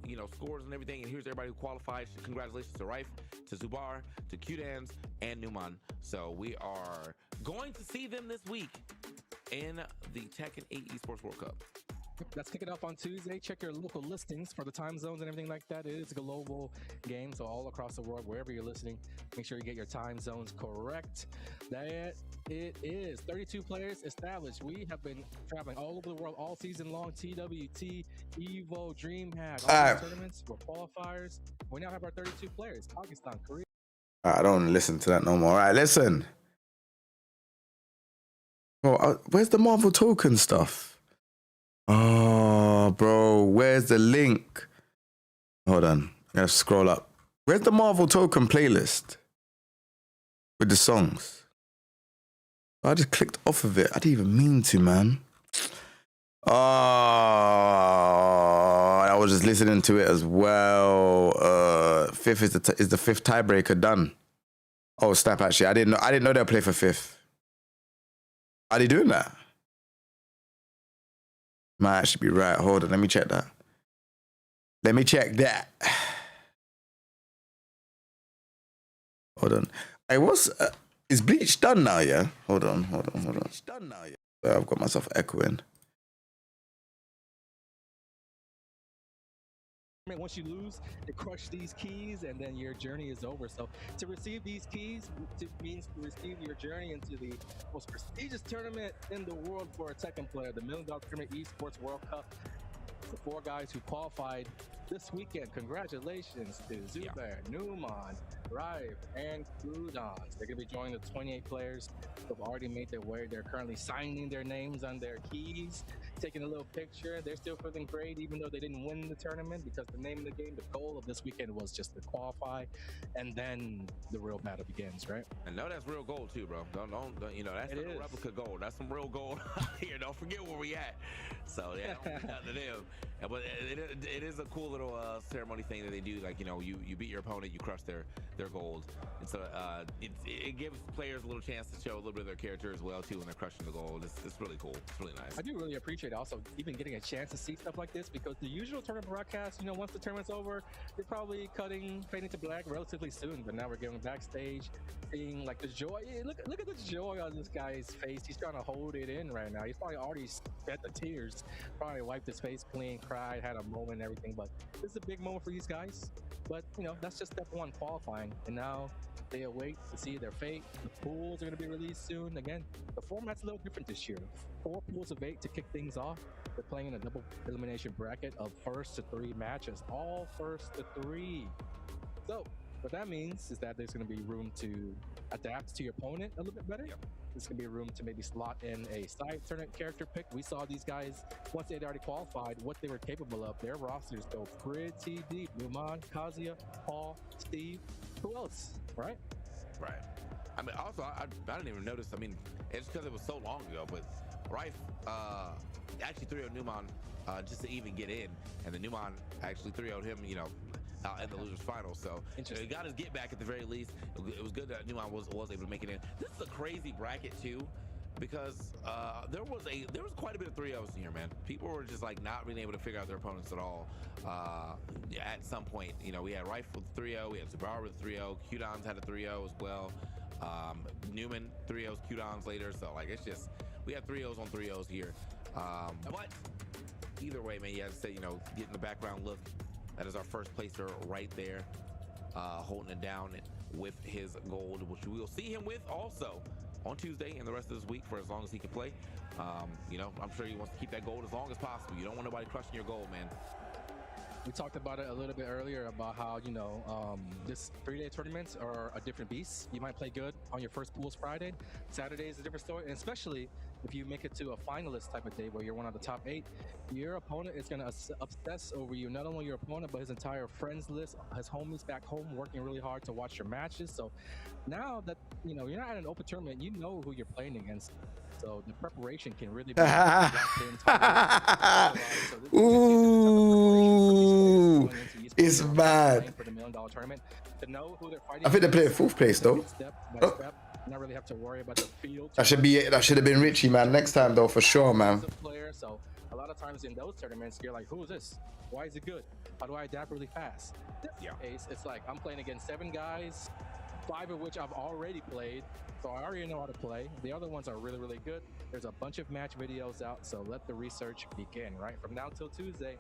You know, scores and everything, and here's everybody who qualified. Congratulations to Rife, to Zubar, to Qdans, and Numan. So we are going to see them this week in the Tekken 8 Esports World Cup. Let's kick it off on Tuesday. Check your local listings for the time zones and everything like that. It is a global game, so all across the world, wherever you're listening, make sure you get your time zones correct. That it is 32 players established. We have been traveling all over the world all season long. TWT, Evo, DreamHack, all these tournaments, we're qualifiers. We now have our 32 players. Pakistan, Korea. I don't listen to that no more. All right, listen. Oh, where's the Marvel token stuff? Oh, bro, where's the link? Hold on, I gotta scroll up. Where's the Marvel token playlist with the songs? I just clicked off of it. I didn't even mean to, man. Oh, I was just listening to it as well. Fifth is the fifth tiebreaker done? Oh, snap! Actually, I didn't know they'll play for fifth. Are they doing that? Might actually be right. Hold on, let me check that. Let me check that. Hold on. Hey, is Bleach done now? Yeah. Hold on. Bleach done now? Yeah. I've got myself echoing. Once you lose, they crush these keys, and then your journey is over. So to receive these keys means to receive your journey into the most prestigious tournament in the world for a Tekken player, the $1 Million Tournament Esports World Cup. The 4 guys who qualified this weekend. Congratulations to Zubair, Numan, Rive, and Qdans. They're going to be joining the 28 players who have already made their way. They're currently signing their names on their keys, taking a little picture. They're still feeling great, even though they didn't win the tournament, because the name of the game, the goal of this weekend was just to qualify, and then the real battle begins, right? And know that's real gold too, bro. Don't you know, that's not a replica gold. That's some real gold here. Don't forget where we at. So yeah, nothing to them. But it is a cool little ceremony thing that they do. Like, you know, you beat your opponent, you crush their gold, and so it gives players a little chance to show a little bit of their character as well too when they're crushing the gold. It's really cool. It's really nice. I do really appreciate also even getting a chance to see stuff like this, because the usual tournament broadcast, you know, once the tournament's over, you're probably fading to black relatively soon. But now we're going backstage, seeing like the joy. Look at the joy on this guy's face. He's trying to hold it in right now. He's probably already spent the tears, probably wiped his face clean, cried, had a moment and everything. But this is a big moment for these guys. But you know, that's just step 1, qualifying, and now they await to see their fate. The pools are going to be released soon. Again, the format's a little different this year. 4 pools of 8 to kick things off. They're playing in a double elimination bracket of 1st to 3 matches, all 1st to 3. So What that means is that there's going to be room to adapt to your opponent a little bit better. There's going to be room to maybe slot in a side tournament character pick. We saw these guys, once they'd already qualified, what they were capable of. Their rosters go pretty deep. Numan, Kazuya, Paul, Steve. Who else, right? Right. I mean, also, I didn't even notice. I mean, it's because it was so long ago, but Rife actually 3-0'd Numan just to even get in. And then Numan actually 3-0'd him, you know, in the losers final. So he got his get back at the very least. It was good that Numan was able to make it in. This is a crazy bracket too, because there was quite a bit of 3-0s in here, man. People were just like not being able to figure out their opponents at all. At some point, you know, we had Rife with 3-0, we had Zubar with 3-0, Qdons had a 3-0 as well. Newman 3-0s, Qdons later. So like it's just we have 3-0s on 3-0s here. But either way, man, you have to say, you know, getting the background look. That is our first placer right there, holding it down with his gold, which we will see him with also on Tuesday and the rest of this week for as long as he can play. You know, I'm sure he wants to keep that gold as long as possible. You don't want nobody crushing your gold, man. We talked about it a little bit earlier about how, you know, this 3-day tournaments are a different beast. You might play good on your first pools Friday. Saturday is a different story, and especially if you make it to a finalist type of day where you're one of the top 8, your opponent is going to obsess over you. Not only your opponent, but his entire friends list, his homies back home working really hard to watch your matches. So now that, you know, you're not at an open tournament, you know who you're playing against. So the preparation can really be Ooh, it's bad. I think they played 4th place though. Oh. Not really have to worry about the field. That should have been Richie, man. Next time though, for sure, man. So a lot of times in those tournaments, you're like, who is this? Why is it good? How do I adapt really fast? This case, it's like I'm playing against 7 guys, 5 of which I've already played, so I already know how to play. The other ones are really, really good. There's a bunch of match videos out, so let the research begin, right? From now till Tuesday,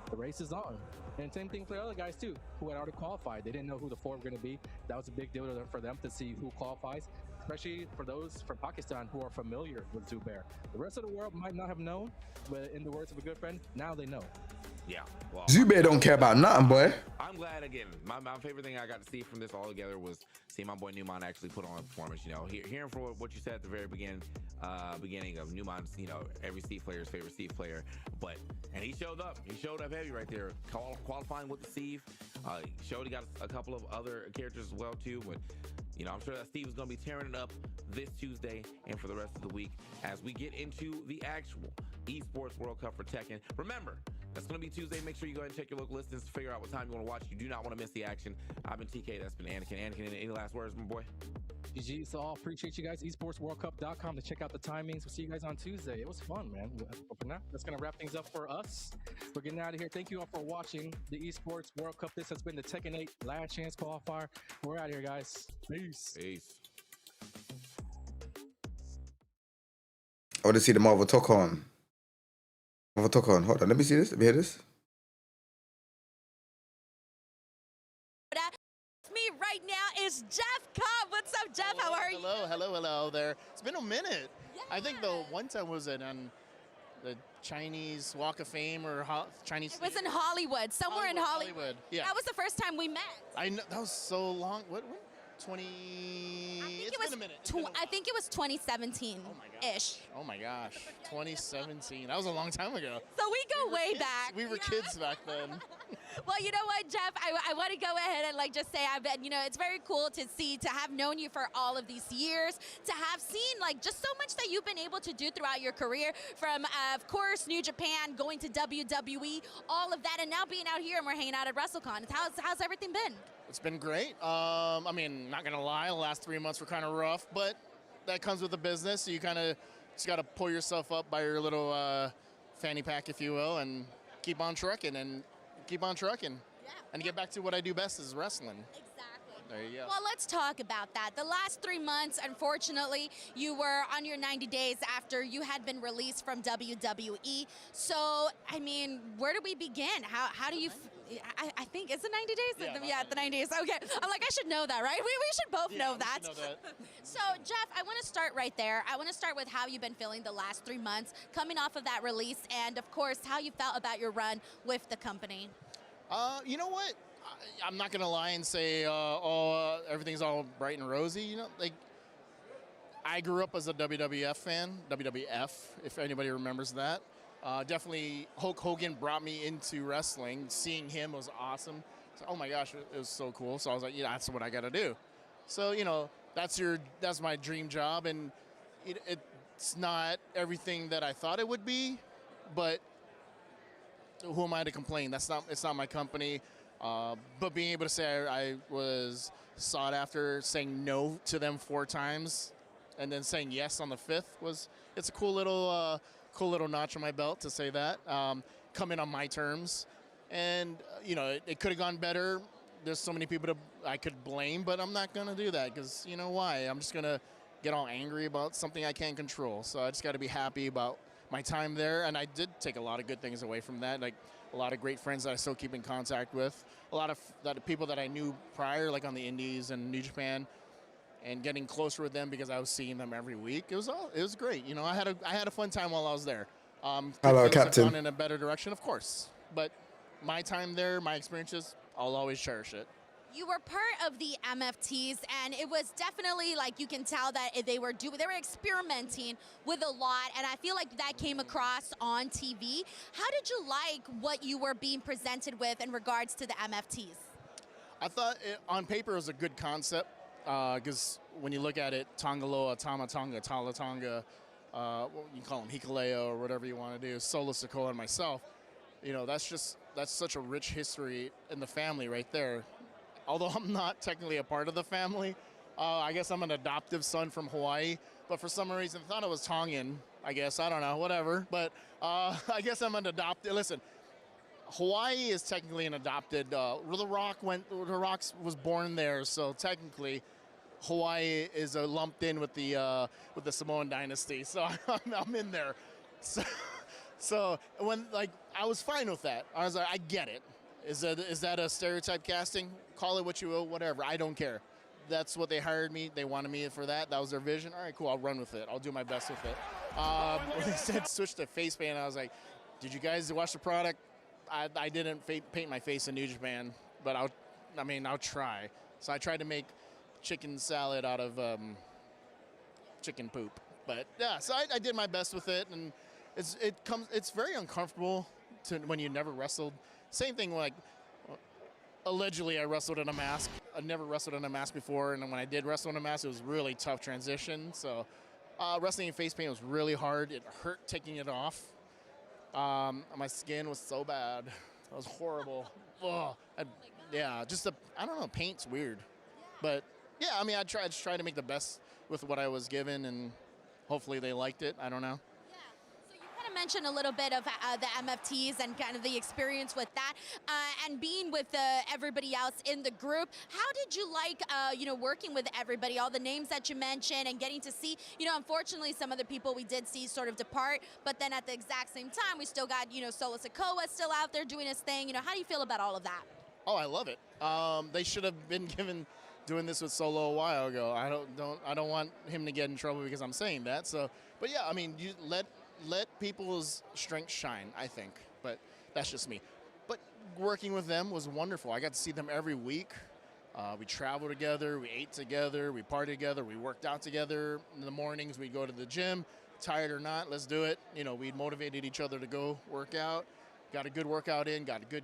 the race is on. And same thing for the other guys too, who had already qualified. They didn't know who the 4 were going to be. That was a big deal for them to see who qualifies, especially for those from Pakistan who are familiar with Zubair. The rest of the world might not have known, but in the words of a good friend, now they know. Yeah. Well, Zubair don't care about nothing, boy. I'm glad again. My favorite thing I got to see from this all together was seeing my boy Numan actually put on a performance. You know, hearing from what you said at the very beginning of Numan's, you know, every Steve player's favorite Steve player, and he showed up. He showed up heavy right there, qualifying with the Steve. He showed he got a couple of other characters as well too, but. You know, I'm sure that Steve is going to be tearing it up this Tuesday and for the rest of the week as we get into the actual Esports World Cup for Tekken. Remember, that's going to be Tuesday. Make sure you go ahead and check your local listings to figure out what time you want to watch. You do not want to miss the action. I've been TK. That's been Anakin. Anakin, any last words, my boy? GG, so I appreciate you guys. esportsworldcup.com to check out the timings. We'll see you guys on Tuesday. It was fun, man. But for now, that's going to wrap things up for us. We're getting out of here. Thank you all for watching the Esports World Cup. This has been the Tekken 8 Last Chance Qualifier. We're out of here, guys. Peace. Peace. I want to see the Marvel Tokon. Marvel Tokon. Hold on. Let me see this. Let me hear this. Me right now is Jeff Cobb. What's up, Jeff? How are you? Hello there. It's been a minute. Yeah. I think the one time was it on the Chinese Walk of Fame or Chinese. It was in Hollywood, somewhere in Hollywood. Yeah. That was the first time we met. I know that was so long. What? 20. It's been a minute. I think it was 2017 ish. Oh my gosh, 2017. That was a long time ago. So we go way back. We were kids back then. Well, you know what, Jeff? I want to go ahead and just say I've been, it's very cool to have known you for all of these years, to have seen just so much that you've been able to do throughout your career, from of course New Japan, going to WWE, all of that, and now being out here and we're hanging out at WrestleCon. How's everything been? It's been great. I mean, not gonna lie, the last 3 months were kind of rough, but that comes with the business. So you kind of just got to pull yourself up by your little fanny pack, if you will, and keep on trucking and get back to what I do best, is wrestling. Exactly. There you go. Well, let's talk about that. The last 3 months, unfortunately, you were on your 90 days after you had been released from WWE. So, I mean, where do we begin? How do you? I think it's the 90 days. Yeah, the 90 days. Okay, I'm like, I should know that, right? We should both know that. So, Jeff, I want to start right there. I want to start with how you've been feeling the last 3 months, coming off of that release, and of course, how you felt about your run with the company. You know what? I'm not gonna lie and say, everything's all bright and rosy. You know, like I grew up as a WWF fan, WWF, if anybody remembers that. Definitely, Hulk Hogan brought me into wrestling. Seeing him was awesome. So, oh my gosh, it was so cool. So I was like, yeah, that's what I got to do. So you know, that's my dream job, and it's not everything that I thought it would be, but who am I to complain? It's not my company. But being able to say I was sought after, saying no to them 4 times, and then saying yes on the 5th it's a cool little notch on my belt to say that. Come in on my terms, and you know it could have gone better. There's so many people I could blame, but I'm not gonna do that because you know why? I'm just gonna get all angry about something I can't control. So I just got to be happy about my time there, and I did take a lot of good things away from that, like a lot of great friends that I still keep in contact with, a lot of people that I knew prior, like on the Indies and New Japan, and getting closer with them because I was seeing them every week. It was great. You know, I had a fun time while I was there. Hello, things have Captain. gone in a better direction, of course, but my time there, my experiences, I'll always cherish it. You were part of the MFTs, and it was definitely like you can tell that they were experimenting with a lot, and I feel like that came across on TV. How did you like what you were being presented with in regards to the MFTs? I thought on paper it was a good concept because when you look at it, Tongaloa, Tama-Tonga, Tala-Tonga, you call them Hikaleo or whatever you want to do, Solo Sikoa and myself, you know, that's such a rich history in the family right there. Although I'm not technically a part of the family, I guess I'm an adoptive son from Hawaii, but for some reason I thought it was Tongan, I guess, I don't know, whatever, but I guess I'm an adopted. Listen, Hawaii is technically an adopted, The Rock was born there, so technically Hawaii is lumped in with the Samoan dynasty, so I'm in there. So when, like, I was fine with that. I was like, I get it. Is that a stereotype casting? Call it what you will, whatever. I don't care. That's what they hired me. They wanted me for that. That was their vision. All right, cool. I'll run with it. I'll do my best with it. When they said switch to face paint, I was like, did you guys watch the product? I didn't paint my face in New Japan, but I'll try. So I tried to make chicken salad out of chicken poop. But yeah, so I did my best with it, and it's very uncomfortable when you never wrestled. Same thing, like, allegedly I wrestled in a mask. I've never wrestled in a mask before, and when I did wrestle in a mask, it was really tough transition. So wrestling in face paint was really hard. It hurt taking it off. My skin was so bad. It was horrible. Ugh. I don't know, paint's weird. But yeah, I mean, I just tried to make the best with what I was given, and hopefully they liked it. I don't know. Mention a little bit of the MFTs and kind of the experience with that, and being with everybody else in the group. How did you like, working with everybody, all the names that you mentioned, and getting to see, unfortunately, some of the people we did see sort of depart, but then at the exact same time, we still got, Solo Sikoa still out there doing his thing. How do you feel about all of that? Oh, I love it. They should have been doing this with Solo a while ago. I don't want him to get in trouble because I'm saying that. So, but yeah, I mean, you let people's strengths shine, I think, but that's just me. But working with them was wonderful. I got to see them every week. We traveled together, we ate together, we partied together, we worked out together. In the mornings, we'd go to the gym, tired or not, let's do it. We motivated each other to go work out, got a good workout in, got a good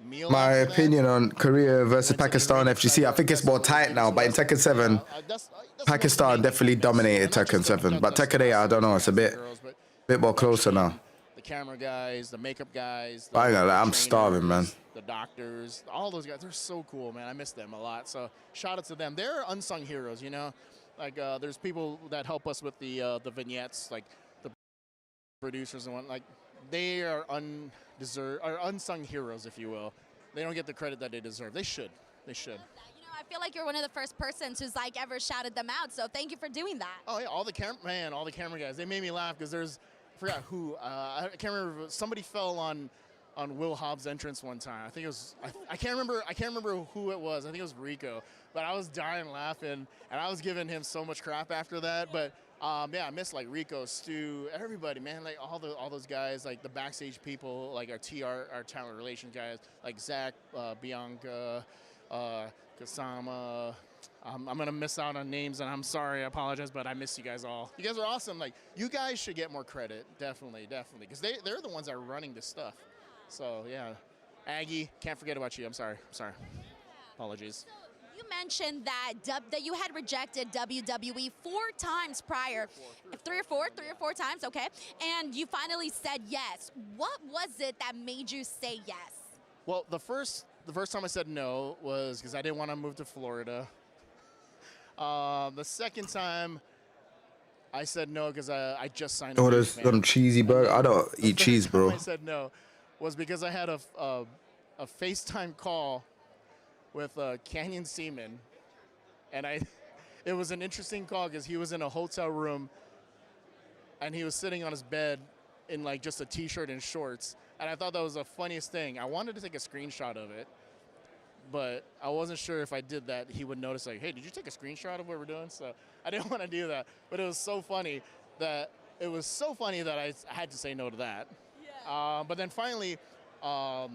meal. My opinion on Korea versus Pakistan FGC, I think it's more tight now, but in Tekken 7, Pakistan definitely dominated Tekken 7, but Tekken 8, I don't know, it's a bit more closer now. The camera guys, the makeup guys. I'm starving, man. The doctors, all those guys, they're so cool, man. I miss them a lot. So shout out to them. They're unsung heroes, Like there's people that help us with the vignettes, like the producers and whatnot. Like they are unsung heroes, if you will. They don't get the credit that they deserve. They should. They should. I feel like you're one of the first persons who's ever shouted them out. So thank you for doing that. Oh yeah, all the camera guys. They made me laugh because I forgot who. I can't remember. Somebody fell on Will Hobbs' entrance one time. I think it was. I can't remember who it was. I think it was Rico. But I was dying laughing, and I was giving him so much crap after that. But Yeah, I miss like Rico, Stu, everybody, man. Like all those guys, like the backstage people, like our TR, our talent relations guys, like Zach, Bianca, Kasama. I'm gonna miss out on names, and I'm sorry, I apologize, but I miss you guys all. You guys are awesome. Like, you guys should get more credit, definitely, because they're the ones that are running this stuff. So yeah, Aggie, can't forget about you. I'm sorry. Apologies. You mentioned that that you had rejected WWE 4 times prior. Three or four times, okay. And you finally said yes. What was it that made you say yes? Well, the first time I said no was because I didn't want to move to Florida. The second time I said no because I just signed a there's some cheesy burger. I don't eat cheese, bro. I said no was because I had a FaceTime call with Canyon Seaman, and it was an interesting call because he was in a hotel room and he was sitting on his bed in like just a t-shirt and shorts, and I thought that was the funniest thing. I wanted to take a screenshot of it, but I wasn't sure if I did that he would notice, like, hey, did you take a screenshot of what we're doing? So I didn't want to do that, but it was so funny that I had to say no to that. Yeah. But then finally, Rigo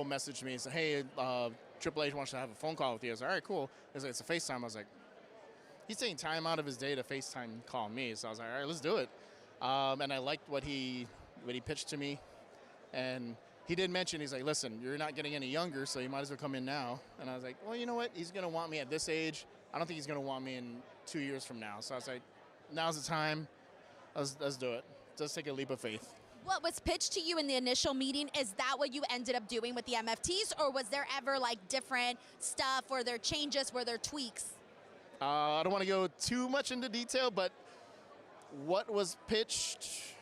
messaged me and said, hey, Triple H wants to have a phone call with you. I was like, all right, cool. It's a FaceTime. I was like, he's taking time out of his day to FaceTime call me. So I was like, all right, let's do it. And I liked what he pitched to me. And he did mention, he's like, listen, you're not getting any younger, so you might as well come in now. And I was like, well, you know what? He's going to want me at this age. I don't think he's going to want me in 2 years from now. So I was like, now's the time. Let's do it. Let's take a leap of faith. What was pitched to you in the initial meeting, is that what you ended up doing with the MFTs, or was there ever like different stuff, or there changes, were there tweaks? I don't want to go too much into detail, but what was pitched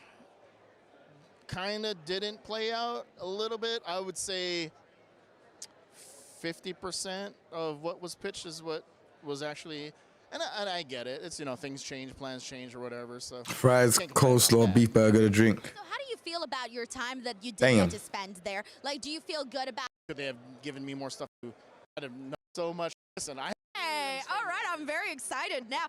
kind of didn't play out a little bit. I would say 50% of what was pitched is what was actually, and I get it. It's, things change, plans change, or whatever. So fries, coleslaw, beef burger, to drink. So how do you feel about your time that you did get to spend there? Like, do you feel good about? They have given me more stuff to know so much. Listen, Hey, all right, I'm very excited now.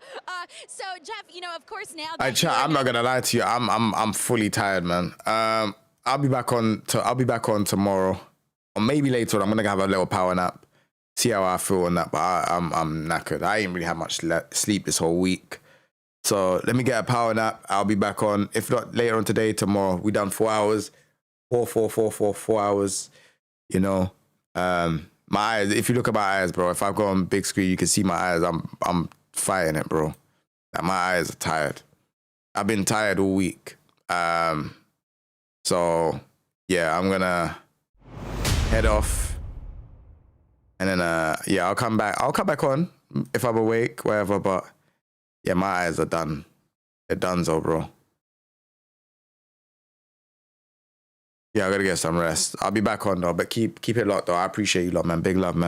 So Jeff, of course now. That I'm not gonna lie to you. I'm fully tired, man. I'll be back on tomorrow, or maybe later on. I'm gonna have a little power nap, see how I feel on that. But I'm knackered. I ain't really had much sleep this whole week, so let me get a power nap. I'll be back on. If not later on today, tomorrow. We done 4 hours, 4 hours. My eyes. If you look at my eyes, bro. If I go on big screen, you can see my eyes. I'm fighting it, bro. Like, my eyes are tired. I've been tired all week. So yeah, I'm gonna head off, and then I'll come back. I'll come back on if I'm awake, whatever. But yeah, my eyes are done. They're donezo, bro. Yeah, I gotta get some rest. I'll be back on though, but keep it locked though. I appreciate you lot, man. Big love, man.